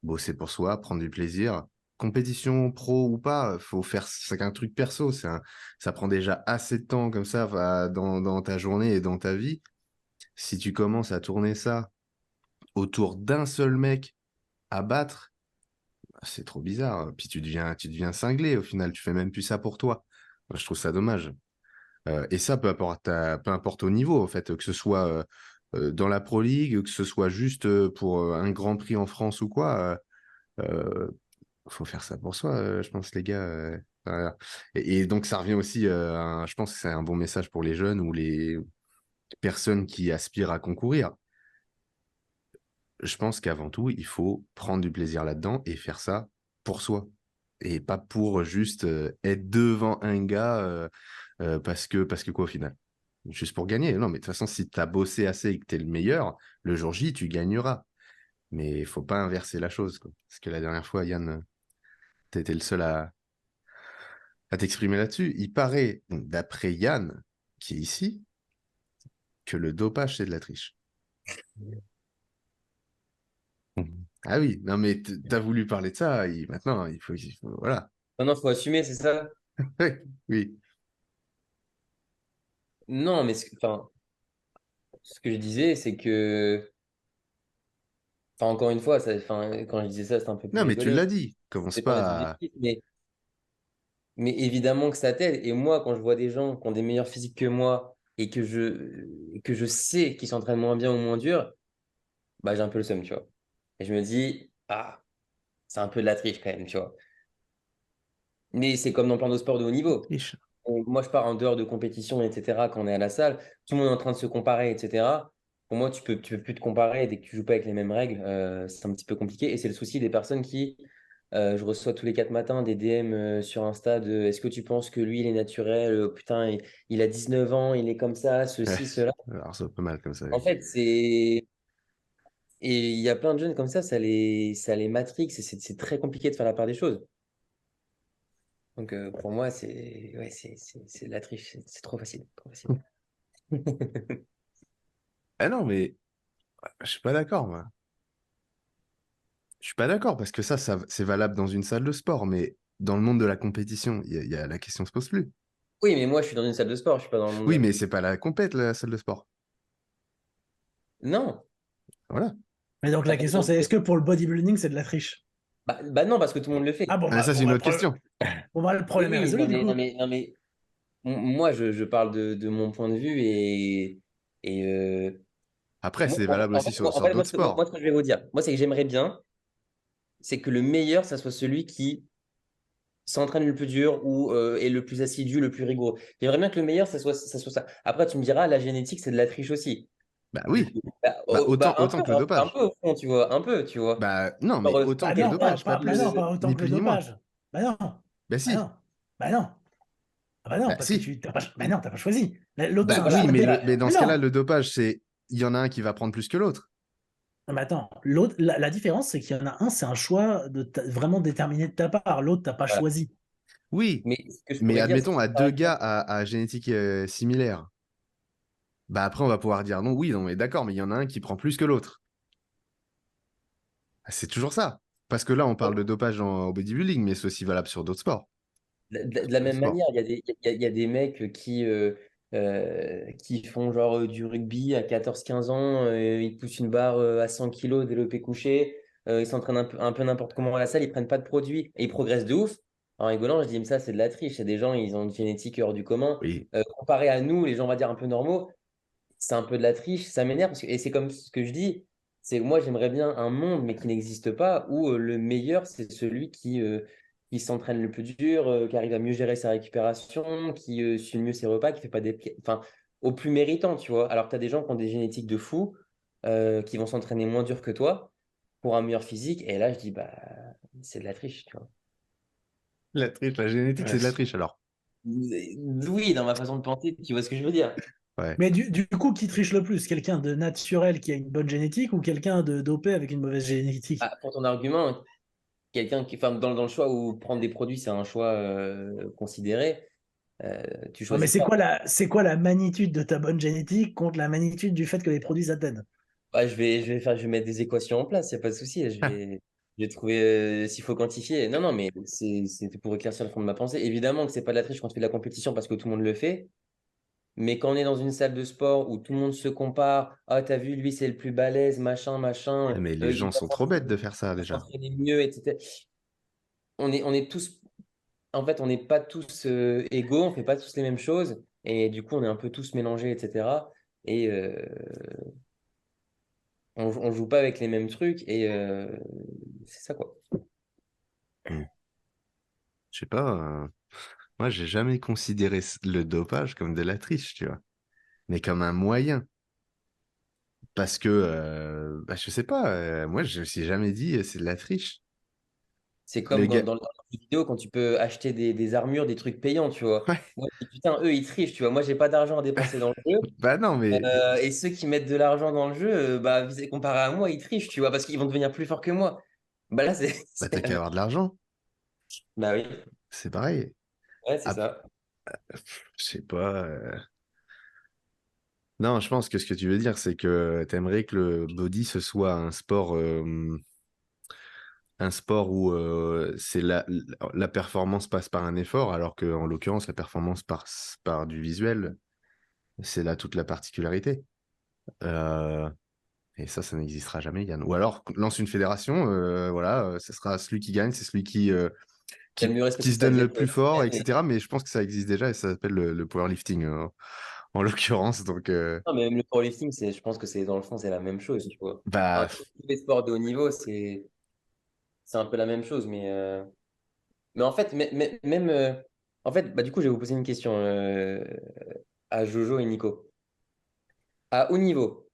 Speaker 1: bosser pour soi, prendre du plaisir. Compétition pro ou pas, faut faire c'est un truc perso. Ça prend déjà assez de temps comme ça dans ta journée et dans ta vie. Si tu commences à tourner ça autour d'un seul mec à battre, c'est trop bizarre. Puis tu deviens cinglé au final. Tu fais même plus ça pour toi. Moi, je trouve ça dommage. Et ça, peu importe au niveau, en fait, que ce soit dans la Pro League, que ce soit juste pour un Grand Prix en France ou quoi. Faut faire ça pour soi, je pense, les gars. Voilà. Et donc, ça revient aussi, je pense que c'est un bon message pour les jeunes ou les personnes qui aspirent à concourir. Je pense qu'avant tout, il faut prendre du plaisir là-dedans et faire ça pour soi. Et pas pour juste être devant un gars parce que quoi au final? Juste pour gagner. Non, mais de toute façon, si tu as bossé assez et que tu es le meilleur, le jour J, tu gagneras. Mais il faut pas inverser la chose, quoi. Parce que la dernière fois, Yann, tu étais le seul à t'exprimer là-dessus. Il paraît, donc, d'après Yann, qui est ici, que le dopage, c'est de la triche.
Speaker 4: Mhm.
Speaker 1: Ah oui, non mais t'as voulu parler de ça, maintenant, voilà.
Speaker 5: Maintenant, il faut assumer, c'est ça?
Speaker 1: Ouais, oui.
Speaker 5: Non, mais enfin, ce que je disais, c'est que, enfin, encore une fois, enfin, quand je disais ça, c'était un peu pour
Speaker 1: Non, mais tu
Speaker 5: rigoler.
Speaker 1: l'as dit. Commence
Speaker 5: C'est pas un état
Speaker 1: pas à...
Speaker 5: d'esprit, mais évidemment que ça t'aide. Et moi, quand je vois des gens qui ont des meilleurs physiques que moi et que je sais qu'ils s'entraînent moins bien ou moins dur, bah, j'ai un peu le seum, tu vois. Et je me dis, ah, c'est un peu de la triche quand même, tu vois. Mais c'est comme dans plein d'autres sports de haut niveau.
Speaker 1: triche.
Speaker 5: Moi, je pars en dehors de compétition, etc. Quand on est à la salle, tout le monde est en train de se comparer, etc. Pour moi, tu peux plus te comparer dès que tu joues pas avec les mêmes règles. C'est un petit peu compliqué. Et c'est le souci des personnes qui, je reçois tous les 4 matins des DM sur Insta de est-ce que tu penses que lui, il est naturel? Putain, il a 19 ans, il est comme ça,
Speaker 1: Ouais.
Speaker 5: ceci, cela.
Speaker 1: Alors, c'est pas mal comme ça,
Speaker 5: En
Speaker 1: oui.
Speaker 5: fait, c'est. Et il y a plein de jeunes comme ça les matrix et c'est très compliqué de faire la part des choses. Donc, pour moi, c'est de la triche. C'est trop facile. Trop facile.
Speaker 1: Ah non, mais je suis pas d'accord, moi. Je suis pas d'accord, parce que ça, c'est valable dans une salle de sport, mais dans le monde de la compétition, la question se pose plus.
Speaker 5: Oui, mais moi, je suis dans une salle de sport, je suis pas dans le monde de
Speaker 1: Oui,
Speaker 5: la
Speaker 1: mais
Speaker 5: compétition.
Speaker 1: c'est pas la compète, la salle de sport.
Speaker 5: Non.
Speaker 1: Voilà.
Speaker 3: Mais donc
Speaker 5: Bah,
Speaker 3: la question c'est est-ce que pour le bodybuilding c'est de la triche?
Speaker 5: bah non, parce que tout le monde le
Speaker 3: Ah
Speaker 5: fait.
Speaker 3: bon,
Speaker 1: Ah, ça, c'est une autre question.
Speaker 3: le
Speaker 5: Oui,
Speaker 3: problème est
Speaker 5: oui,
Speaker 3: résolu du coup.
Speaker 5: non, mais moi, je parle de mon point de vue et
Speaker 1: Après,
Speaker 5: moi,
Speaker 1: c'est valable
Speaker 5: en
Speaker 1: aussi
Speaker 5: fait,
Speaker 1: sur d'autres
Speaker 5: moi,
Speaker 1: sports.
Speaker 5: ce que je vais vous dire, moi, c'est que j'aimerais bien, c'est que le meilleur, ça soit celui qui s'entraîne le plus dur ou est le plus assidu, le plus rigoureux. J'aimerais bien que le meilleur, ça soit ça. Après, tu me diras, la génétique, c'est de la triche aussi.
Speaker 1: Bah oui.
Speaker 5: Bah,
Speaker 1: Bah,
Speaker 5: bah,
Speaker 1: autant que le
Speaker 5: un
Speaker 1: dopage.
Speaker 5: peu au fond, tu vois, un peu, tu vois.
Speaker 1: Bah non, mais
Speaker 5: Genre,
Speaker 1: autant
Speaker 3: Bah
Speaker 1: que le
Speaker 3: non,
Speaker 1: dopage, pas
Speaker 3: bah non,
Speaker 1: plus,
Speaker 3: pas autant
Speaker 1: ni
Speaker 3: que le
Speaker 1: plus ni moins.
Speaker 3: dopage. Bah non.
Speaker 1: Ben
Speaker 3: Bah
Speaker 1: si,
Speaker 3: non. Bah non. Ah bah non,
Speaker 1: bah
Speaker 3: parce que
Speaker 1: si.
Speaker 3: tu t'as pas... Bah non, t'as pas choisi. L'autre, c'est
Speaker 1: Bah
Speaker 3: un
Speaker 1: oui,
Speaker 3: choix.
Speaker 1: mais,
Speaker 3: Déjà...
Speaker 1: mais dans
Speaker 3: Mais
Speaker 1: ce cas-là,
Speaker 3: non.
Speaker 1: le dopage, c'est il y en a un qui va prendre plus que l'autre.
Speaker 3: Non, mais attends, l'autre, la différence, c'est qu'il y en a un, c'est un choix vraiment déterminé de ta part. L'autre, t'as pas
Speaker 5: Voilà.
Speaker 3: choisi.
Speaker 1: Oui,
Speaker 5: Mais ce que je
Speaker 1: mais
Speaker 5: pourrais dire, c'est
Speaker 1: admettons
Speaker 5: que,
Speaker 1: à
Speaker 5: par
Speaker 1: deux gars
Speaker 5: exemple,
Speaker 1: à génétique similaire. Bah après, on va pouvoir dire non, oui, non, mais d'accord, mais il y en a un qui prend plus que l'autre. Ah, c'est toujours ça. Parce que là, on parle de dopage au bodybuilding, mais c'est aussi valable sur d'autres sports.
Speaker 5: de la
Speaker 1: Tous les
Speaker 5: même
Speaker 1: sports.
Speaker 5: manière, il y a des mecs qui font genre du rugby à 14 15 ans, ils poussent une barre à 100 kilos développé couché, ils s'entraînent un peu n'importe comment à la salle, ils prennent pas de produits et ils progressent de ouf. En rigolant, je dis, mais ça, c'est de la triche. C'est des gens, ils ont une génétique hors du commun.
Speaker 1: Oui.
Speaker 5: Comparé à nous, les gens, on va dire, un peu normaux, c'est un peu de la triche. Ça m'énerve. Et c'est comme ce que je dis, c'est moi, j'aimerais bien un monde, mais qui n'existe pas, où le meilleur, c'est celui qui s'entraîne le plus dur, qui arrive à mieux gérer sa récupération, qui suit mieux ses repas, qui fait pas des... Enfin, au plus méritant, tu vois. Alors que tu as des gens qui ont des génétiques de fou, qui vont s'entraîner moins dur que toi pour un meilleur physique. Et là, je dis, bah, c'est de la triche, tu vois.
Speaker 1: La triche, la génétique, c'est
Speaker 2: Ouais.
Speaker 1: de la triche alors.
Speaker 5: Oui, dans ma façon de penser, tu vois ce que je veux dire.
Speaker 1: Ouais.
Speaker 3: Mais du coup, qui triche le plus? Quelqu'un de naturel qui a une bonne génétique ou quelqu'un de dopé avec une mauvaise génétique?
Speaker 5: Ah, pour ton argument, quelqu'un qui, enfin, dans le choix où prendre des produits, c'est un choix considéré, euh, tu
Speaker 3: Non, mais
Speaker 5: choisis ça.
Speaker 3: c'est quoi la magnitude de ta bonne génétique contre la magnitude du fait que les produits s'atteignent?
Speaker 5: Ouais, je vais mettre des équations en place, il n'y a pas de souci. Je vais trouver s'il faut quantifier. Non, non, mais c'est pour éclaircir le fond de ma pensée. Évidemment que c'est pas de la triche quand tu fais de la compétition parce que tout le monde le fait. Mais quand on est dans une salle de sport où tout le monde se compare, ah, t'as vu, lui, c'est le plus balèze, machin, machin,
Speaker 1: Mais les gens sont trop bêtes de faire ça
Speaker 5: il va
Speaker 1: déjà.
Speaker 5: s'entraîner mieux, etc. On est tous, en fait, on n'est pas tous égaux, on fait pas tous les mêmes choses. Et du coup, on est un peu tous mélangés, etc. Et on joue pas avec les mêmes trucs. Et c'est ça, quoi.
Speaker 1: Hmm. Je sais pas. Moi, j'ai jamais considéré le dopage comme de la triche, tu vois, mais comme un moyen. Parce que, bah, je sais pas, moi, je me suis jamais dit c'est de la triche.
Speaker 5: C'est
Speaker 1: Les
Speaker 5: comme
Speaker 1: gars,
Speaker 5: dans le jeu vidéo quand tu peux acheter des armures, des trucs payants, tu vois.
Speaker 1: ouais,
Speaker 5: Moi, je dis, putain, eux, ils trichent, tu vois. Moi, j'ai pas d'argent à dépenser dans le jeu.
Speaker 1: bah non, mais
Speaker 5: Et ceux qui mettent de l'argent dans le jeu, bah, comparé à moi, ils trichent, tu vois, parce qu'ils vont devenir plus forts que moi. Bah là, c'est
Speaker 1: bah,
Speaker 5: c'est
Speaker 1: t'as
Speaker 5: la
Speaker 1: qu'à
Speaker 5: même
Speaker 1: avoir de
Speaker 5: chose.
Speaker 1: l'argent,
Speaker 5: Bah oui,
Speaker 1: c'est pareil.
Speaker 5: ouais, c'est
Speaker 1: Ah,
Speaker 5: ça.
Speaker 1: je sais pas. Non, je pense que ce que tu veux dire, c'est que t'aimerais que le body ce soit un sport où c'est la performance passe par un effort, alors que en l'occurrence, la performance passe par du visuel. C'est là toute la particularité. Euh, et ça n'existera jamais, Yann. Ou alors, lance une fédération, voilà, ce sera celui qui gagne, c'est celui
Speaker 5: J'aime mieux
Speaker 1: qui
Speaker 5: respecter
Speaker 1: se
Speaker 5: sa
Speaker 1: donne le
Speaker 5: diète
Speaker 1: plus fort,
Speaker 5: mais...
Speaker 1: etc. Mais je pense que ça existe déjà et ça s'appelle le powerlifting, en l'occurrence. Donc,
Speaker 5: Non, mais même le powerlifting, je pense que c'est dans le fond, c'est la même chose, tu vois. Enfin,
Speaker 1: bah,
Speaker 5: tous les sports de haut niveau, c'est un peu la même chose, mais en fait, même, en fait, bah, du coup, je vais vous poser une question à Jojo et Nico. À haut niveau,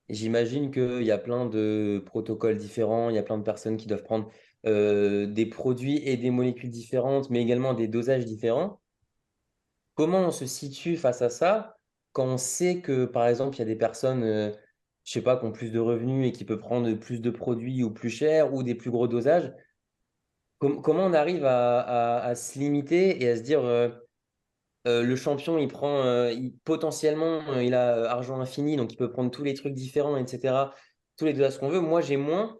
Speaker 5: j'imagine qu'il y a plein de protocoles différents, il y a plein de personnes qui doivent prendre des produits et des molécules différentes, mais également des dosages différents. Comment on se situe face à ça quand on sait que, par exemple, il y a des personnes, je sais pas, qui ont plus de revenus et qui peuvent prendre plus de produits ou plus cher ou des plus gros dosages? Comment on arrive à se limiter et à se dire, le champion, il prend, potentiellement, il a argent infini, donc il peut prendre tous les trucs différents, etc., tous les dosages qu'on veut. Moi, j'ai moins.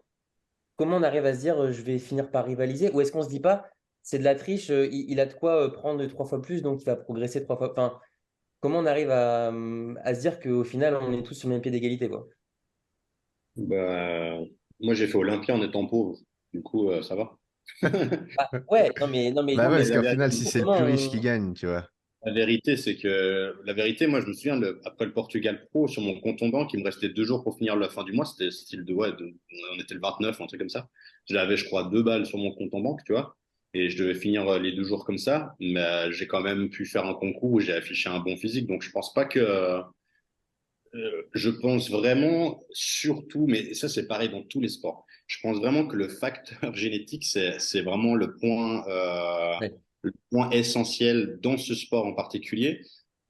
Speaker 5: Comment on arrive à se dire, je vais finir par rivaliser? Ou est-ce qu'on se dit pas, c'est de la triche, il a de quoi prendre 3 fois plus, donc il va progresser 3 fois. Enfin, comment on arrive à se dire qu'au final, on est tous sur le même pied d'égalité, quoi?
Speaker 2: Bah, moi, j'ai fait Olympia en étant pauvre. Du coup, ça va.
Speaker 5: Ah, ouais, non, mais
Speaker 1: bah
Speaker 2: Non,
Speaker 1: ouais,
Speaker 2: mais
Speaker 1: parce qu'au final, si c'est le
Speaker 5: comment
Speaker 1: plus riche qui
Speaker 5: on...
Speaker 1: gagne, tu vois.
Speaker 2: la vérité, moi, je me souviens, après le Portugal Pro, sur mon compte en banque, il me restait 2 jours pour finir la fin du mois. C'était style on était le 29, un truc comme ça. J'avais, je crois, 2 balles sur mon compte en banque, tu vois. Et je devais finir les 2 jours comme ça. Mais j'ai quand même pu faire un concours où j'ai affiché un bon physique. Donc, je pense pas que, je pense vraiment, surtout, mais ça, c'est pareil dans tous les sports. je pense vraiment que le facteur génétique, c'est vraiment
Speaker 5: Ouais.
Speaker 2: le point essentiel dans ce sport en particulier.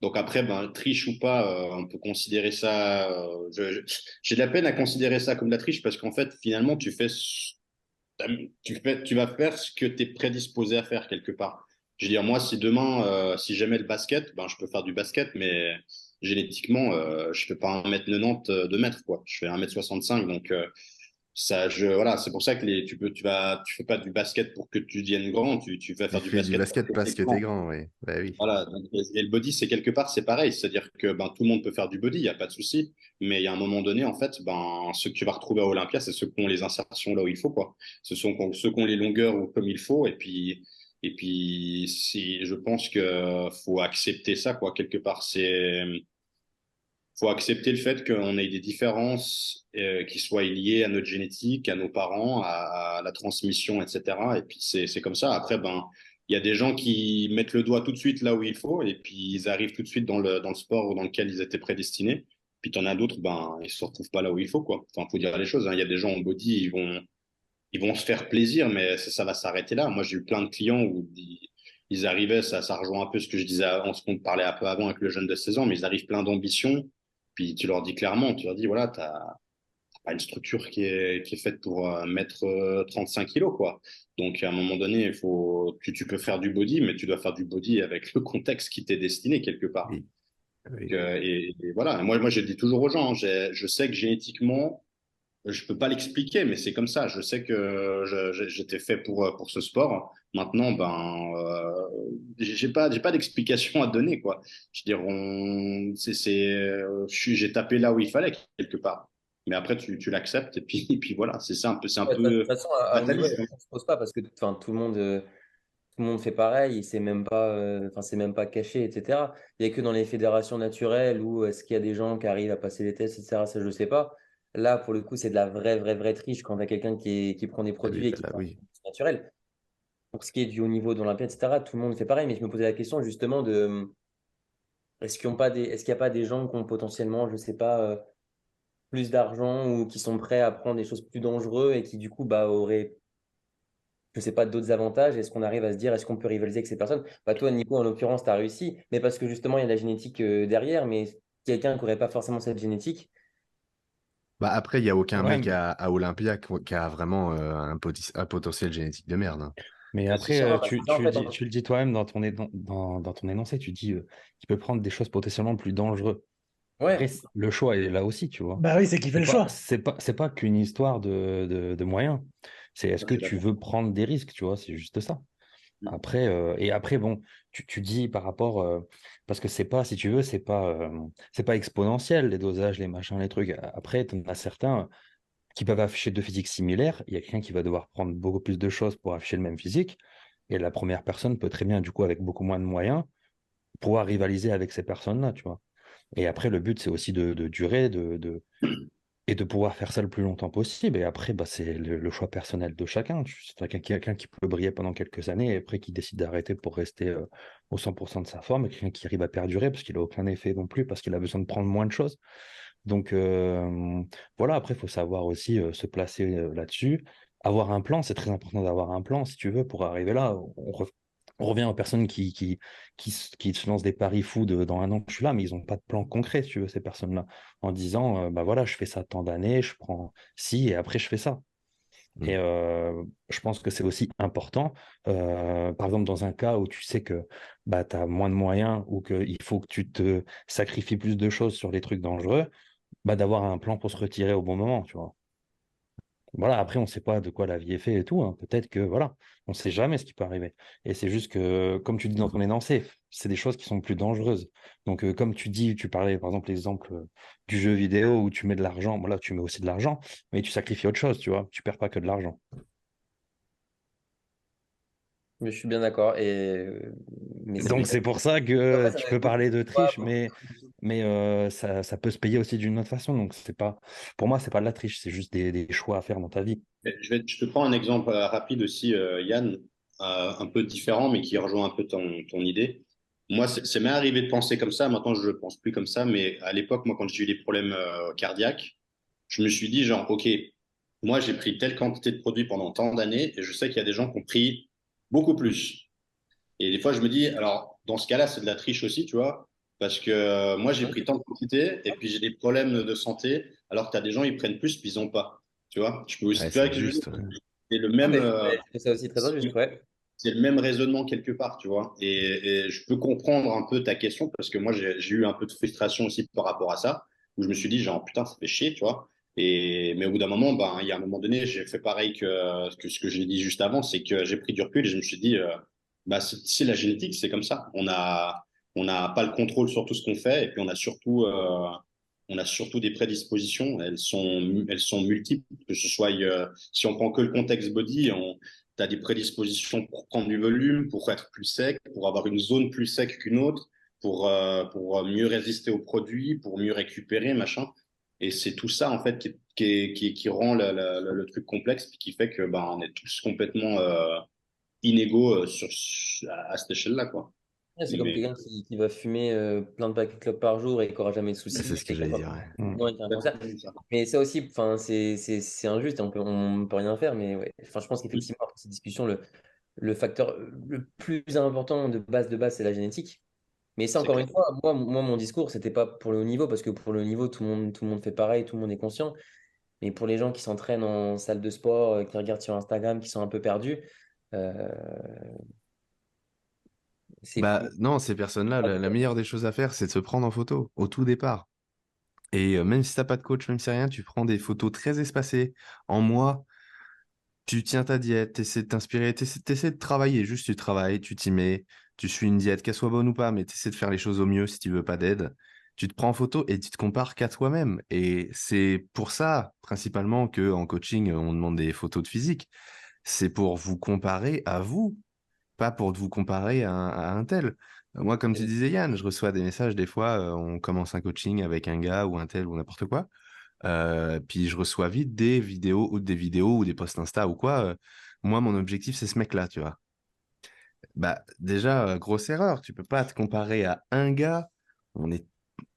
Speaker 2: Donc après, ben, triche ou pas, on peut considérer ça. J'ai de la peine à considérer ça comme de la triche parce qu'en fait, finalement, tu vas faire ce que tu es prédisposé à faire quelque part. Je veux dire, moi, si demain, si j'aimais le basket, ben, je peux faire du basket, mais génétiquement, je fais pas 1m90 de mètres, quoi. Je fais 1m65, donc voilà, c'est pour ça que tu fais pas du basket pour que tu deviennes grand, tu vas
Speaker 1: Tu
Speaker 2: faire du
Speaker 1: fais du
Speaker 2: basket
Speaker 1: basket
Speaker 2: parce
Speaker 1: parce
Speaker 2: que t'es
Speaker 1: que t'es
Speaker 2: grand.
Speaker 1: grand, oui. Bah oui.
Speaker 2: Voilà, donc, et le body, c'est quelque part, c'est pareil, c'est-à-dire que ben, tout le monde peut faire du body, il n'y a pas de souci, mais il y a un moment donné, en fait, ben, ceux que tu vas retrouver à Olympia, c'est ceux qui ont les insertions là où il faut, quoi. Ce sont ceux qui ont les longueurs comme il faut, et puis si, je pense que faut accepter ça, quoi, quelque part. Faut accepter le fait qu'on ait des différences qui soient liées à notre génétique, à nos parents, à la transmission, etc. Et puis c'est comme ça. Après, ben, il y a des gens qui mettent le doigt tout de suite là où il faut, et puis ils arrivent tout de suite dans le sport dans lequel ils étaient prédestinés. Puis t'en as d'autres, ben, ils se retrouvent pas là où il faut, quoi. Enfin, faut dire les choses, hein. Il y a des gens en body, ils vont se faire plaisir, mais ça va s'arrêter là. Moi, j'ai eu plein de clients où ils arrivaient, ça rejoint un peu ce que je disais, ce qu'on parlait un peu avant avec le jeune de 16 ans, mais ils arrivent plein d'ambition. Puis tu leur dis clairement, tu leur dis, voilà, t'as pas une structure qui est faite pour mettre 35 kilos, quoi. Donc, à un moment donné, tu peux faire du body, mais tu dois faire du body avec le contexte qui t'est destiné quelque part.
Speaker 1: Oui. Oui.
Speaker 2: Et voilà, moi, je dis toujours aux gens, hein, je sais que génétiquement, je peux pas l'expliquer, mais c'est comme ça. Je sais que j'étais fait pour ce sport. Maintenant, ben, j'ai pas d'explication à donner, quoi. Je veux dire, j'ai tapé là où il fallait quelque part. Mais après, tu l'acceptes et puis voilà. C'est un
Speaker 5: Ouais, de toute
Speaker 2: peu
Speaker 5: façon, à mon niveau, la
Speaker 2: fataliste.
Speaker 5: question ne se pose pas parce que enfin, tout le monde fait pareil, et c'est même pas, enfin, c'est même pas caché, etc. Il n'y a que dans les fédérations naturelles où est-ce qu'il y a des gens qui arrivent à passer les tests, etc. Ça, je ne sais pas. Là, pour le coup, c'est de la vraie, vraie, vraie triche quand tu as quelqu'un qui prend des
Speaker 1: Ah oui,
Speaker 5: produits et
Speaker 1: bah
Speaker 5: qui
Speaker 1: là,
Speaker 5: fait un
Speaker 1: oui.
Speaker 5: truc naturel. Pour ce qui est du haut niveau d'Olympia, etc., tout le monde fait pareil. Mais je me posais la question justement de est-ce qu'il n'y a pas des gens qui ont potentiellement, je ne sais pas, plus d'argent ou qui sont prêts à prendre des choses plus dangereuses et qui, du coup, bah, auraient je sais pas, d'autres avantages? Est-ce qu'on arrive à se dire, est-ce qu'on peut rivaliser avec ces personnes? Bah, toi, Nico, en l'occurrence, tu as réussi, mais parce que justement, il y a la génétique derrière, mais quelqu'un qui n'aurait pas forcément cette génétique.
Speaker 1: Bah après, il n'y a aucun
Speaker 4: Ouais,
Speaker 1: mec à Olympia qui a vraiment un potentiel génétique de merde, hein.
Speaker 4: mais
Speaker 2: C'est
Speaker 4: après,
Speaker 2: ça.
Speaker 5: Non, bah, c'est ça, en fait.
Speaker 4: tu le dis toi-même dans ton énoncé, tu dis qu'il peut prendre des choses potentiellement plus dangereuses. Après,
Speaker 5: Ouais,
Speaker 4: le choix est là aussi, tu vois.
Speaker 3: Bah oui, c'est qui fait le choix.
Speaker 4: C'est pas qu'une histoire de moyens. C'est est-ce
Speaker 2: Je
Speaker 4: que
Speaker 2: suis
Speaker 4: tu
Speaker 2: d'accord.
Speaker 4: veux prendre des risques, tu vois, c'est juste ça. Après, et après, bon, tu dis par rapport, parce que c'est pas, si tu veux, c'est pas exponentiel, les dosages, les machins, les trucs. Après, tu en as certains qui peuvent afficher deux physiques similaires. Il y a quelqu'un qui va devoir prendre beaucoup plus de choses pour afficher le même physique. Et la première personne peut très bien, du coup, avec beaucoup moins de moyens, pouvoir rivaliser avec ces personnes-là, tu vois. Et après, le but, c'est aussi de durer, et de pouvoir faire ça le plus longtemps possible. Et après, bah, c'est le choix personnel de chacun. C'est quelqu'un qui peut briller pendant quelques années et après qui décide d'arrêter pour rester au 100% de sa forme, et quelqu'un qui arrive à perdurer parce qu'il n'a aucun effet non plus, parce qu'il a besoin de prendre moins de choses. Donc voilà, après, il faut savoir aussi se placer là-dessus. Avoir un plan, c'est très important d'avoir un plan, si tu veux, pour arriver là. On revient aux personnes qui se lancent des paris fous dans un an, je suis là, mais ils n'ont pas de plan concret, si tu veux, ces personnes-là, en disant, bah voilà, je fais ça tant d'années, je prends ci, et après, je fais ça. Et
Speaker 1: Mm.
Speaker 4: je pense que c'est aussi important, par exemple, dans un cas où tu sais que bah, tu as moins de moyens ou qu'il faut que tu te sacrifies plus de choses sur les trucs dangereux, bah, d'avoir un plan pour se retirer au bon moment, tu vois. Voilà, après, on ne sait pas de quoi la vie est faite et tout, hein. Peut-être que, voilà, on ne sait jamais ce qui peut arriver. Et c'est juste que, comme tu dis dans ton énoncé, c'est des choses qui sont plus dangereuses. Donc, comme tu dis, tu parlais, par exemple, l'exemple du jeu vidéo où tu mets de l'argent. Bon, là, tu mets aussi de l'argent, mais tu sacrifies autre chose, tu vois. Tu perds pas que de l'argent.
Speaker 5: mais je suis bien d'accord. Mais c'est
Speaker 4: Donc,
Speaker 5: peut-être.
Speaker 4: c'est pour ça
Speaker 5: Après,
Speaker 4: que
Speaker 5: ça
Speaker 4: tu
Speaker 5: va
Speaker 4: peux
Speaker 5: être beaucoup
Speaker 4: parler de
Speaker 5: de choix,
Speaker 4: triche,
Speaker 5: beaucoup
Speaker 4: mais ça peut se payer aussi d'une autre façon. Donc, c'est pas, pour moi, c'est pas de la triche, c'est juste des choix à faire dans ta vie.
Speaker 2: Je te prends un exemple rapide aussi, Yann, un peu différent, mais qui rejoint un peu ton idée. Moi, c'est m'est arrivé de penser comme ça. Maintenant, je ne pense plus comme ça. Mais à l'époque, moi, quand j'ai eu des problèmes cardiaques, je me suis dit, genre, OK, moi, j'ai pris telle quantité de produits pendant tant d'années et je sais qu'il y a des gens qui ont pris beaucoup plus. Et des fois, je me dis, alors, dans ce cas-là, c'est de la triche aussi, tu vois, parce que moi, j'ai
Speaker 5: Hein.
Speaker 2: pris tant de quantité et puis j'ai des problèmes de santé, alors que tu as des gens, ils prennent plus, puis ils n'ont pas. Tu vois, je peux aussi,
Speaker 1: Ouais,
Speaker 2: tu vois,
Speaker 1: c'est
Speaker 2: que je veux dire,
Speaker 1: injuste. Ouais.
Speaker 2: c'est le
Speaker 5: Ah,
Speaker 2: même,
Speaker 5: mais je trouve ça aussi très injuste, ouais.
Speaker 2: c'est le même raisonnement quelque part, tu vois. Et je peux comprendre un peu ta question parce que moi, j'ai eu un peu de frustration aussi par rapport à ça, où je me suis dit, genre, putain, ça fait chier, tu vois. Mais au bout d'un moment, ben, il y a un moment donné, j'ai fait pareil que ce que j'ai dit juste avant, c'est que j'ai pris du recul et je me suis dit, bah, c'est la génétique, c'est comme ça. On n'a pas le contrôle sur tout ce qu'on fait et puis on a surtout des prédispositions. Elles sont multiples, que ce soit, si on prend que le contexte body, tu as des prédispositions pour prendre du volume, pour être plus sec, pour avoir une zone plus sec qu'une autre, pour mieux résister aux produits, pour mieux récupérer, machin. Et c'est tout ça, en fait, qui rend le truc complexe, puis qui fait que ben, on est tous complètement inégaux à cette échelle-là, quoi.
Speaker 5: Ouais, c'est comme
Speaker 2: Mais
Speaker 5: quelqu'un qui va fumer plein de paquets de clopes par jour et qui n'aura jamais de
Speaker 1: C'est
Speaker 5: soucis
Speaker 1: ce que
Speaker 5: et qui
Speaker 1: j'allais
Speaker 5: va
Speaker 1: dire.
Speaker 5: pas
Speaker 1: Ouais.
Speaker 5: moins qu'un cancer. Mais ça aussi, enfin, c'est injuste et on peut rien faire. Mais ouais, enfin, je pense qu'effectivement, après cette discussion, le facteur le plus important de base, c'est la génétique. Mais ça,
Speaker 2: c'est
Speaker 5: encore
Speaker 2: clair.
Speaker 5: une fois, moi mon discours, c'était pas pour le haut niveau, parce que pour le niveau, tout le monde fait pareil, tout le monde est conscient. Mais pour les gens qui s'entraînent en salle de sport, qui regardent sur Instagram, qui sont un peu perdus, euh, c'est
Speaker 1: Bah non, ces personnes-là, la meilleure des choses à faire, c'est de se prendre en photo au tout départ. Et même si t'as pas de coach, même si rien, tu prends des photos très espacées. En mois, tu tiens ta diète, tu essaies de t'inspirer, tu essaies de travailler. Juste, tu travailles, tu t'y mets, tu suis une diète, qu'elle soit bonne ou pas, mais tu essaies de faire les choses au mieux si tu veux pas d'aide. Tu te prends en photo et tu te compares qu'à toi-même. Et c'est pour ça, principalement, qu'en coaching, on demande des photos de physique. C'est pour vous comparer à vous, pas pour vous comparer à un tel. Moi, comme tu disais, Yann, je reçois des messages des fois, on commence un coaching avec un gars ou un tel ou n'importe quoi. Puis je reçois vite des vidéos ou des posts Insta ou quoi. Moi, mon objectif, c'est ce mec-là, tu vois. Bah, déjà, grosse erreur. Tu peux pas te comparer à un gars. On est,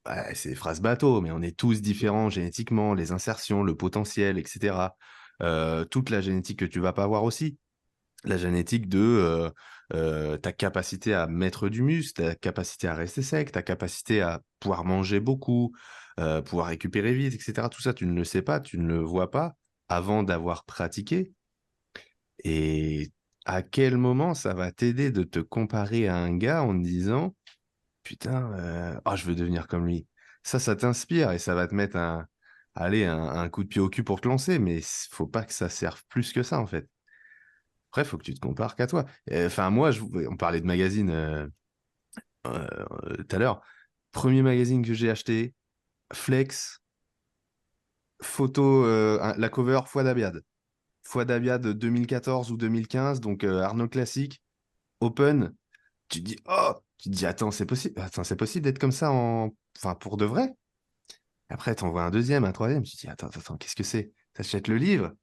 Speaker 1: ouais, c'est des phrases bateau, mais on est tous différents génétiquement, les insertions, le potentiel, etc. Toute la génétique que tu vas pas avoir aussi. La génétique de ta capacité à mettre du muscle, ta capacité à rester sec, ta capacité à pouvoir manger beaucoup, pouvoir récupérer vite, etc. Tout ça, tu ne le sais pas, tu ne le vois pas avant d'avoir pratiqué. Et à quel moment ça va t'aider de te comparer à un gars en te disant, putain, oh, je veux devenir comme lui. Ça t'inspire et ça va te mettre allez, un coup de pied au cul pour te lancer, mais faut pas que ça serve plus que ça, en fait. Après, il faut que tu te compares qu'à toi. Enfin, moi, on parlait de magazine tout à l'heure. Premier magazine que j'ai acheté, Flex, photo, la cover Fouad Abiad. Fouad Abiad 2014 ou 2015, donc Arnaud Classique, Open. Tu te dis, oh, tu te dis, attends, c'est possible d'être comme ça enfin, pour de vrai. Après, tu en vois un deuxième, un troisième, tu te dis, attends, qu'est-ce que c'est? T'achètes le livre,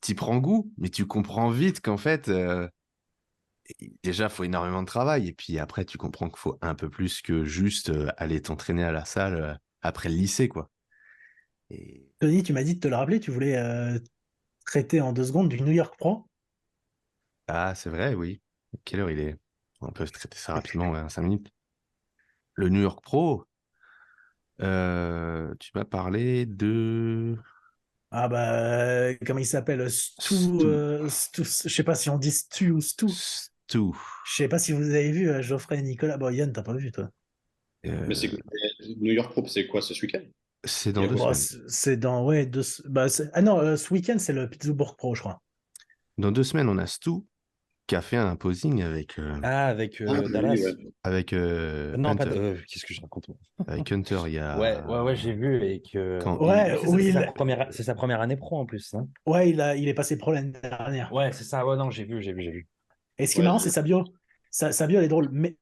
Speaker 1: tu y prends goût, mais tu comprends vite qu'en fait, déjà, il faut énormément de travail. Et puis après, tu comprends qu'il faut un peu plus que juste aller t'entraîner à la salle après le lycée, quoi. Et...
Speaker 3: Tony, tu m'as dit de te le rappeler, tu voulais traiter en 2 secondes du New York Pro.
Speaker 1: Ah, c'est vrai, oui. Quelle heure il est? On peut traiter ça rapidement, ouais, en 5 minutes. Le New York Pro, tu m'as parlé de...
Speaker 3: Ah bah, comment il s'appelle?
Speaker 1: Stu.
Speaker 3: Je sais pas si on dit Stu ou Stu.
Speaker 1: Stu.
Speaker 3: Je sais pas si vous avez vu Geoffrey et Nicolas. Bon, Yann, t'as pas vu, toi.
Speaker 2: Mais
Speaker 1: Euh,
Speaker 2: New York Pro, c'est quoi, c'est ce week-end?
Speaker 1: c'est
Speaker 2: Il y
Speaker 1: dans
Speaker 2: a
Speaker 1: deux
Speaker 2: quoi?
Speaker 3: Bon,
Speaker 1: semaines.
Speaker 3: c'est dans, ouais, ah non, ce week-end, c'est le Pittsburgh Pro, je crois.
Speaker 1: Dans 2 semaines, on a Stu qui a fait un posing
Speaker 4: Ah, avec
Speaker 2: Ah, oui, ouais.
Speaker 4: Dallas.
Speaker 1: avec
Speaker 4: Non, pas de...
Speaker 1: Hunter.
Speaker 4: qu'est-ce que je raconte, moi.
Speaker 1: Avec Hunter, il y
Speaker 4: Ouais,
Speaker 1: a...
Speaker 4: j'ai vu. Et que...
Speaker 1: Quand
Speaker 3: Ouais,
Speaker 4: C'est
Speaker 3: oui,
Speaker 4: c'est sa première année pro en plus, hein.
Speaker 3: ouais, il est passé pro l'année dernière.
Speaker 4: Ouais, c'est ça. Ouais, non, j'ai vu.
Speaker 3: Et ce qui est
Speaker 2: Ouais,
Speaker 3: marrant, c'est sa bio. Sa bio, elle est drôle, mais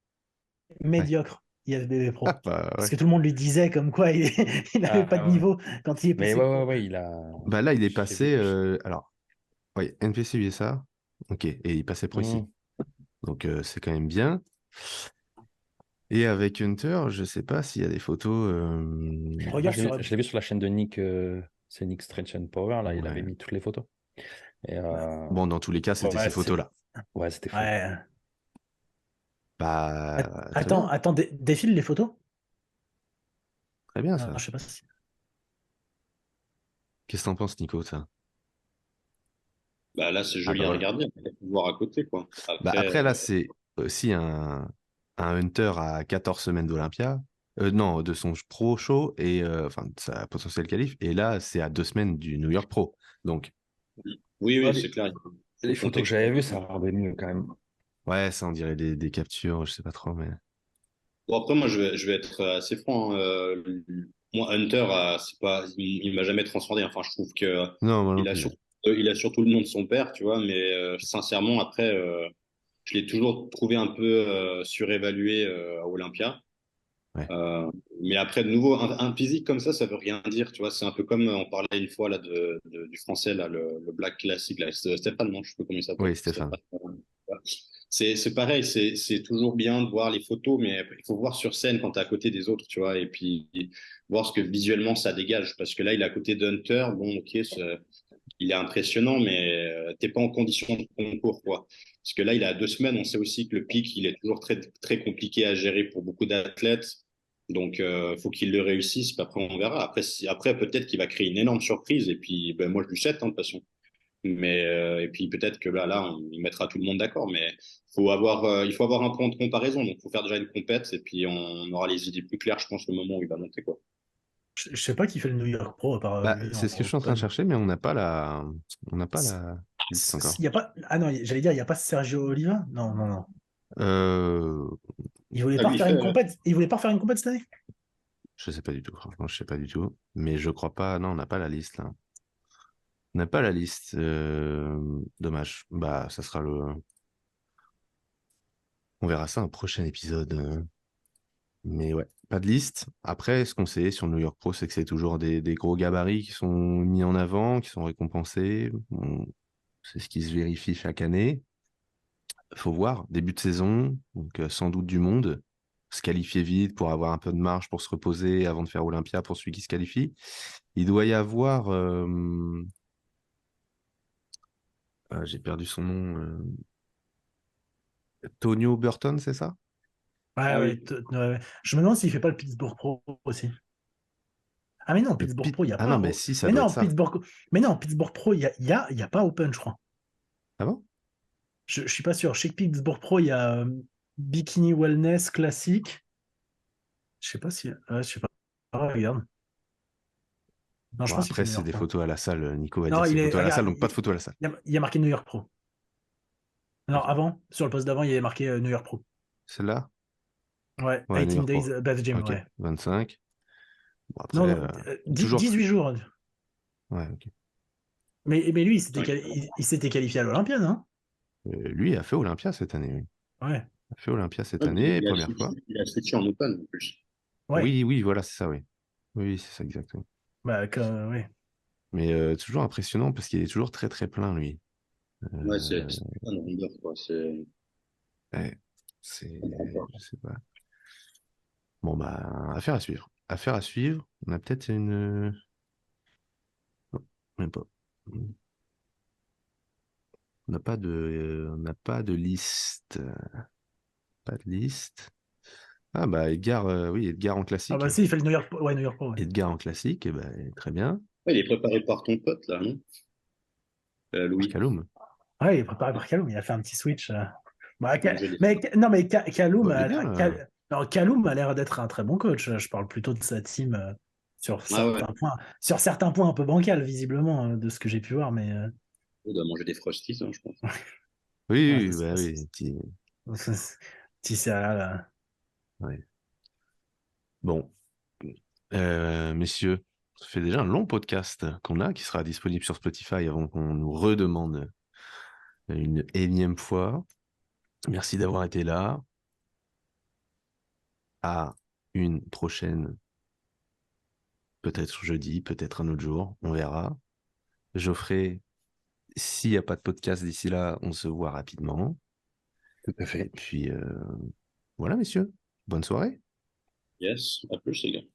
Speaker 1: Ouais.
Speaker 3: médiocre, IFBB Pro.
Speaker 1: Ah, bah,
Speaker 3: Parce
Speaker 1: ouais.
Speaker 3: que tout le monde lui disait comme quoi il n'avait pas
Speaker 4: Ah,
Speaker 3: de
Speaker 4: ouais.
Speaker 3: niveau quand il est
Speaker 4: Mais
Speaker 3: passé pro.
Speaker 4: ouais, il a.
Speaker 1: Bah là, il est
Speaker 4: J'ai vu.
Speaker 1: passé... alors, oui, NPC USA. Ok, et il passait pro ici.
Speaker 4: Hmm.
Speaker 1: Donc, c'est quand même bien. Et avec Hunter, je sais pas s'il y a des photos.
Speaker 4: Moi,
Speaker 3: Regarde sur.
Speaker 4: je l'ai vu sur la chaîne de Nick. c'est Nick Stretch and Power, là, il avait
Speaker 1: Ouais.
Speaker 4: mis toutes les photos. Et
Speaker 1: Bon, dans tous les cas, c'était
Speaker 4: ouais,
Speaker 1: ces photos-là.
Speaker 4: ouais, c'était fou.
Speaker 3: Ouais.
Speaker 1: Bah, très
Speaker 3: Attends,
Speaker 1: bien.
Speaker 3: attends, défile les photos?
Speaker 1: Très bien,
Speaker 3: Non,
Speaker 1: ça.
Speaker 3: je sais pas si.
Speaker 1: Qu'est-ce que t'en penses, Nico, de ça?
Speaker 2: Bah là, c'est
Speaker 1: Ah
Speaker 2: joli
Speaker 1: bah
Speaker 2: à
Speaker 1: voilà.
Speaker 2: regarder, on peut voir à côté, quoi.
Speaker 1: Bah
Speaker 2: Après,
Speaker 1: après, là, c'est aussi un Hunter à 14 semaines d'Olympia. Non, de son pro show et enfin de sa potentielle qualif. Et là, c'est à 2 semaines du New York Pro. Donc,
Speaker 2: oui,
Speaker 4: Ouais,
Speaker 2: oui, c'est clair. Il faut
Speaker 4: les photos que
Speaker 2: contextualiser.
Speaker 4: j'avais vues, ça rendait mieux quand même.
Speaker 1: ouais, ça, on dirait des captures, je sais pas trop, mais.
Speaker 2: Bon, après, moi, je vais être assez franc, hein. Moi, Hunter, c'est pas, il m'a jamais transcendé. Enfin, je trouve que
Speaker 1: Non, moi non
Speaker 2: il a
Speaker 1: plus.
Speaker 2: surtout, il a surtout le nom de son père, tu vois. Mais sincèrement, après, je l'ai toujours trouvé un peu surévalué à Olympia.
Speaker 1: Ouais.
Speaker 2: Euh, mais après, de nouveau, un physique comme ça veut rien dire, tu vois. C'est un peu comme on parlait une fois là du français là, le black classique là, c'est Stéphane, non, je sais pas comment il s'appelle.
Speaker 1: Oui, Stéphane.
Speaker 2: Stéphane. C'est pareil, c'est toujours bien de voir les photos, mais il faut voir sur scène quand tu es à côté des autres, tu vois, et puis voir ce que visuellement ça dégage. Parce que là, il est à côté d'Hunter, bon, ok, il est impressionnant, mais t'es pas en condition de concours, quoi. Parce que là, il est à 2 semaines, on sait aussi que le pic, il est toujours très, très compliqué à gérer pour beaucoup d'athlètes. Donc, faut qu'il le réussisse, puis après, on verra. Après, après peut-être qu'il va créer une énorme surprise, et puis ben, moi, je lui souhaite, hein, de toute façon. Mais et puis peut-être que là, il mettra tout le monde d'accord. Mais il faut avoir un point de comparaison. Donc, il faut faire déjà une compète et puis on aura les idées plus claires, je pense, le moment où il va monter, quoi.
Speaker 3: Je sais pas qui fait le New York Pro à part
Speaker 1: Bah,
Speaker 3: lui
Speaker 1: c'est
Speaker 3: en
Speaker 1: ce que je suis en train de
Speaker 3: open.
Speaker 1: chercher, mais on n'a pas la liste encore.
Speaker 3: Il y a pas... Ah non, j'allais dire, il n'y a pas Sergio Oliva? Non, non, non.
Speaker 1: Euh,
Speaker 3: Il voulait
Speaker 2: Ah,
Speaker 3: pas
Speaker 2: lui, il
Speaker 3: refaire
Speaker 2: fait.
Speaker 3: une compète. Il voulait pas refaire une compète cette année?
Speaker 1: je sais pas du tout, franchement, je sais pas du tout. Mais je crois pas, non, on n'a pas la liste là. On n'a pas la liste. Dommage. Bah, ça sera le. On verra ça un prochain épisode. Mais ouais, pas de liste. Après, ce qu'on sait sur le New York Pro, c'est que c'est toujours des gros gabarits qui sont mis en avant, qui sont récompensés. C'est ce qui se vérifie chaque année. Faut voir, début de saison, donc sans doute du monde. Se qualifier vite pour avoir un peu de marge pour se reposer avant de faire Olympia pour celui qui se qualifie. Il doit y avoir. J'ai perdu son nom. Tonio Burton, c'est ça?
Speaker 3: Ouais,
Speaker 2: Ah
Speaker 3: ouais,
Speaker 2: oui.
Speaker 3: ouais. Je me demande s'il fait pas le Pittsburgh Pro aussi. Ah mais non, Pittsburgh Pro, il n'y a
Speaker 1: Ah non,
Speaker 3: pas.
Speaker 1: mais si, ça
Speaker 3: Mais
Speaker 1: doit être
Speaker 3: non,
Speaker 1: ça.
Speaker 3: Pittsburgh Pro, il y a pas Open, je crois.
Speaker 1: Ah bon?
Speaker 3: Je suis pas sûr. Chez Pittsburgh Pro, il y a Bikini Wellness classique. Je sais pas si. Je sais pas. Ah, regarde. Non, je
Speaker 1: Bon,
Speaker 3: pense qu'il fait
Speaker 1: après,
Speaker 3: New
Speaker 1: c'est
Speaker 3: York
Speaker 1: des
Speaker 3: Pro.
Speaker 1: photos à la salle. Nico va
Speaker 3: Non,
Speaker 1: dire c'est
Speaker 3: il est.
Speaker 1: photos à la salle,
Speaker 3: Regarde,
Speaker 1: donc pas de photos à la salle.
Speaker 3: il y a marqué New York Pro. Non,
Speaker 1: Ok.
Speaker 3: avant, sur le poste d'avant, il y avait marqué New York Pro.
Speaker 1: Celle-là?
Speaker 3: Ouais,
Speaker 1: Ouais, New
Speaker 3: 18
Speaker 1: York
Speaker 3: Days
Speaker 1: Pro.
Speaker 3: Bath Gym,
Speaker 1: Ok,
Speaker 3: ouais.
Speaker 1: 25. Bon, après,
Speaker 3: Non, non,
Speaker 1: toujours.
Speaker 3: 18 jours.
Speaker 1: Ouais, ok.
Speaker 3: Mais lui,
Speaker 2: Ouais.
Speaker 3: il s'était qualifié à l'Olympiade, hein?
Speaker 1: Lui a fait Olympia cette année, oui.
Speaker 3: Ouais.
Speaker 1: Il a fait Olympia cette
Speaker 2: Ouais,
Speaker 1: année, première fois.
Speaker 2: il a switché en open en plus.
Speaker 3: Ouais.
Speaker 1: Oui, oui, voilà, c'est ça, oui. Oui, c'est ça, exactement.
Speaker 3: Bah, ouais.
Speaker 1: Mais toujours impressionnant parce qu'il est toujours très, très plein, lui.
Speaker 2: Ouais,
Speaker 1: Euh,
Speaker 2: c'est un rondeur, quoi.
Speaker 1: ouais, c'est.
Speaker 2: Je comprends pas.
Speaker 1: Je sais pas. Bon, bah, affaire à suivre. Affaire à suivre. On a peut-être une. Non, même pas. On n'a pas de liste. Pas de liste. Ah bah Edgar, oui, Edgar en
Speaker 3: Ah
Speaker 1: classique.
Speaker 3: bah si, il fait le New York Pro. Ouais, New York Pro, ouais.
Speaker 1: Edgar en classique, eh ben, très bien.
Speaker 2: Ouais, il est préparé par ton pote, là, non?
Speaker 1: Marc
Speaker 2: Louis.
Speaker 1: Alum.
Speaker 3: Ouais, il est préparé par Kaloum, il a fait un petit switch. Bah,
Speaker 2: Donc, j'ai des-
Speaker 3: mais non, mais Kaloum
Speaker 1: Bah, il est bien, là.
Speaker 3: Non, Kaloum a l'air d'être un très bon coach. Je parle plutôt de sa team
Speaker 2: Ah ouais,
Speaker 3: sur certains points un peu bancal, visiblement, de ce que j'ai pu voir. Mais
Speaker 2: il doit manger des frosties, hein, je pense.
Speaker 3: ouais,
Speaker 1: Oui, oui, bah oui.
Speaker 3: petit céréales.
Speaker 1: Ouais. Bon, messieurs, ça fait déjà un long podcast qu'on a, qui sera disponible sur Spotify avant qu'on nous redemande une énième fois. Merci d'avoir été là. À une prochaine, peut-être jeudi, peut-être un autre jour, on verra. Geoffrey, s'il n'y a pas de podcast d'ici là, on se voit rapidement.
Speaker 4: Tout à
Speaker 1: Et
Speaker 4: fait.
Speaker 1: puis, voilà, messieurs, bonne soirée.
Speaker 2: Yes, à plus, les gars.